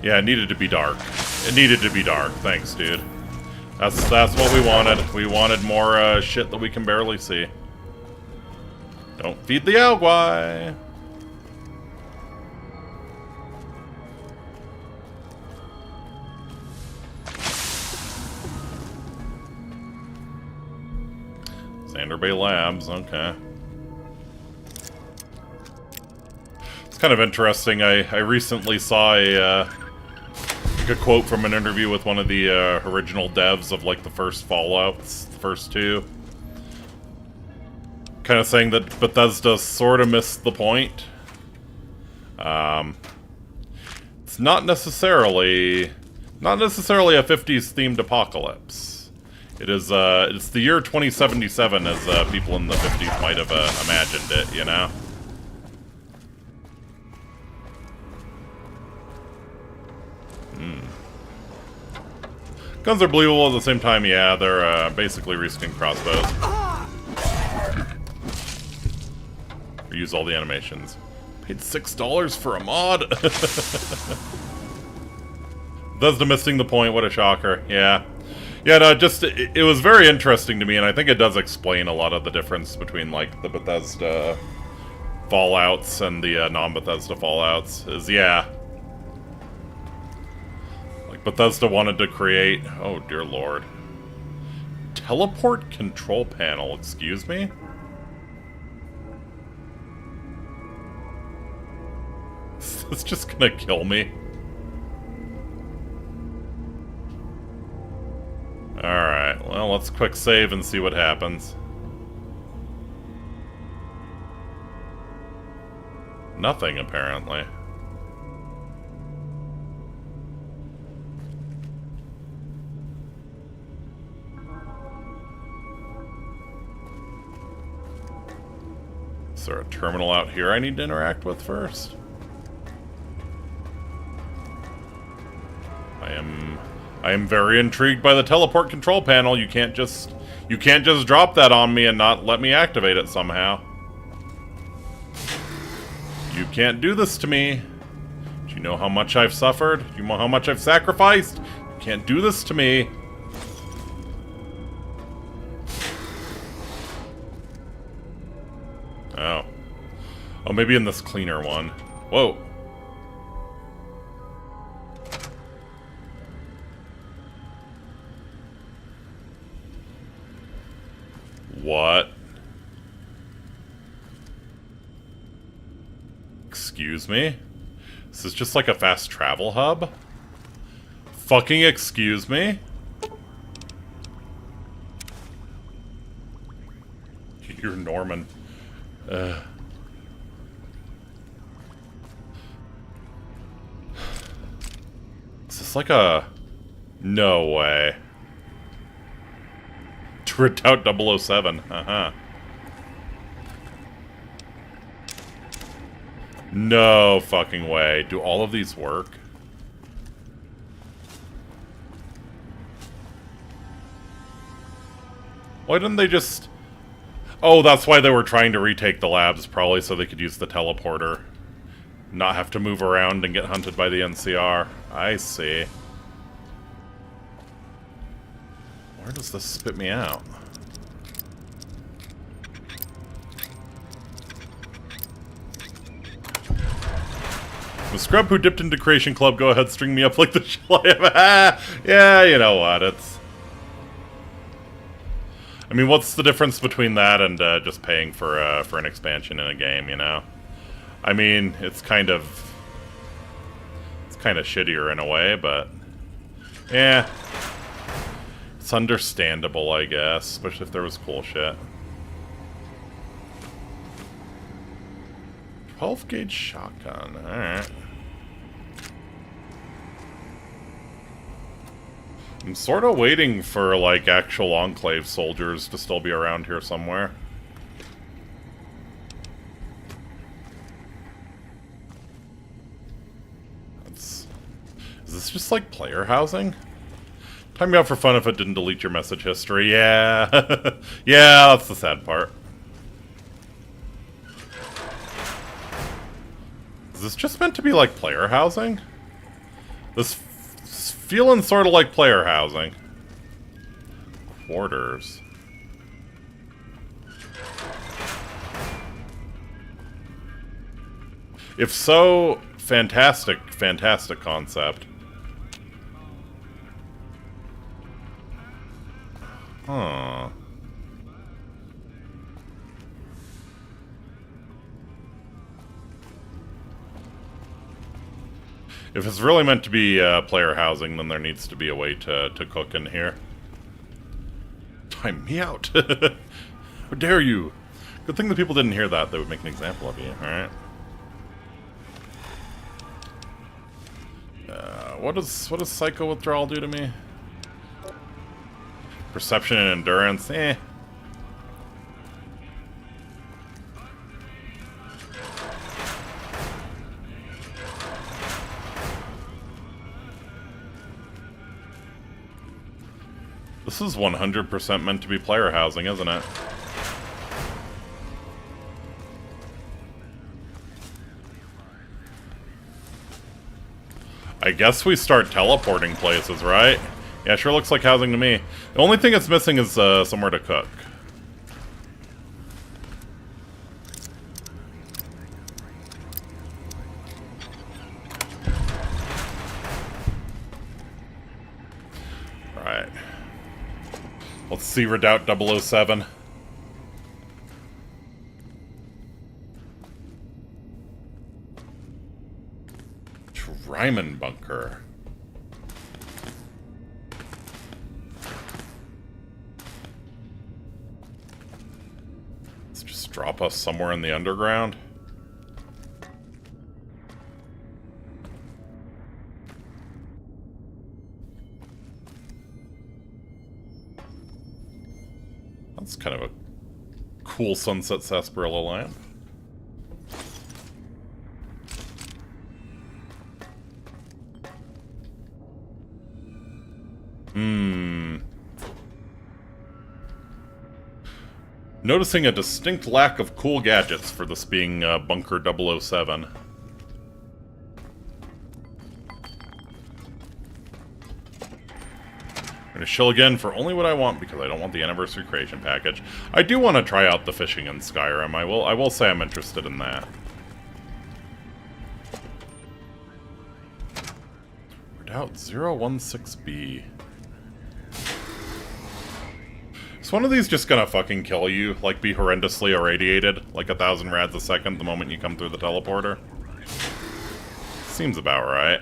Yeah, it needed to be dark. It needed to be dark. Thanks, dude. That's what we wanted. We wanted more shit that we can barely see. Don't feed the Yaoguai! Xander Bay Labs, okay. It's kind of interesting. I recently saw a quote from an interview with one of the original devs of like the first Fallouts, the first two. Kind of saying that Bethesda sort of missed the point. It's not necessarily a 50s themed apocalypse. It is, it's the year 2077 as people in the 50s might have imagined it, you know? Guns are believable at the same time, yeah, they're basically reskin crossbows. Use all the animations. Paid $6 for a mod? Bethesda missing the point, what a shocker, yeah. Yeah, no, it was very interesting to me, and I think it does explain a lot of the difference between, like, the Bethesda Fallouts and the non-Bethesda Fallouts, is, yeah. Like, Bethesda wanted to create, oh dear lord. Teleport control panel, excuse me? It's just gonna kill me. Alright, well, let's quick save and see what happens. Nothing, apparently. Is there a terminal out here I need to interact with I am very intrigued by the teleport control panel. You can't just drop that on me and not let me activate it somehow. You can't do this to me. Do you know how much I've suffered? Do you know how much I've sacrificed? You can't do this to me. Oh. Oh, maybe in this cleaner one. Whoa. What? Excuse me? Is this just like a fast travel hub? Fucking excuse me? You're Norman. Is this like a... No way. To redoubt 007. Uh-huh. No fucking way. Do all of these work? Why didn't they just... Oh, that's why they were trying to retake the labs, probably so they could use the teleporter. Not have to move around and get hunted by the NCR. I see. Where does this spit me out? The scrub who dipped into Creation Club, go ahead, string me up like the shell I have. Yeah, you know what, it's... I mean, what's the difference between that and just paying for an expansion in a game, you know? I mean, it's kind of shittier in a way, but... Yeah. It's understandable, I guess, especially if there was cool shit. 12-gauge shotgun, alright. I'm sort of waiting for, like, actual Enclave soldiers to still be around here somewhere. Is this just, like, player housing? Time me out for fun if it didn't delete your message history. Yeah. Yeah, that's the sad part. Is this just meant to be, like, player housing? This feeling sort of like player housing. Quarters. If so, fantastic, fantastic concept. Huh. If it's really meant to be player housing, then there needs to be a way to cook in here. Time me out. How dare you? Good thing the people didn't hear that. They would make an example of you. Alright. What does Psycho Withdrawal do to me? Perception and Endurance? Eh. This is 100% meant to be player housing, isn't it? I guess we start teleporting places, right? Yeah, sure looks like housing to me. The only thing it's missing is somewhere to cook. Right. Let's see Redoubt 007. Ryman Bunker. Let's just drop us somewhere in the underground. That's kind of a cool sunset sarsaparilla lamp. Noticing a distinct lack of cool gadgets for this being Bunker 007. I'm gonna chill again for only what I want because I don't want the anniversary creation package. I do want to try out the fishing in Skyrim. I will say I'm interested in that. Redoubt 016B. Is one of these just gonna fucking kill you? Like, be horrendously irradiated? Like 1,000 rads a second the moment you come through the teleporter? Seems about right.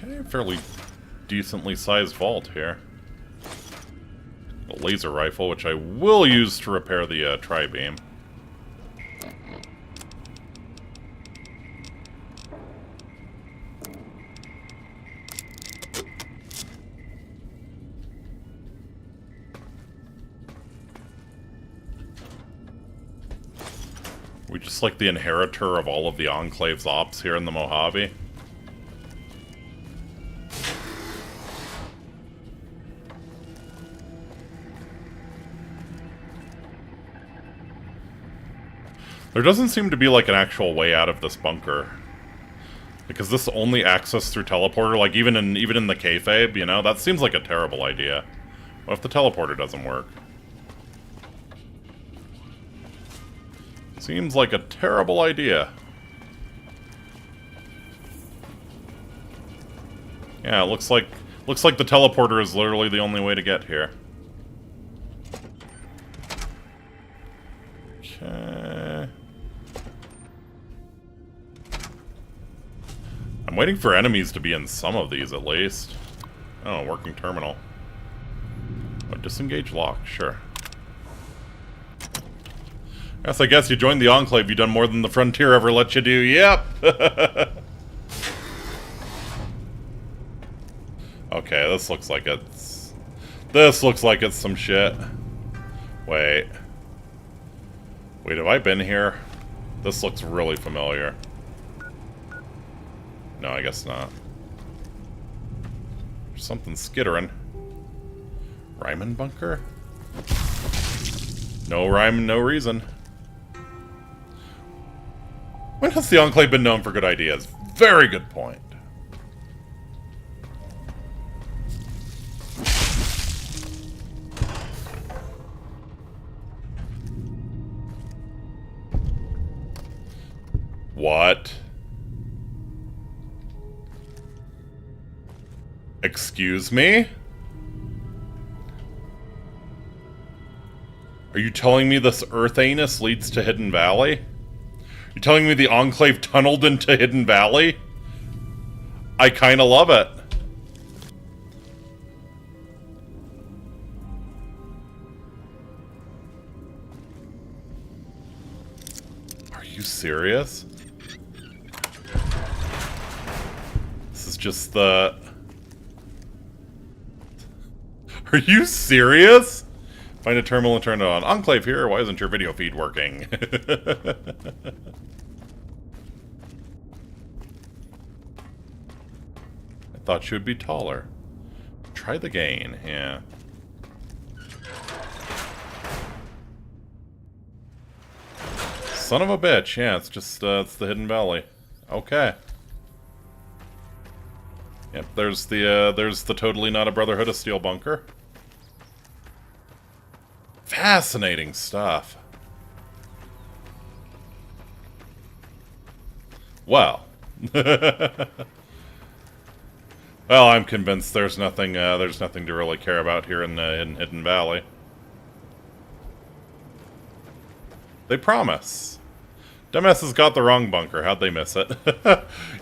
Okay, fairly decently sized vault here. A laser rifle, which I will use to repair the tri-beam. We just like the inheritor of all of the Enclave's ops here in the Mojave. There doesn't seem to be like an actual way out of this bunker. Because this only access through teleporter, like even in the kayfabe, you know, that seems like a terrible idea. What if the teleporter doesn't work? Seems like a terrible idea. Yeah, it looks like the teleporter is literally the only way to get here. Okay. I'm waiting for enemies to be in some of these at least. Oh, working terminal. Oh, disengage lock, sure. Yes, I guess you joined the Enclave, you've done more than the Frontier ever let you do. Yep! Okay, this looks like it's... This looks like it's some shit. Wait. Wait, have I been here? This looks really familiar. No, I guess not. There's something skittering. Ryman bunker? No rhyme, no reason. When has the Enclave been known for good ideas? Very good point. What? Excuse me? Are you telling me this Earth anus leads to Hidden Valley? You're telling me the Enclave tunneled into Hidden Valley? I kinda love it. Are you serious? This is just the... Are you serious? Find a terminal and turn it on. Enclave here, why isn't your video feed working? I thought she would be taller. Try the gain, yeah. Son of a bitch, yeah, it's just, it's the Hidden Valley. Okay. Yep, there's the totally not a Brotherhood of Steel bunker. Fascinating stuff. Well. Well, I'm convinced there's nothing to really care about here in Hidden Valley. They promise. Dumbasses got the wrong bunker. How'd they miss it?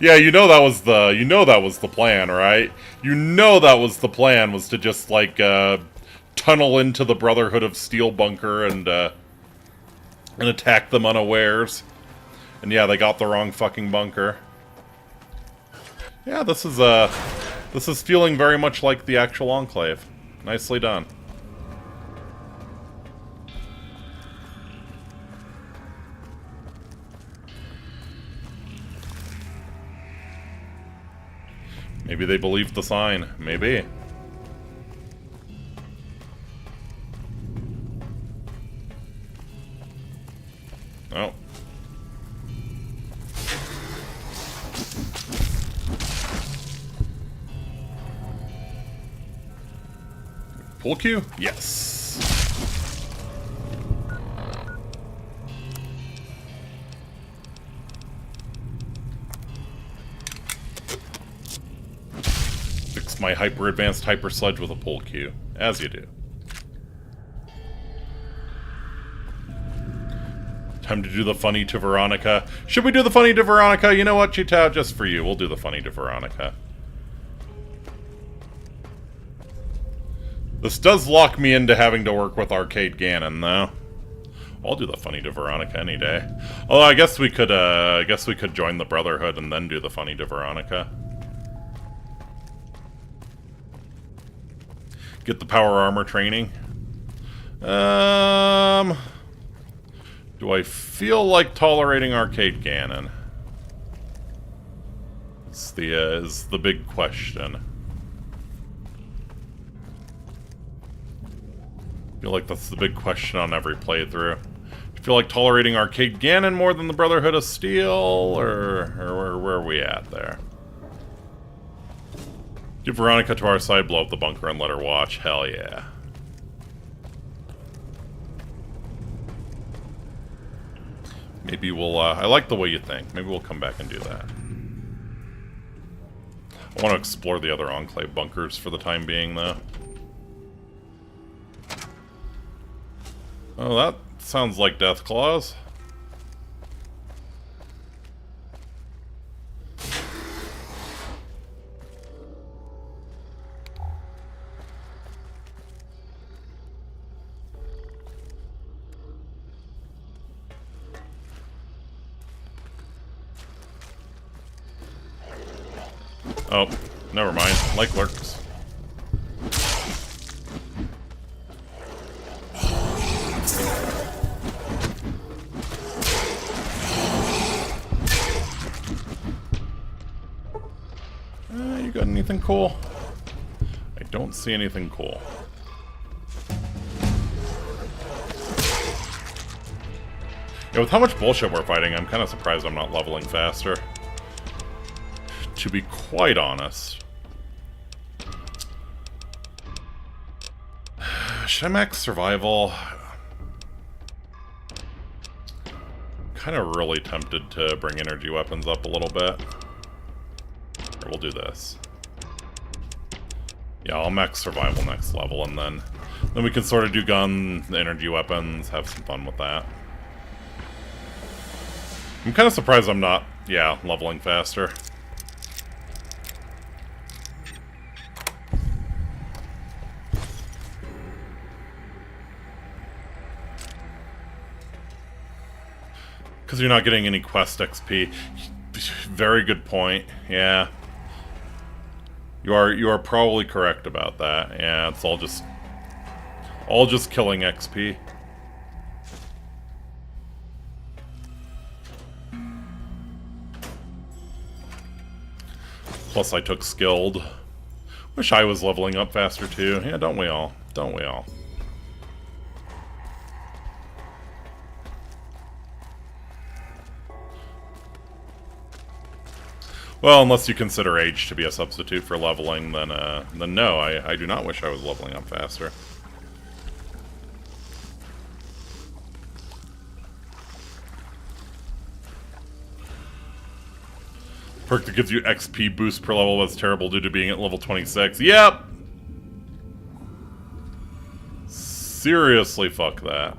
Yeah, you know that was the plan, right? You know that was the plan, was to just like tunnel into the Brotherhood of Steel bunker and attack them unawares. And yeah, they got the wrong fucking bunker. Yeah, this is feeling very much like the actual Enclave. Nicely done. Maybe they believed the sign. Maybe. Oh. Pull cue? Yes. Fix my hyper-advanced hyper-sledge with a pull cue. As you do. Time to do the funny to Veronica. Should we do the funny to Veronica? You know what, Chitao? Just for you, we'll do the funny to Veronica. This does lock me into having to work with Arcade Ganon, though. I'll do the funny to Veronica any day. Although I guess we could join the Brotherhood and then do the funny to Veronica. Get the power armor training. Do I feel like tolerating Arcade Ganon? Is the big question. I feel like that's the big question on every playthrough. Do you feel like tolerating Arcade Ganon more than the Brotherhood of Steel, or where are we at there? Get Veronica to our side, blow up the bunker, and let her watch. Hell yeah. Maybe we'll, I like the way you think. Maybe we'll come back and do that. I want to explore the other Enclave bunkers for the time being, though. Oh, that sounds like Deathclaws. Oh, never mind. Like lurks. You got anything cool? I don't see anything cool. Yeah, with how much bullshit we're fighting, I'm kind of surprised I'm not leveling faster. To be quite honest. Should I max survival? Kind of really tempted to bring energy weapons up a little bit. Here, we'll do this. Yeah, I'll max survival next level, and then we can sort of do gun, energy weapons, have some fun with that. I'm kind of surprised I'm not, yeah, leveling faster. Because you're not getting any quest XP. Very good point. Yeah. You are probably correct about that. Yeah, it's all just killing XP. Plus I took skilled. Wish I was leveling up faster too. Yeah, don't we all? Don't we all? Well, unless you consider age to be a substitute for leveling, then no, I do not wish I was leveling up faster. Perk that gives you XP boost per level that's terrible due to being at level 26. Yep! Seriously, fuck that.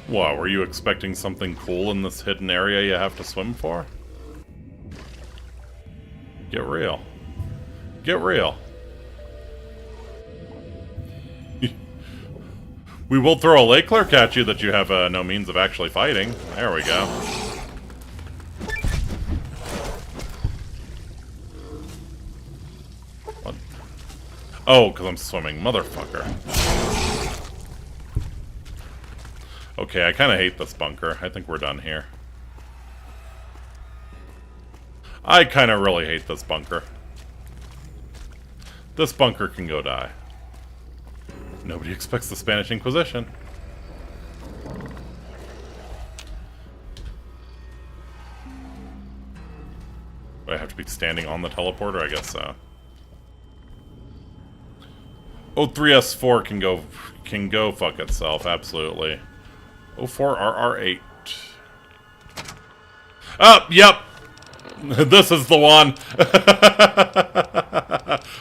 Wow, were you expecting something cool in this hidden area you have to swim for? Get real. Get real. We will throw a lake clerk at you that you have no means of actually fighting. There we go. Oh, because I'm swimming. Motherfucker. Okay, I kind of hate this bunker. I think we're done here. I kind of really hate this bunker. This bunker can go die. Nobody expects the Spanish Inquisition. Do I have to be standing on the teleporter? I guess so. Oh, 3S4 can go fuck itself, absolutely. 04RR8. Oh, yep! This is the one!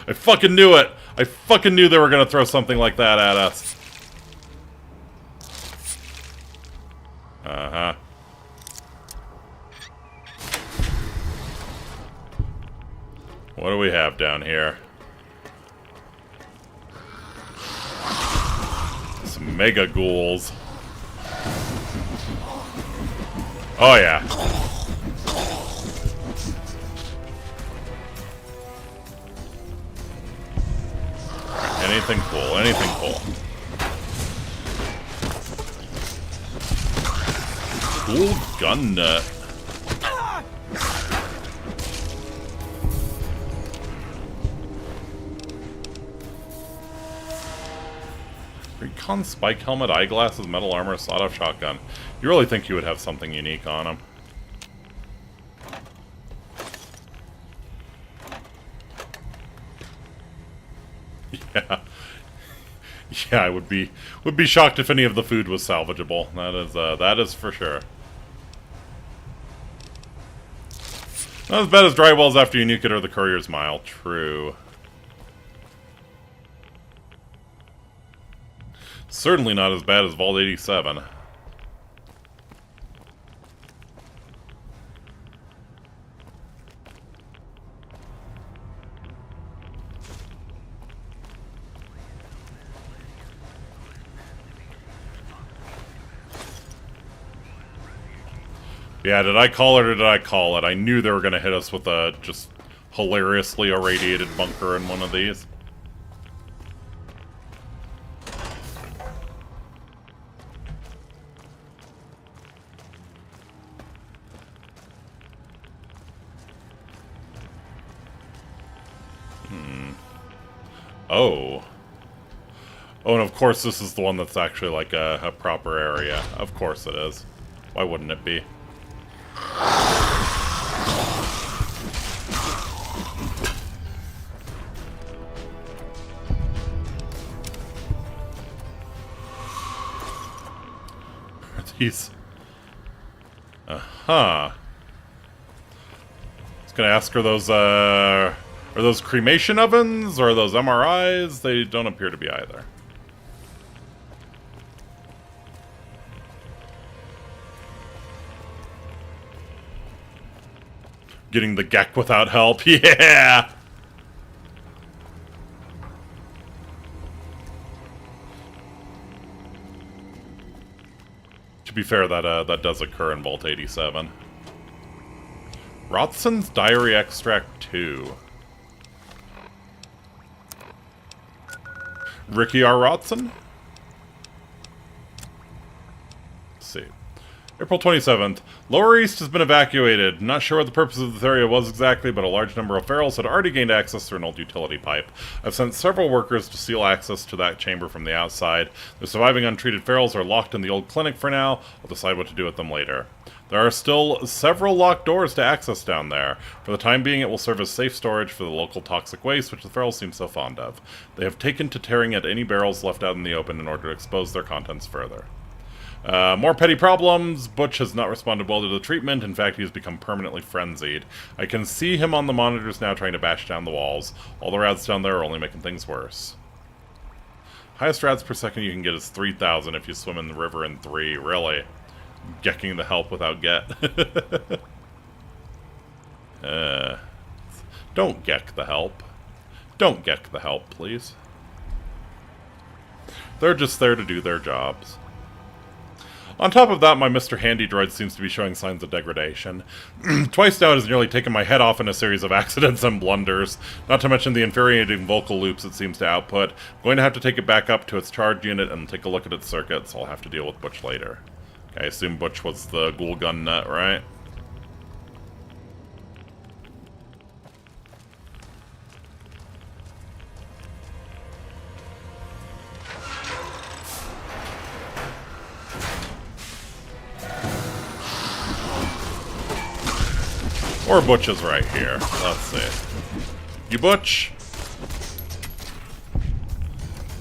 I fucking knew it! I fucking knew they were gonna throw something like that at us. Uh-huh. What do we have down here? Some mega ghouls. Oh yeah. Anything cool, anything cool. Cool gun nut. Recon spike helmet, eyeglasses, metal armor, sawed-off shotgun. You really think you would have something unique on him? Yeah. Yeah, I would be shocked if any of the food was salvageable. That is for sure. Not as bad as dry wells after you nuke it or the courier's mile. True. Certainly not as bad as Vault 87. Yeah, did I call it or did I call it? I knew they were going to hit us with a just hilariously irradiated bunker in one of these. Oh. Oh, and of course this is the one that's actually like a proper area. Of course it is. Why wouldn't it be? These. Uh-huh. I was gonna ask, are those cremation ovens or are those MRIs? They don't appear to be either. Getting the Gek without help, yeah! To be fair, that does occur in Vault 87. Rotson's Diary Extract 2. Ricky R. Rotson? Let's see. April 27th. Lower East has been evacuated. Not sure what the purpose of this area was exactly, but a large number of ferals had already gained access through an old utility pipe. I've sent several workers to seal access to that chamber from the outside. The surviving untreated ferals are locked in the old clinic for now. I'll decide what to do with them later. There are still several locked doors to access down there. For the time being, it will serve as safe storage for the local toxic waste, which the ferals seem so fond of. They have taken to tearing at any barrels left out in the open in order to expose their contents further. More petty problems. Butch has not responded well to the treatment. In fact, he has become permanently frenzied. I can see him on the monitors now trying to bash down the walls. All the rats down there are only making things worse. Highest rats per second you can get is 3,000 if you swim in the river in 3. Really? Gekking the help without get. Don't Gek the help. Don't Gek the help, please. They're just there to do their jobs. On top of that, my Mr. Handy droid seems to be showing signs of degradation. Twice now it has nearly taken my head off in a series of accidents and blunders, not to mention the infuriating vocal loops it seems to output. I'm going to have to take it back up to its charge unit and take a look at its circuits. I'll have to deal with Butch later. I assume Butch was the ghoul gun nut, right? Or Butch is right here. Let's see. You Butch?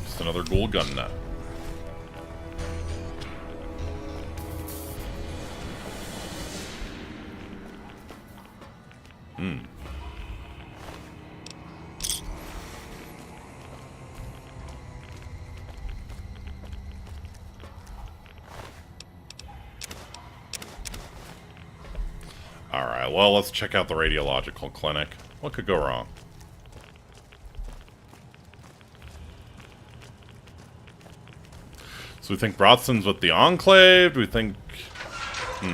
Just another ghoul gun nut. Alright, well, let's check out the radiological clinic. What could go wrong? So we think Brodson's with the Enclave? Do we think... Who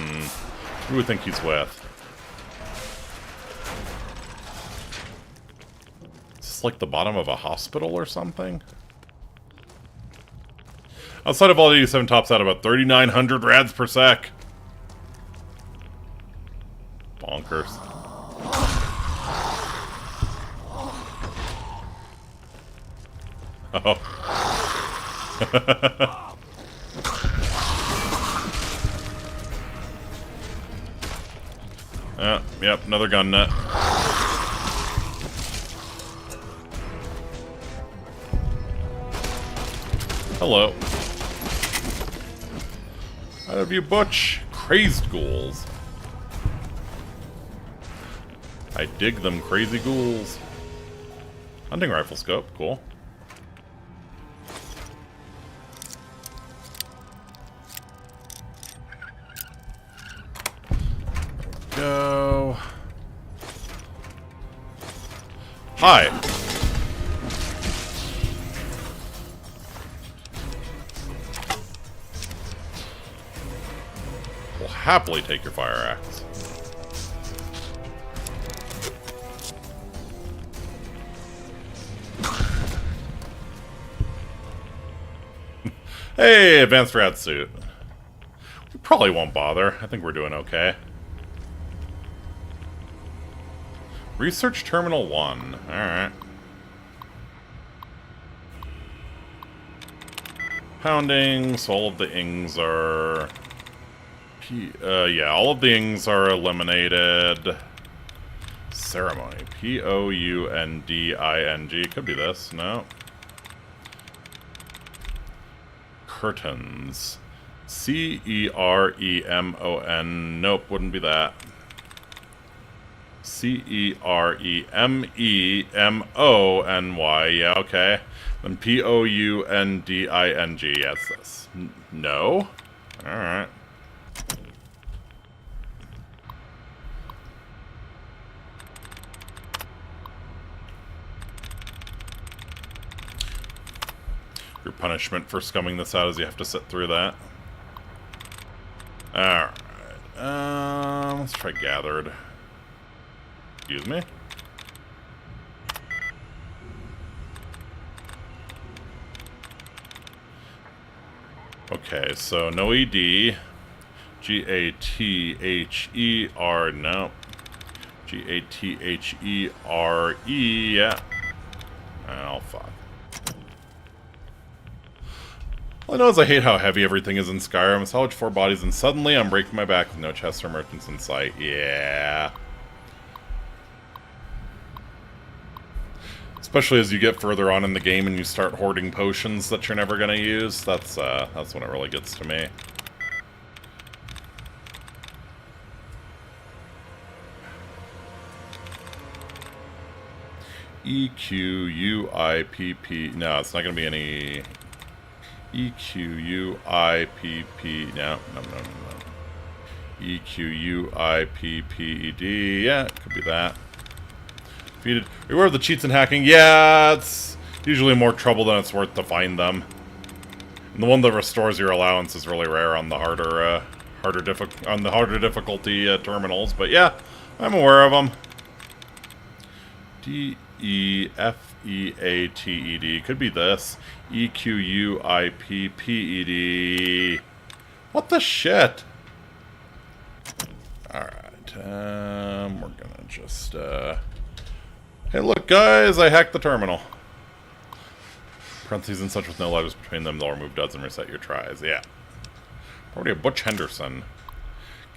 do we think he's with? Is this like the bottom of a hospital or something? Outside of all 87 tops out about 3,900 rads per sec. Bonkers. Oh. Yep, another gun nut. Hello. Out of you, Butch. Crazed ghouls. I dig them crazy ghouls. Hunting rifle scope, cool. Go. Hi. We'll happily take your fire axe. Hey, advanced rat suit. We probably won't bother. I think we're doing okay. Research Terminal 1. Alright. Pounding, so all of the ings are... yeah, all of the ings are eliminated. Ceremony. P-O-U-N-D-I-N-G. Could be this. No. Curtains. C-E-R-E-M-O-N. Nope, wouldn't be that. C-E-R-E-M-E-M-O-N-Y. Yeah, okay. Then P-O-U-N-D-I-N-G. Yes, this. No? Alright. Your punishment for scumming this out is you have to sit through that. Alright. Let's try gathered. Excuse me? Okay, so no ED. G-A-T-H-E-R, no. G-A-T-H-E-R-E, yeah. Oh, fuck. All I know is I hate how heavy everything is in Skyrim. Salvage 4 bodies and suddenly I'm breaking my back with no chests or merchants in sight. Yeah. Especially as you get further on in the game and you start hoarding potions that you're never gonna use. That's when it really gets to me. E-Q-U-I-P-P. No, it's not gonna be any... E-Q-U-I-P-P... No. E-Q-U-I-P-P-E-D... Yeah, it could be that. Defeated. Beware of the cheats and hacking. Yeah, it's usually more trouble than it's worth to find them. And the one that restores your allowance is really rare on the harder difficulty terminals. But yeah, I'm aware of them. D-E-F-E-A-T-E-D. Could be this. E-Q-U-I-P-P-E-D. What the shit? Alright, we're gonna just, Hey, look, guys, I hacked the terminal. Parentheses and such with no letters between them, they'll remove duds and reset your tries. Yeah. Already a Butch Henderson.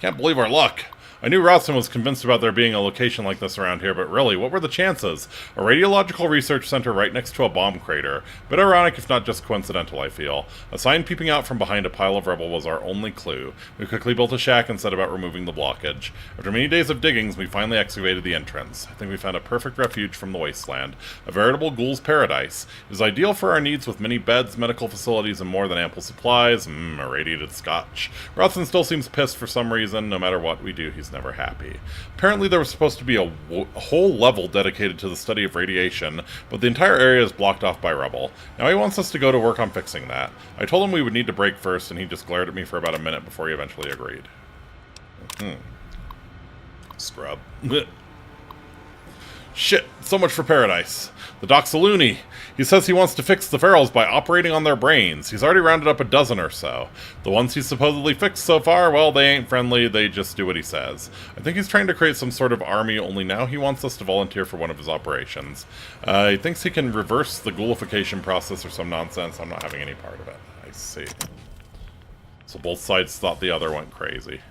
Can't believe our luck. I knew Rotson was convinced about there being a location like this around here, but really, what were the chances? A radiological research center right next to a bomb crater. Bit ironic, if not just coincidental, I feel. A sign peeping out from behind a pile of rubble was our only clue. We quickly built a shack and set about removing the blockage. After many days of diggings, we finally excavated the entrance. I think we found a perfect refuge from the wasteland. A veritable ghoul's paradise. It is ideal for our needs with many beds, medical facilities, and more than ample supplies. Irradiated scotch. Rotson still seems pissed for some reason. No matter what we do, he's never happy. Apparently there was supposed to be a whole level dedicated to the study of radiation, but the entire area is blocked off by rubble. Now he wants us to go to work on fixing that. I told him we would need to break first, and he just glared at me for about a minute before he eventually agreed. Scrub. Shit, so much for paradise. The doc's a loony. He says he wants to fix the ferals by operating on their brains. He's already rounded up a dozen or so. The ones he's supposedly fixed so far, well, they ain't friendly, they just do what he says. I think he's trying to create some sort of army, only now he wants us to volunteer for one of his operations. He thinks he can reverse the ghoulification process or some nonsense. I'm not having any part of it. I see. So both sides thought the other went crazy.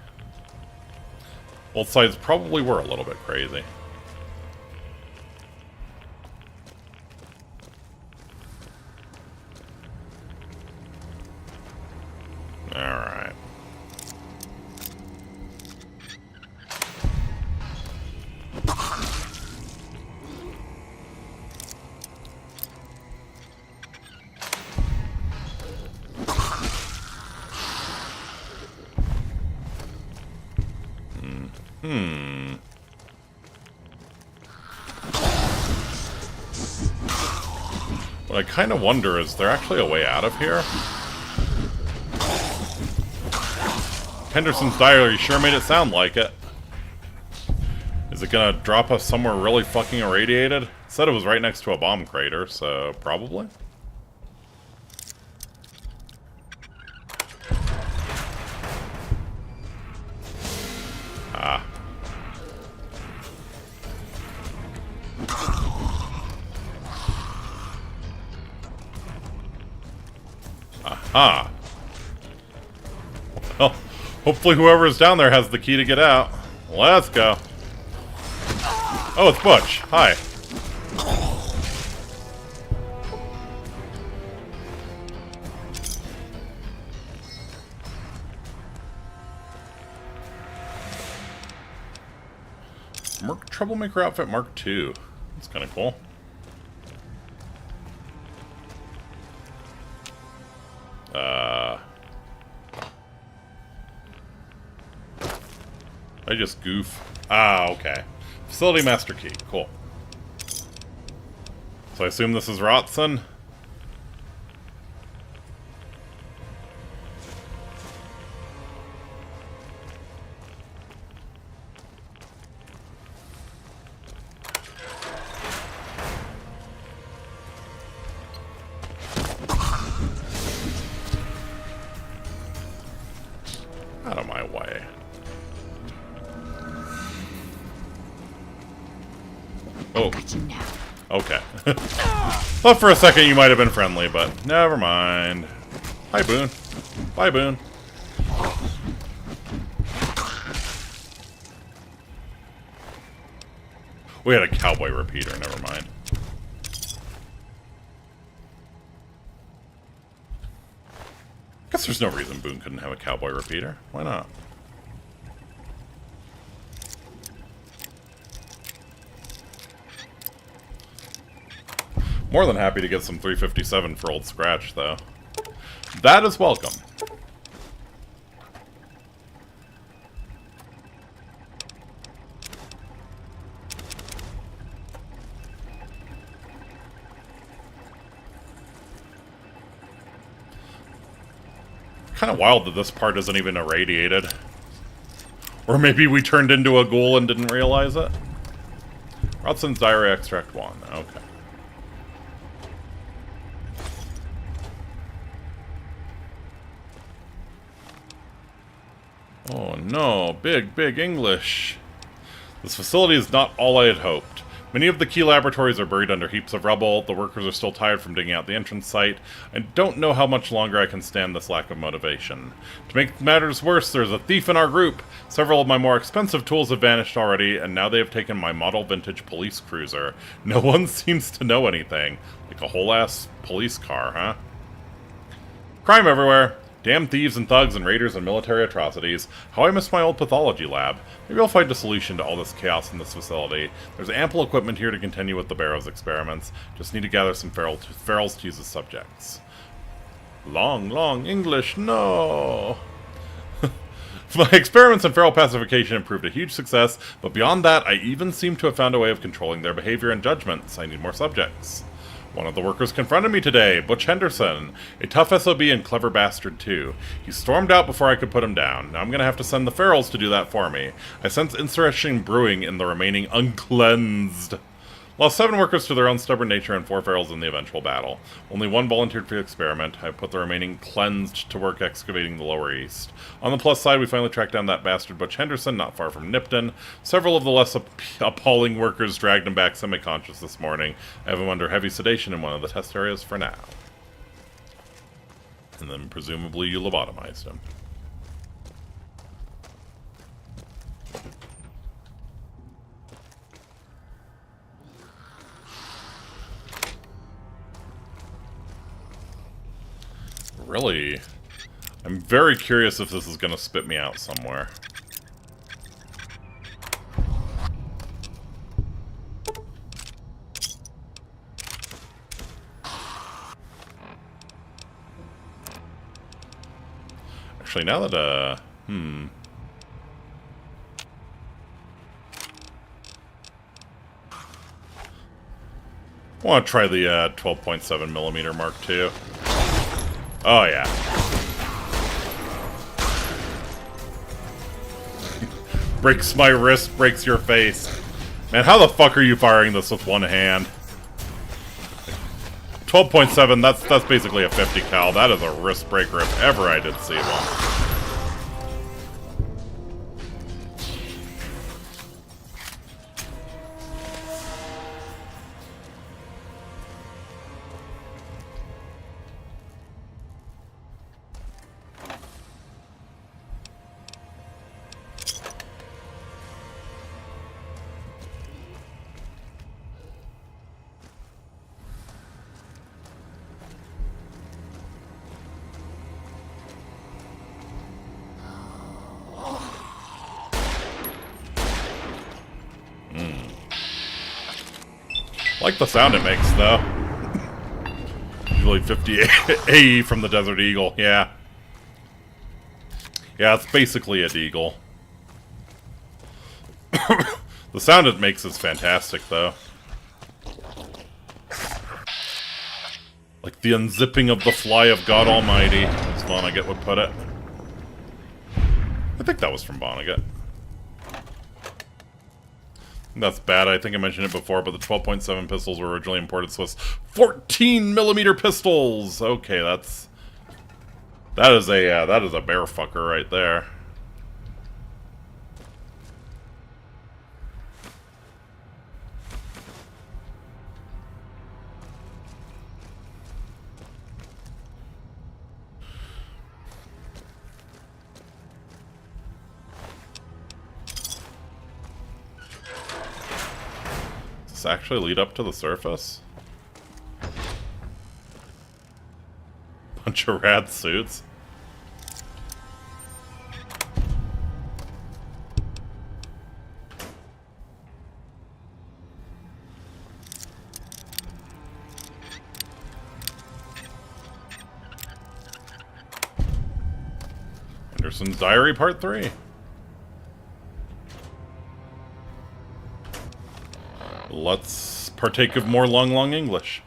Both sides probably were a little bit crazy. Alright. What I kind of wonder is there actually a way out of here? Henderson's diary sure made it sound like it. Is it gonna drop us somewhere really fucking irradiated? It said it was right next to a bomb crater, so probably? Ah. Aha. Well, hopefully whoever is down there has the key to get out. Let's go. Oh, it's Butch. Hi. Troublemaker outfit Mark II. That's kind of cool. I just goof. Ah, okay. Facility master key. Cool. So I assume this is Rotson? Out of my way. Oh. Okay. Thought for a second you might have been friendly, but never mind. Hi, Boone. Bye, Boone. We had a cowboy repeater, never mind. Guess there's no reason Boone couldn't have a cowboy repeater. Why not? More than happy to get some 357 for Old Scratch, though. That is welcome. kind of wild that this part isn't even irradiated. Or maybe we turned into a ghoul and didn't realize it. Rodson's Diary Extract 1. Okay. Oh no, big English. This facility is not all I had hoped. Many of the key laboratories are buried under heaps of rubble. The workers are still tired from digging out the entrance site. I don't know how much longer I can stand this lack of motivation. To make matters worse, there's a thief in our group. Several of my more expensive tools have vanished already, and now they have taken my model vintage police cruiser. No one seems to know anything. Like a whole-ass police car, huh? Crime everywhere. Damn thieves and thugs and raiders and military atrocities. How I miss my old pathology lab. Maybe I'll find a solution to all this chaos in this facility. There's ample equipment here to continue with the Barrows experiments. Just need to gather some ferals to use as subjects. Long English, no! My experiments in feral pacification have proved a huge success, but beyond that, I even seem to have found a way of controlling their behavior and judgments. I need more subjects. One of the workers confronted me today, Butch Henderson. A tough SOB and clever bastard, too. He stormed out before I could put him down. Now I'm gonna have to send the ferals to do that for me. I sense insurrection brewing in the remaining uncleansed. Lost 7 workers to their own stubborn nature and 4 ferals in the eventual battle. Only 1 volunteered for the experiment. I put the remaining cleansed to work excavating the Lower East. On the plus side, we finally tracked down that bastard Butch Henderson, not far from Nipton. Several of the less appalling workers dragged him back semi-conscious this morning. I have him under heavy sedation in one of the test areas for now. And then presumably you lobotomized him. Really? I'm very curious if this is going to spit me out somewhere. Actually, now that, I want to try the 12.7 millimeter Mark II. Oh, yeah. Breaks my wrist, breaks your face. Man, how the fuck are you firing this with one hand? 12.7, that's basically a 50 cal. That is a wrist breaker if ever I did see one. I like the sound it makes, though. Usually 50 AE from the Desert Eagle, yeah. Yeah, it's basically a deagle. The sound it makes is fantastic, though. Like the unzipping of the fly of God Almighty, as Vonnegut would put it. I think that was from Vonnegut. That's bad. I think I mentioned it before, but the 12.7 pistols were originally imported Swiss 14mm pistols. Okay, that is a bear fucker right there. Actually lead up to the surface? Bunch of rad suits. Anderson's Diary Part 3. Let's partake of more long English.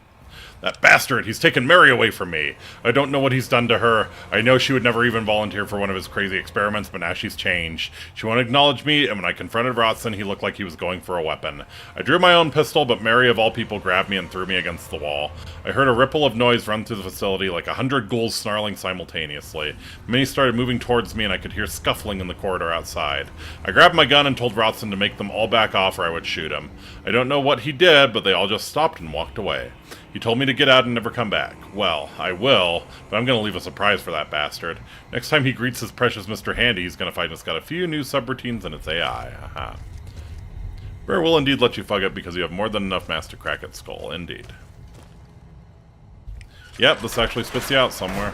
That bastard! He's taken Mary away from me! I don't know what he's done to her. I know she would never even volunteer for one of his crazy experiments, but now she's changed. She won't acknowledge me, and when I confronted Rotson, he looked like he was going for a weapon. I drew my own pistol, but Mary, of all people, grabbed me and threw me against the wall. I heard a ripple of noise run through the facility, like 100 ghouls snarling simultaneously. Many started moving towards me, and I could hear scuffling in the corridor outside. I grabbed my gun and told Rotson to make them all back off or I would shoot him. I don't know what he did, but they all just stopped and walked away. He told me to get out and never come back. Well, I will, but I'm going to leave a surprise for that bastard. Next time he greets his precious Mr. Handy, he's going to find it's got a few new subroutines and it's AI. Haha. Bear will indeed let you fuck it because you have more than enough mass to crack its skull. Indeed. Yep, this actually spits you out somewhere.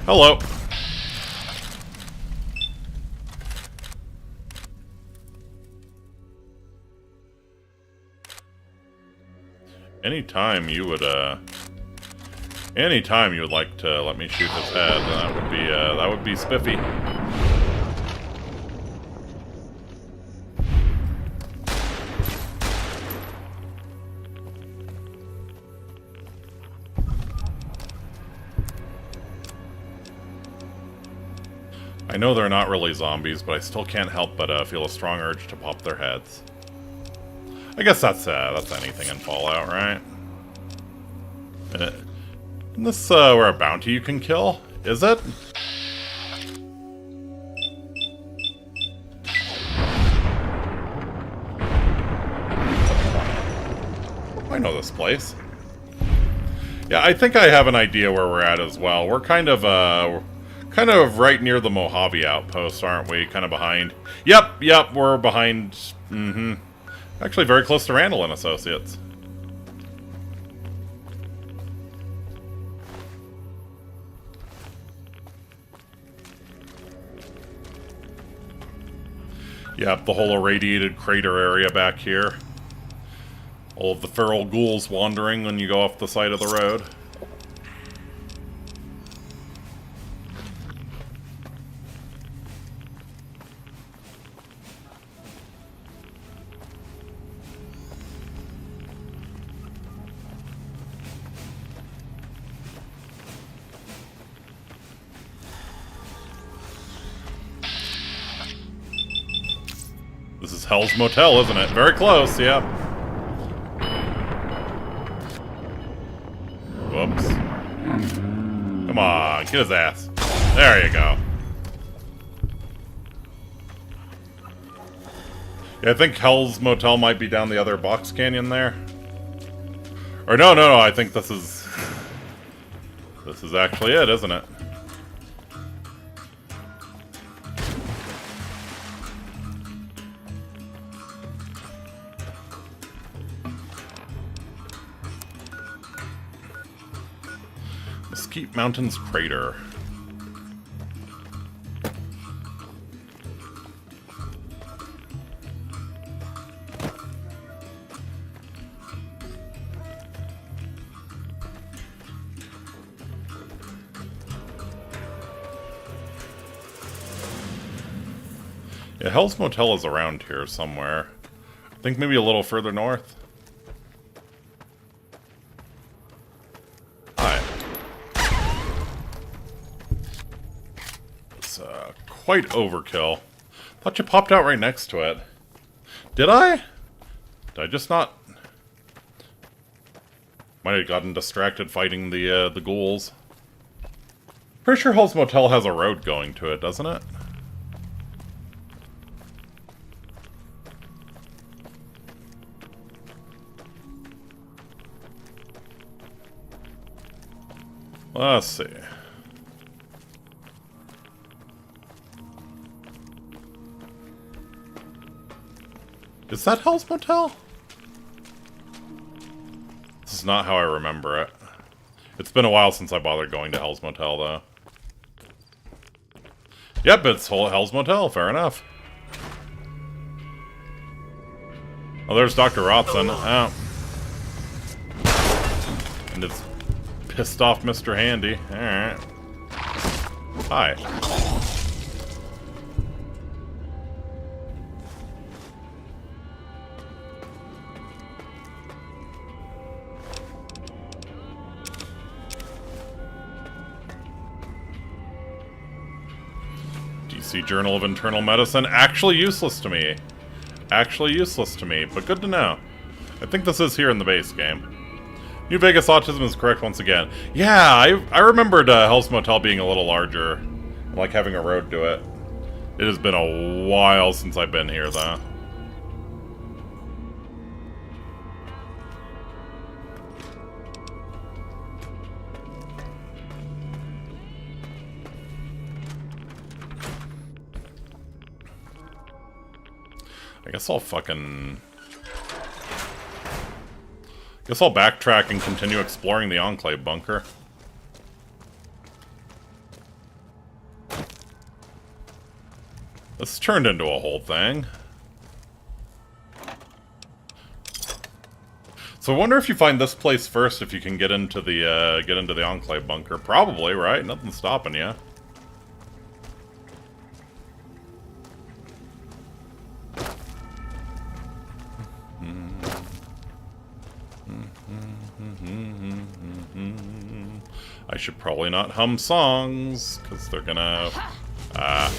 Hello. Anytime you would like to let me shoot his head, that would be spiffy. I know they're not really zombies, but I still can't help but feel a strong urge to pop their heads. I guess that's anything in Fallout, right? Isn't this where a bounty you can kill? Is it? I know this place. Yeah, I think I have an idea where we're at as well. We're kind of right near the Mojave outpost, aren't we? Kind of behind. Yep, we're behind. Actually, very close to Randall and Associates. Yep, the whole irradiated crater area back here. All of the feral ghouls wandering when you go off the side of the road. This is Hell's Motel, isn't it? Very close, yeah. Whoops. Come on, get his ass. There you go. Yeah, I think Hell's Motel might be down the other box canyon there. Or no, I think this is actually it, isn't it? Mesquite Mountains Crater. Yeah, Hell's Motel is around here somewhere. I think maybe a little further north. Quite overkill. Thought you popped out right next to it. Did I? Did I just not? Might have gotten distracted fighting the ghouls. Pretty sure Hell's Motel has a road going to it, doesn't it? Let's see. Is that Hell's Motel? This is not how I remember it. It's been a while since I bothered going to Hell's Motel, though. Yep, it's Hell's Motel, fair enough. Oh, there's Dr. Rotson. Oh. And it's pissed off Mr. Handy. Alright. Hi. See Journal of Internal Medicine. Actually useless to me. Actually useless to me, but good to know. I think this is here in the base game. New Vegas autism is correct once again. Yeah, I remembered Hell's Motel being a little larger. Like having a road to it. It has been a while since I've been here, though. I guess I'll backtrack and continue exploring the Enclave bunker. This turned into a whole thing. So I wonder if you find this place first, if you can get into the Enclave bunker. Probably, right? Nothing's stopping you. I should probably not hum songs, because they're gonna... I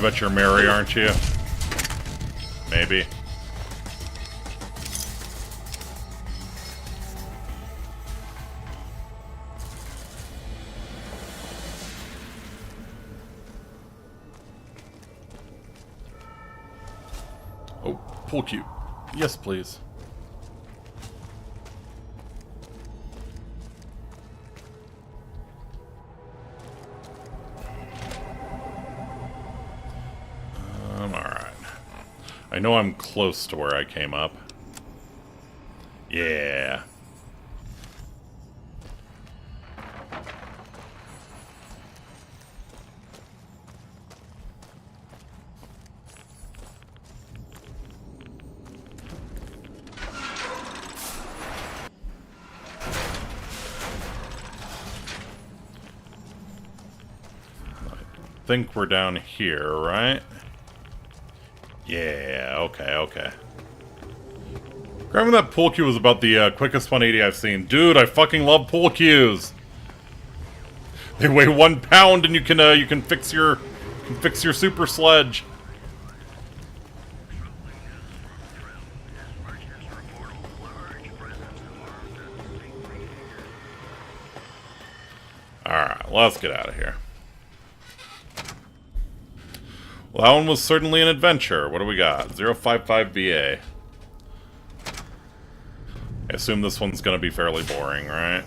bet you're merry, aren't you? Maybe. Oh, pool cue. Yes, please. Alright. I know I'm close to where I came up. Yeah. I think we're down here, right? Yeah, okay. Grabbing that pool cue was about the quickest 180 I've seen. Dude, I fucking love pool cues. They weigh 1 pound, and you can fix your super sledge. All right, let's get out of here. Well, that one was certainly an adventure. What do we got? 055 VA. I assume this one's gonna be fairly boring, right?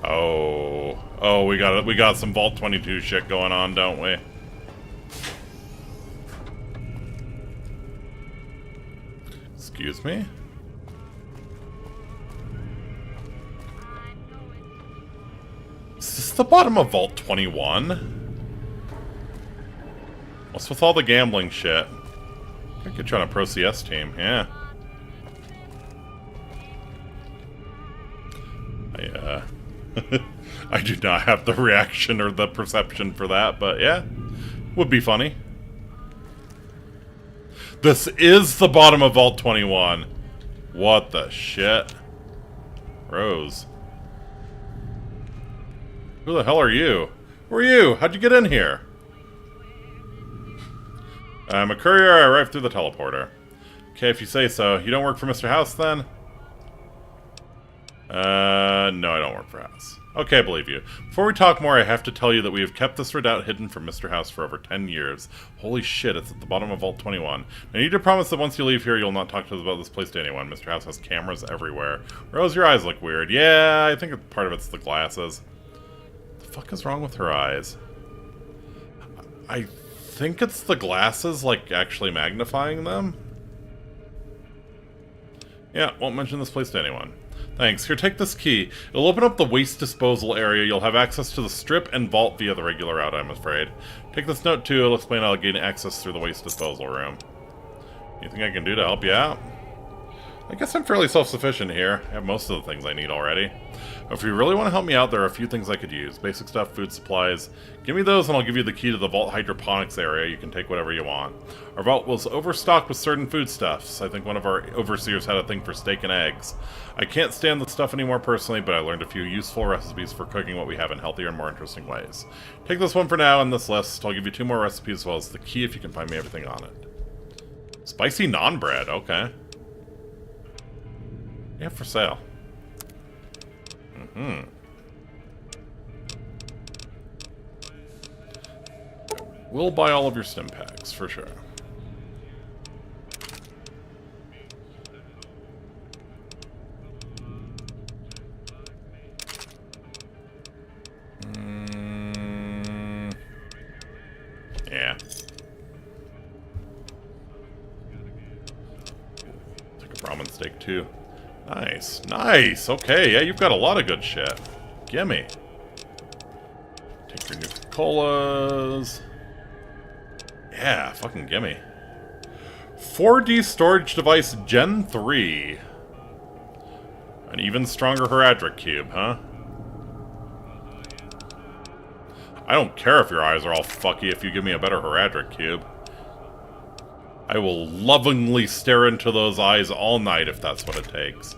Oh, we got some Vault 22 shit going on, don't we? Excuse me? Is this the bottom of Vault 21? What's with all the gambling shit? I could try on a Pro CS team, yeah. I do not have the reaction or the perception for that, but yeah. Would be funny. This is the bottom of Vault 21. What the shit? Rose. Who the hell are you? Who are you? How'd you get in here? I'm a courier. I arrived through the teleporter. Okay, if you say so. You don't work for Mr. House, then? No, I don't work for House. Okay, I believe you. Before we talk more, I have to tell you that we have kept this redoubt hidden from Mr. House for over 10 years. Holy shit, it's at the bottom of Vault 21. I need to promise that once you leave here, you'll not talk to us about this place to anyone. Mr. House has cameras everywhere. Rose, your eyes look weird. Yeah, I think part of it's the glasses. What the fuck is wrong with her eyes? I think it's the glasses, like, actually magnifying them. Yeah, won't mention this place to anyone. Thanks. Here, take this key. It'll open up the waste disposal area. You'll have access to the strip and vault via the regular route, I'm afraid. Take this note, too. It'll explain how to gain access through the waste disposal room. Anything I can do to help you out? I guess I'm fairly self-sufficient here. I have most of the things I need already. If you really want to help me out, there are a few things I could use. Basic stuff, food supplies. Give me those and I'll give you the key to the vault hydroponics area. You can take whatever you want. Our vault was overstocked with certain foodstuffs. I think one of our overseers had a thing for steak and eggs. I can't stand the stuff anymore personally, but I learned a few useful recipes for cooking what we have in healthier and more interesting ways. Take this one for now on this list. I'll give you 2 more recipes as well as the key if you can find me everything on it. Spicy naan bread, okay. Yeah, for sale. We'll buy all of your stim packs, for sure. Yeah. Take a Brahmin steak, too. Nice. Nice! Okay, yeah, you've got a lot of good shit. Gimme. Take your Nuka-Colas. Yeah, fucking gimme. 4D storage device Gen 3. An even stronger Heraldric cube, huh? I don't care if your eyes are all fucky if you give me a better Heraldric cube. I will lovingly stare into those eyes all night if that's what it takes.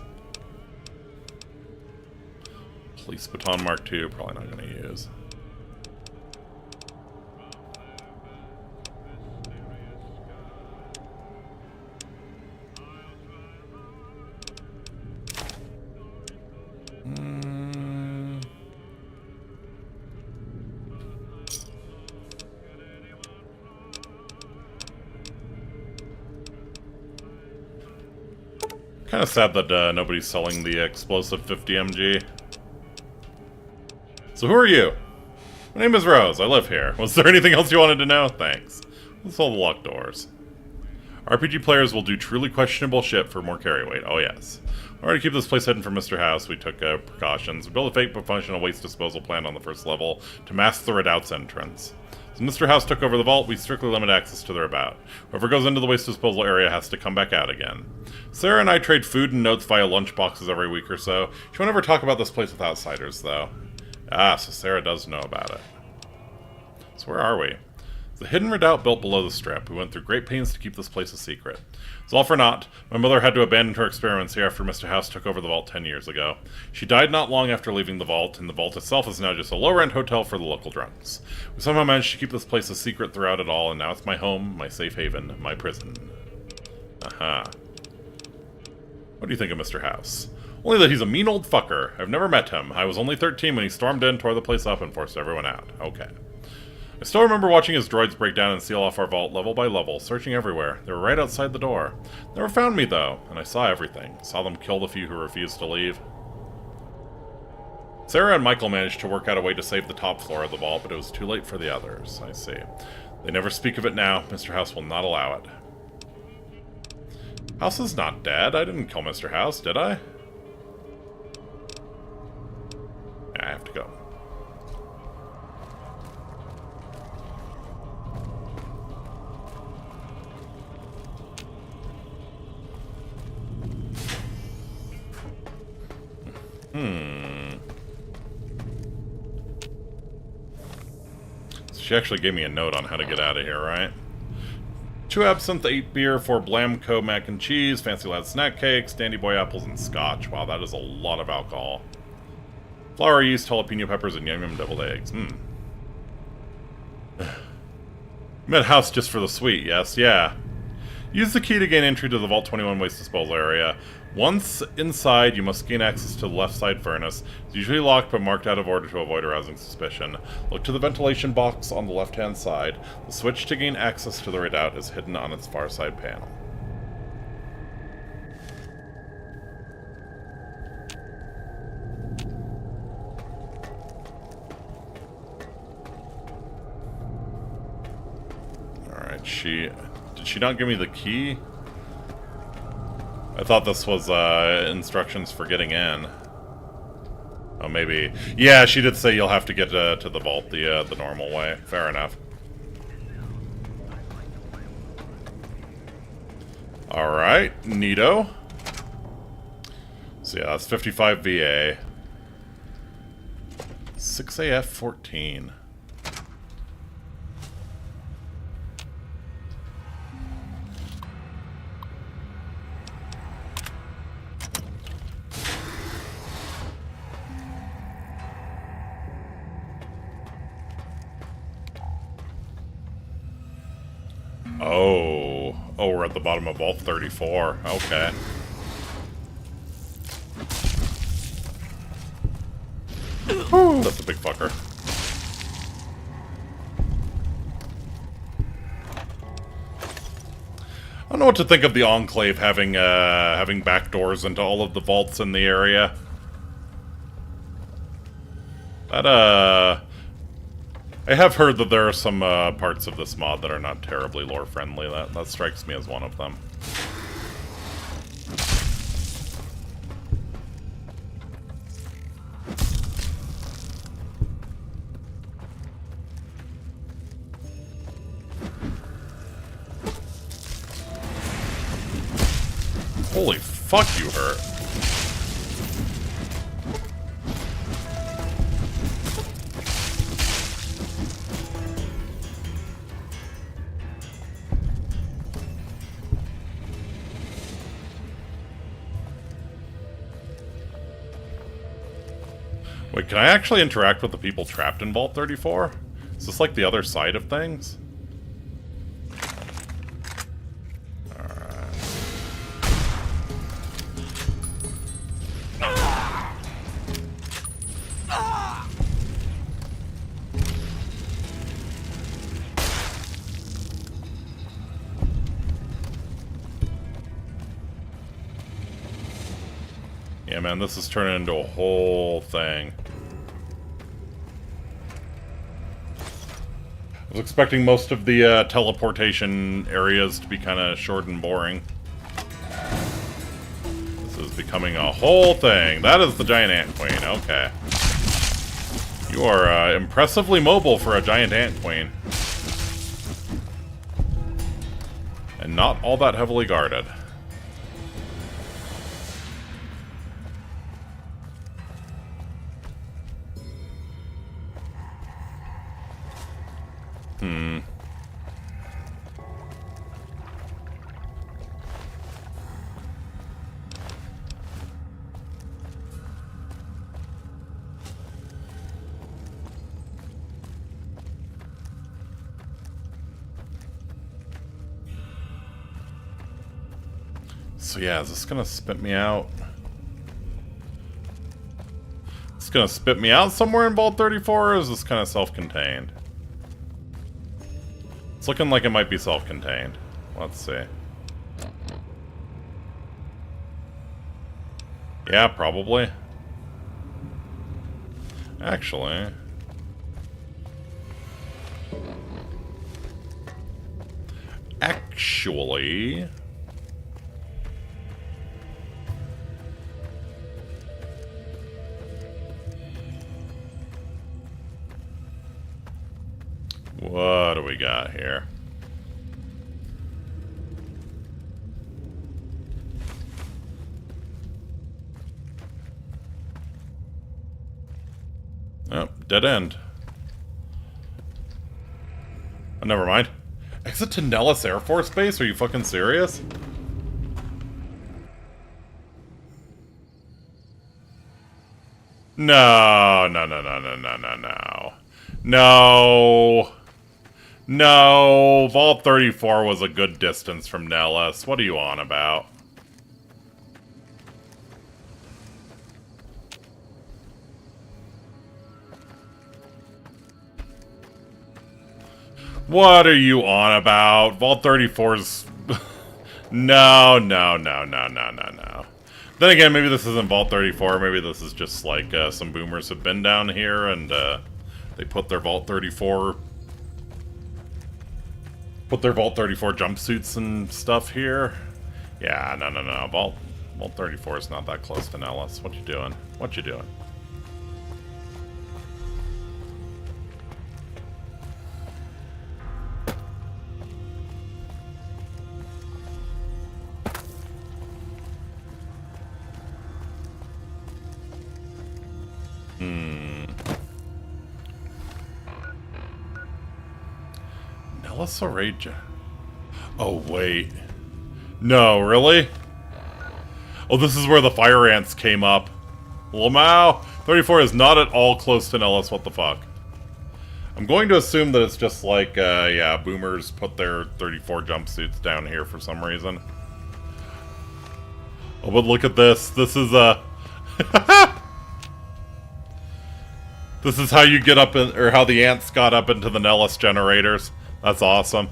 Police Baton Mark II, probably not going to use. Kind of sad that nobody's selling the explosive 50 mg. So who are you? My name is Rose. I live here. Was there anything else you wanted to know? Thanks. Let's all the locked doors. RPG players will do truly questionable shit for more carry weight. Oh yes. In order to keep this place hidden from Mr. House, we took precautions. We built a fake but functional waste disposal plant on the first level to mask the Redoubt's entrance. So Mr. House took over the vault, we strictly limit access to their about. Whoever goes into the waste disposal area has to come back out again. Sarah and I trade food and notes via lunchboxes every week or so. She won't ever talk about this place with outsiders, though. Ah, so Sarah does know about it. So where are we? It's a hidden redoubt built below the strip. We went through great pains to keep this place a secret. It's all for naught. My mother had to abandon her experiments here after Mr. House took over the vault 10 years ago. She died not long after leaving the vault, and the vault itself is now just a low-rent hotel for the local drunks. We somehow managed to keep this place a secret throughout it all, and now it's my home, my safe haven, my prison. Aha. What do you think of Mr. House? Only that he's a mean old fucker. I've never met him. I was only 13 when he stormed in, tore the place up, and forced everyone out. Okay. I still remember watching his droids break down and seal off our vault level by level, searching everywhere. They were right outside the door. Never found me, though, and I saw everything. Saw them kill the few who refused to leave. Sarah and Michael managed to work out a way to save the top floor of the vault, but it was too late for the others. I see. They never speak of it now. Mr. House will not allow it. House is not dead. I didn't kill Mr. House, did I? Yeah, I have to go. So she actually gave me a note on how to get out of here, right? 2 absinthe, 8 beer, 4 Blamco mac and cheese, fancy lad snack cakes, dandy boy apples, and scotch. Wow, that is a lot of alcohol. Flour, yeast, jalapeno peppers, and yum yum deviled eggs. Met House just for the sweet, yes, yeah. Use the key to gain entry to the Vault 21 waste disposal area. Once inside, you must gain access to the left side furnace. It's usually locked but marked out of order to avoid arousing suspicion. Look to the ventilation box on the left-hand side. The switch to gain access to the redoubt is hidden on its far side panel. Alright, did she not give me the key? I thought this was instructions for getting in. Oh, maybe. Yeah, she did say you'll have to get to the vault the normal way. Fair enough. Alright, neato. So yeah, that's 55 VA. 6AF 14. Oh, we're at the bottom of Vault 34. Okay. That's a big fucker. I don't know what to think of the Enclave having back doors into all of the vaults in the area. That, I have heard that there are some parts of this mod that are not terribly lore-friendly. That strikes me as one of them. Holy fuck, you hurt. Wait, can I actually interact with the people trapped in Vault 34? Is this like the other side of things? Yeah, man, this is turning into a whole thing. I was expecting most of the teleportation areas to be kind of short and boring. This is becoming a whole thing. That is the giant ant queen. Okay. You are impressively mobile for a giant ant queen. And not all that heavily guarded. So yeah, is this gonna spit me out? It's gonna spit me out somewhere in Vault 34, or is this kind of self-contained? It's looking like it might be self-contained. Let's see. Yeah, probably. Actually... What do we got here? Oh, dead end. Oh, never mind. Exit to Nellis Air Force Base? Are you fucking serious? No, no, no, no, no, no, no, no. No. No, Vault 34 was a good distance from Nellis. What are you on about? What are you on about? Vault 34's... No, no, no, no, no, no, no. Then again, maybe this isn't Vault 34. Maybe this is just like some boomers have been down here and they put their Vault 34... Put their Vault 34 jumpsuits and stuff here. Yeah, no, no, no. Vault 34 is not that close to Nellis. What you doing? What you doing? Llerose. Oh, wait. No, really? Oh, this is where the fire ants came up. Lamau! 34 is not at all close to Nellis, what the fuck. I'm going to assume that it's just like, yeah, boomers put their 34 jumpsuits down here for some reason. Oh, but look at this. This is, this is how you get up in, or how the ants got up into the Nellis generators. That's awesome.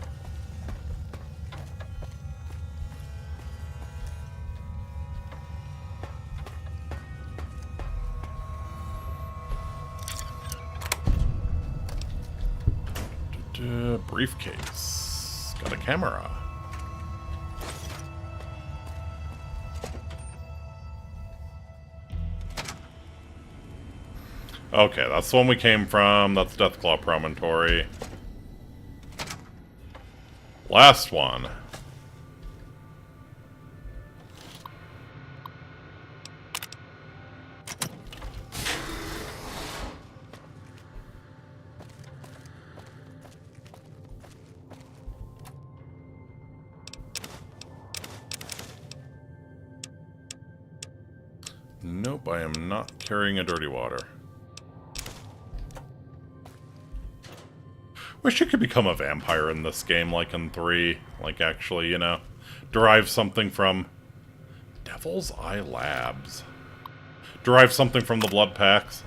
Briefcase. Got a camera. Okay, that's the one we came from. That's Deathclaw Promontory. Last one. Nope, I am not carrying a dirty water. Wish you could become a vampire in this game, like in 3. Like, actually, you know, derive something from Devil's Eye Labs. Derive something from the blood packs.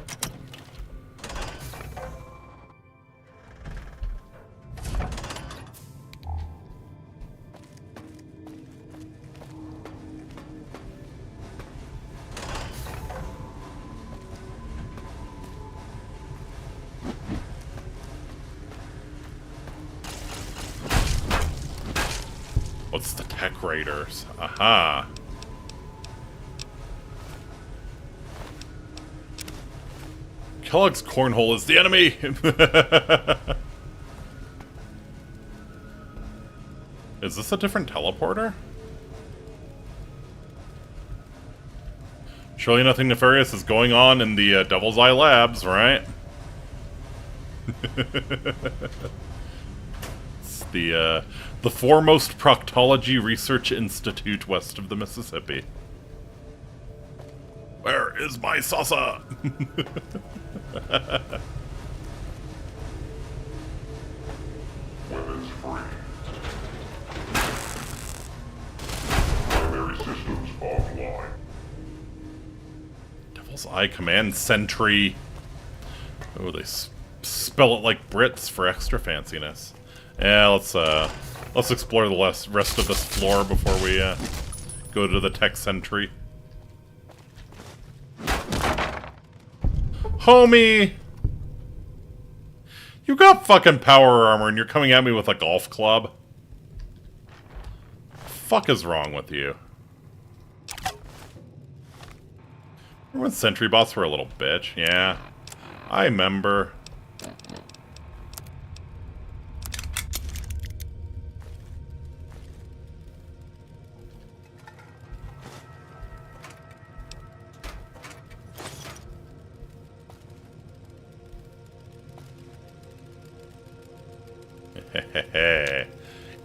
What's the Tech Raiders? Aha! Kellogg's Cornhole is the enemy! Is this a different teleporter? Surely nothing nefarious is going on in the Devil's Eye Labs, right? It's the foremost proctology research institute west of the Mississippi. Where is my salsa? Weapons free. Primary systems offline. Devil's Eye Command Sentry. Oh, they spell it like Brits for extra fanciness. Yeah, let's explore the rest of this floor before we go to the Tech Sentry. Homie! You got fucking power armor and you're coming at me with a golf club? Fuck is wrong with you? Remember when Sentry bots were a little bitch? Yeah. I remember.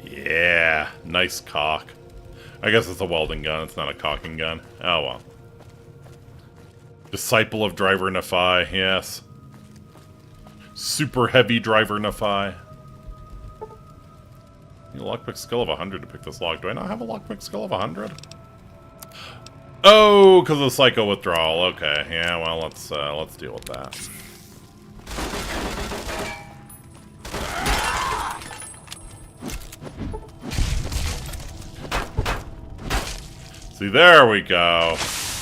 Yeah, nice cock. I guess it's a welding gun, it's not a cocking gun. Oh well. Disciple of Driver Nephi, yes. Super heavy Driver Nephi. You lockpick skill of 100 to pick this lock. Do I not have a lockpick skill of 100? Oh, because of the psycho withdrawal. Okay, yeah, well, let's deal with that. See, there we go.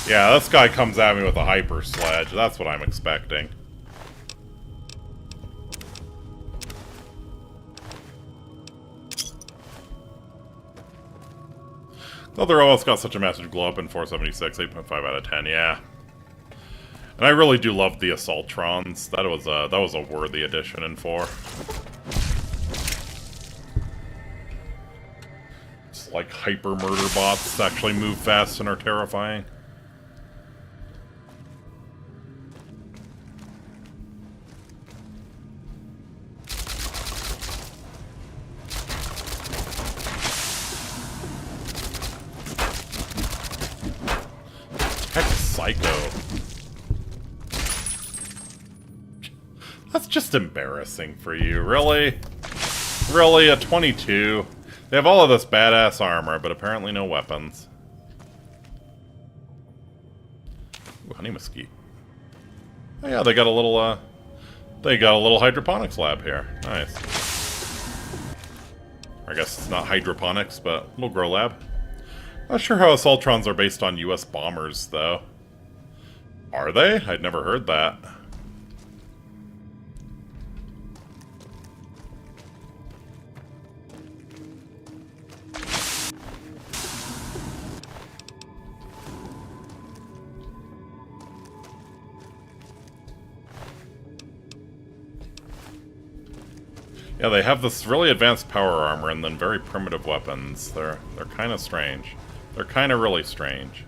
Yeah, this guy comes at me with a hyper sledge. That's what I'm expecting. Other OS got such a massive glow up in 476, 8.5 out of 10, yeah. And I really do love the Assaultrons. That was a worthy addition in 4. It's like hyper murder bots that actually move fast and are terrifying. Psycho. That's just embarrassing for you, really? Really, a 22? They have all of this badass armor, but apparently no weapons. Ooh, honey mesquite. Oh yeah, they got a little, hydroponics lab here. Nice. I guess it's not hydroponics, but little grow lab. Not sure how assaultrons are based on US bombers, though. Are they? I'd never heard that. Yeah, they have this really advanced power armor and then very primitive weapons. They're kind of strange. They're kind of really strange.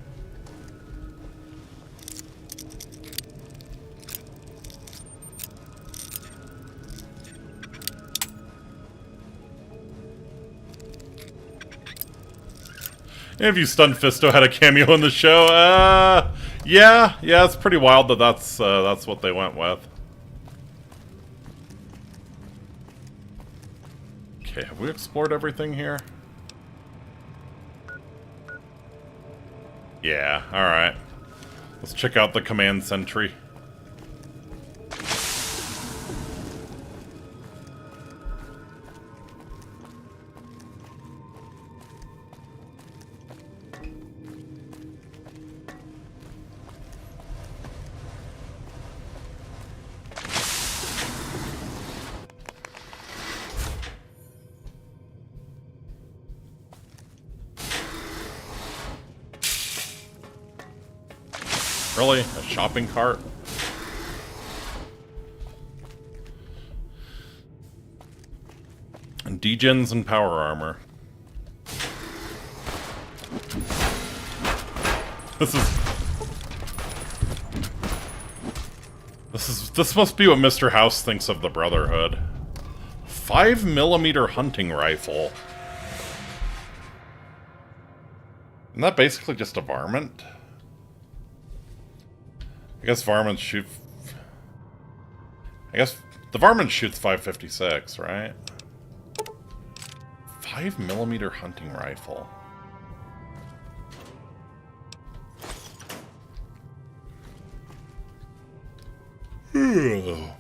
Have you Stunned Fisto had a cameo in the show? Yeah, it's pretty wild that that's what they went with. Okay, have we explored everything here? Yeah, alright. Let's check out the command sentry. Really? A shopping cart? And degens and power armor. This must be what Mr. House thinks of the Brotherhood. 5mm hunting rifle. Isn't that basically just a varmint? I guess varmints shoot... I guess the varmint shoots 5.56, right? 5mm hunting rifle. Ugh.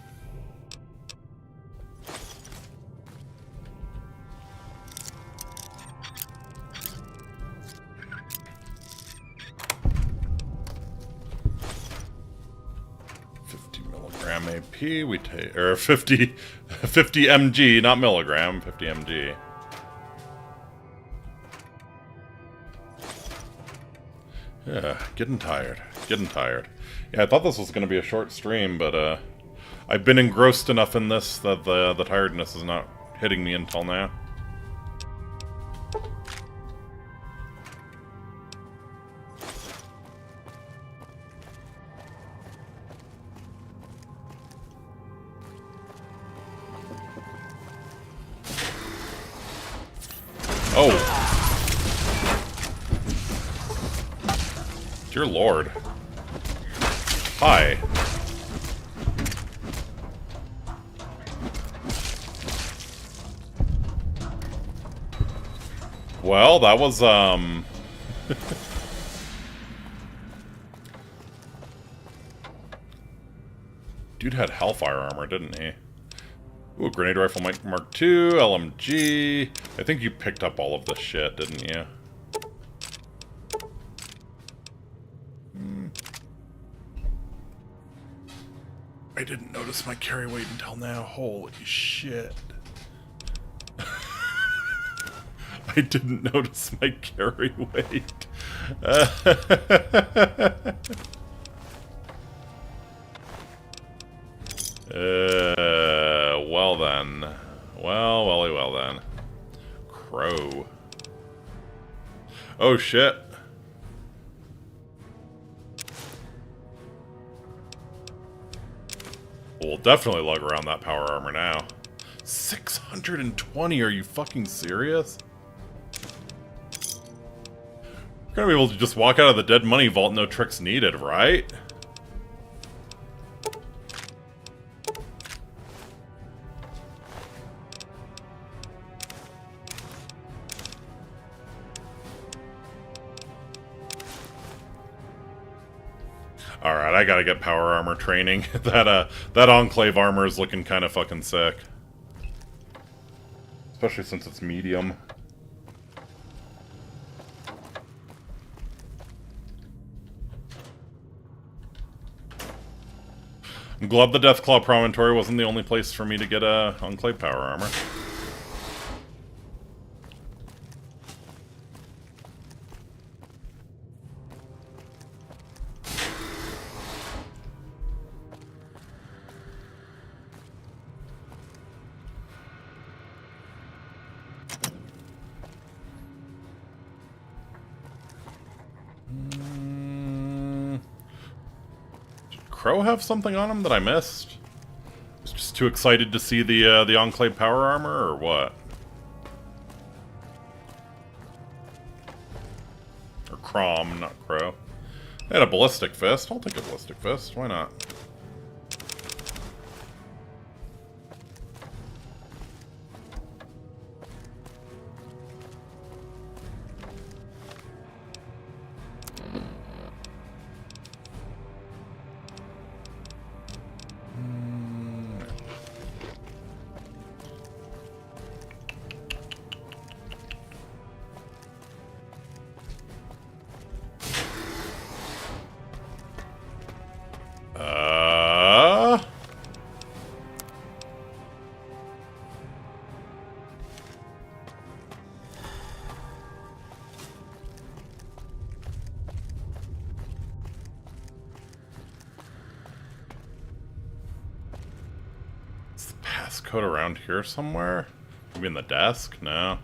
AP, we take, or 50 mg, not milligram, 50 mg. Yeah, getting tired. Yeah, I thought this was going to be a short stream, but I've been engrossed enough in this that the tiredness is not hitting me until now. Oh. Dear Lord. Hi. Well, that was, Dude had Hellfire armor, didn't he? Ooh, grenade rifle Mark II, LMG. I think you picked up all of this shit, didn't you? I didn't notice my carry weight until now. Holy shit. I didn't notice my carry weight. Well then. Well then. Crow. Oh shit. We'll definitely lug around that power armor now. 620, are you fucking serious? We're gonna be able to just walk out of the dead money vault, no tricks needed, right? Alright, I gotta get power armor training. That Enclave armor is looking kinda fucking sick. Especially since it's medium. I'm glad the Deathclaw Promontory wasn't the only place for me to get Enclave power armor. Crow have something on him that I missed? I was just too excited to see the Enclave power armor, or what? Or Crom, not Crow. They had a ballistic fist. I'll take a ballistic fist. Why not? Is the passcode around here somewhere? Maybe in the desk? No.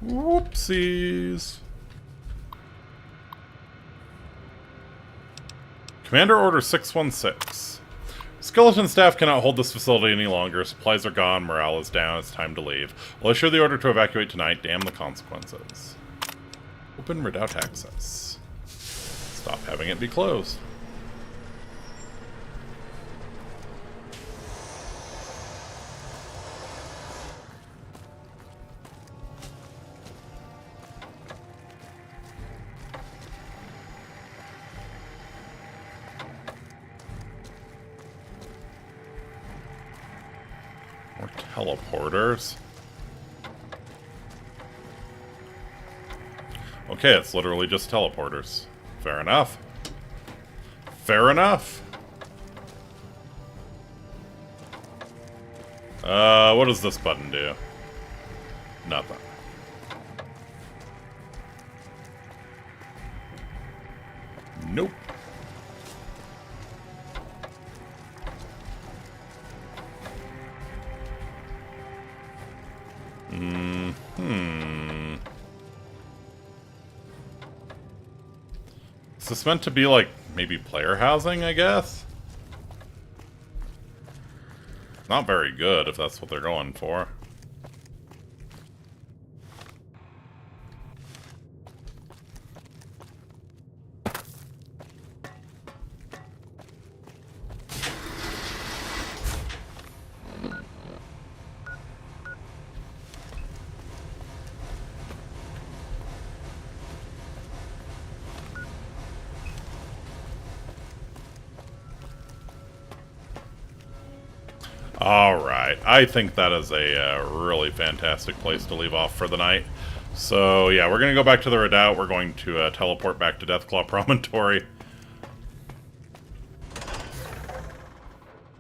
Whoopsies. Commander Order 616. Skeleton staff cannot hold this facility any longer. Supplies are gone, morale is down, it's time to leave. I'll issue the order to evacuate tonight. Damn the consequences. Open redoubt access. Stop having it be closed. More teleporters. Okay, it's literally just teleporters. Fair enough. Fair enough. What does this button do? Nothing. Nope. Is this meant to be like maybe player housing, I guess? Not very good if that's what they're going for. Alright, I think that is a really fantastic place to leave off for the night. So yeah, we're going to go back to the redoubt. We're going to teleport back to Deathclaw Promontory.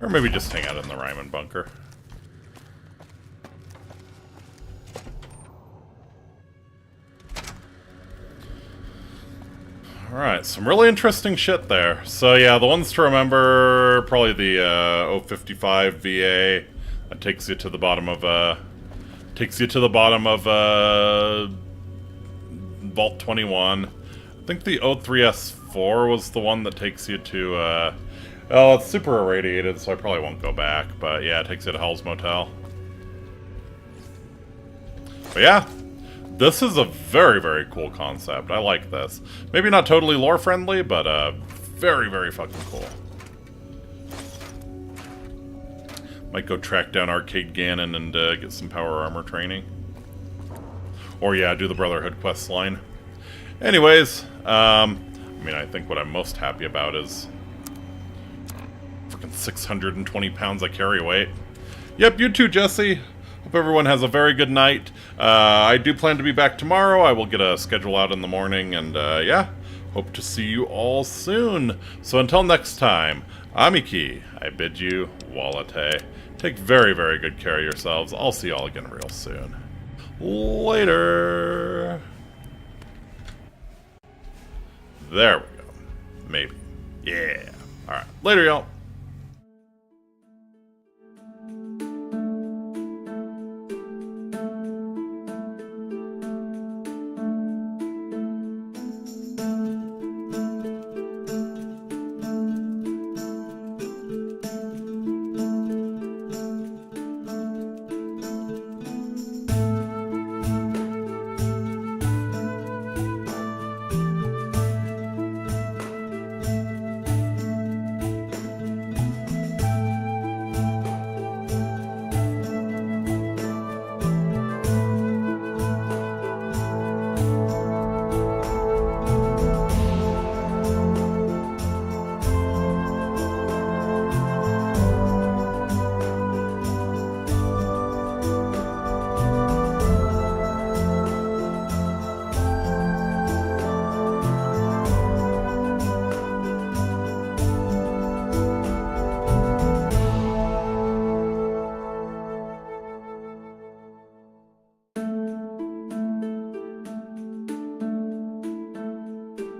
Or maybe just hang out in the Ryman bunker. Alright, some really interesting shit there. So yeah, the ones to remember, probably the 055 VA. That takes you to the bottom of Vault 21. I think the O3S4 was the one that takes you to Well, it's super irradiated, so I probably won't go back. But yeah, it takes you to Hell's Motel. But yeah, this is a very, very cool concept. I like this. Maybe not totally lore-friendly, but very, very fucking cool. Might go track down Arcade Ganon and get some power armor training. Or yeah, do the Brotherhood quest line. Anyways, I mean, I think what I'm most happy about is freaking 620 pounds of carry weight. Yep, you too, Jesse. Hope everyone has a very good night. I do plan to be back tomorrow. I will get a schedule out in the morning, and yeah, hope to see you all soon. So until next time, Amiki, I bid you Wallate. Take very, very good care of yourselves. I'll see y'all again real soon. Later. There we go. Maybe. Yeah. Alright. Later, y'all.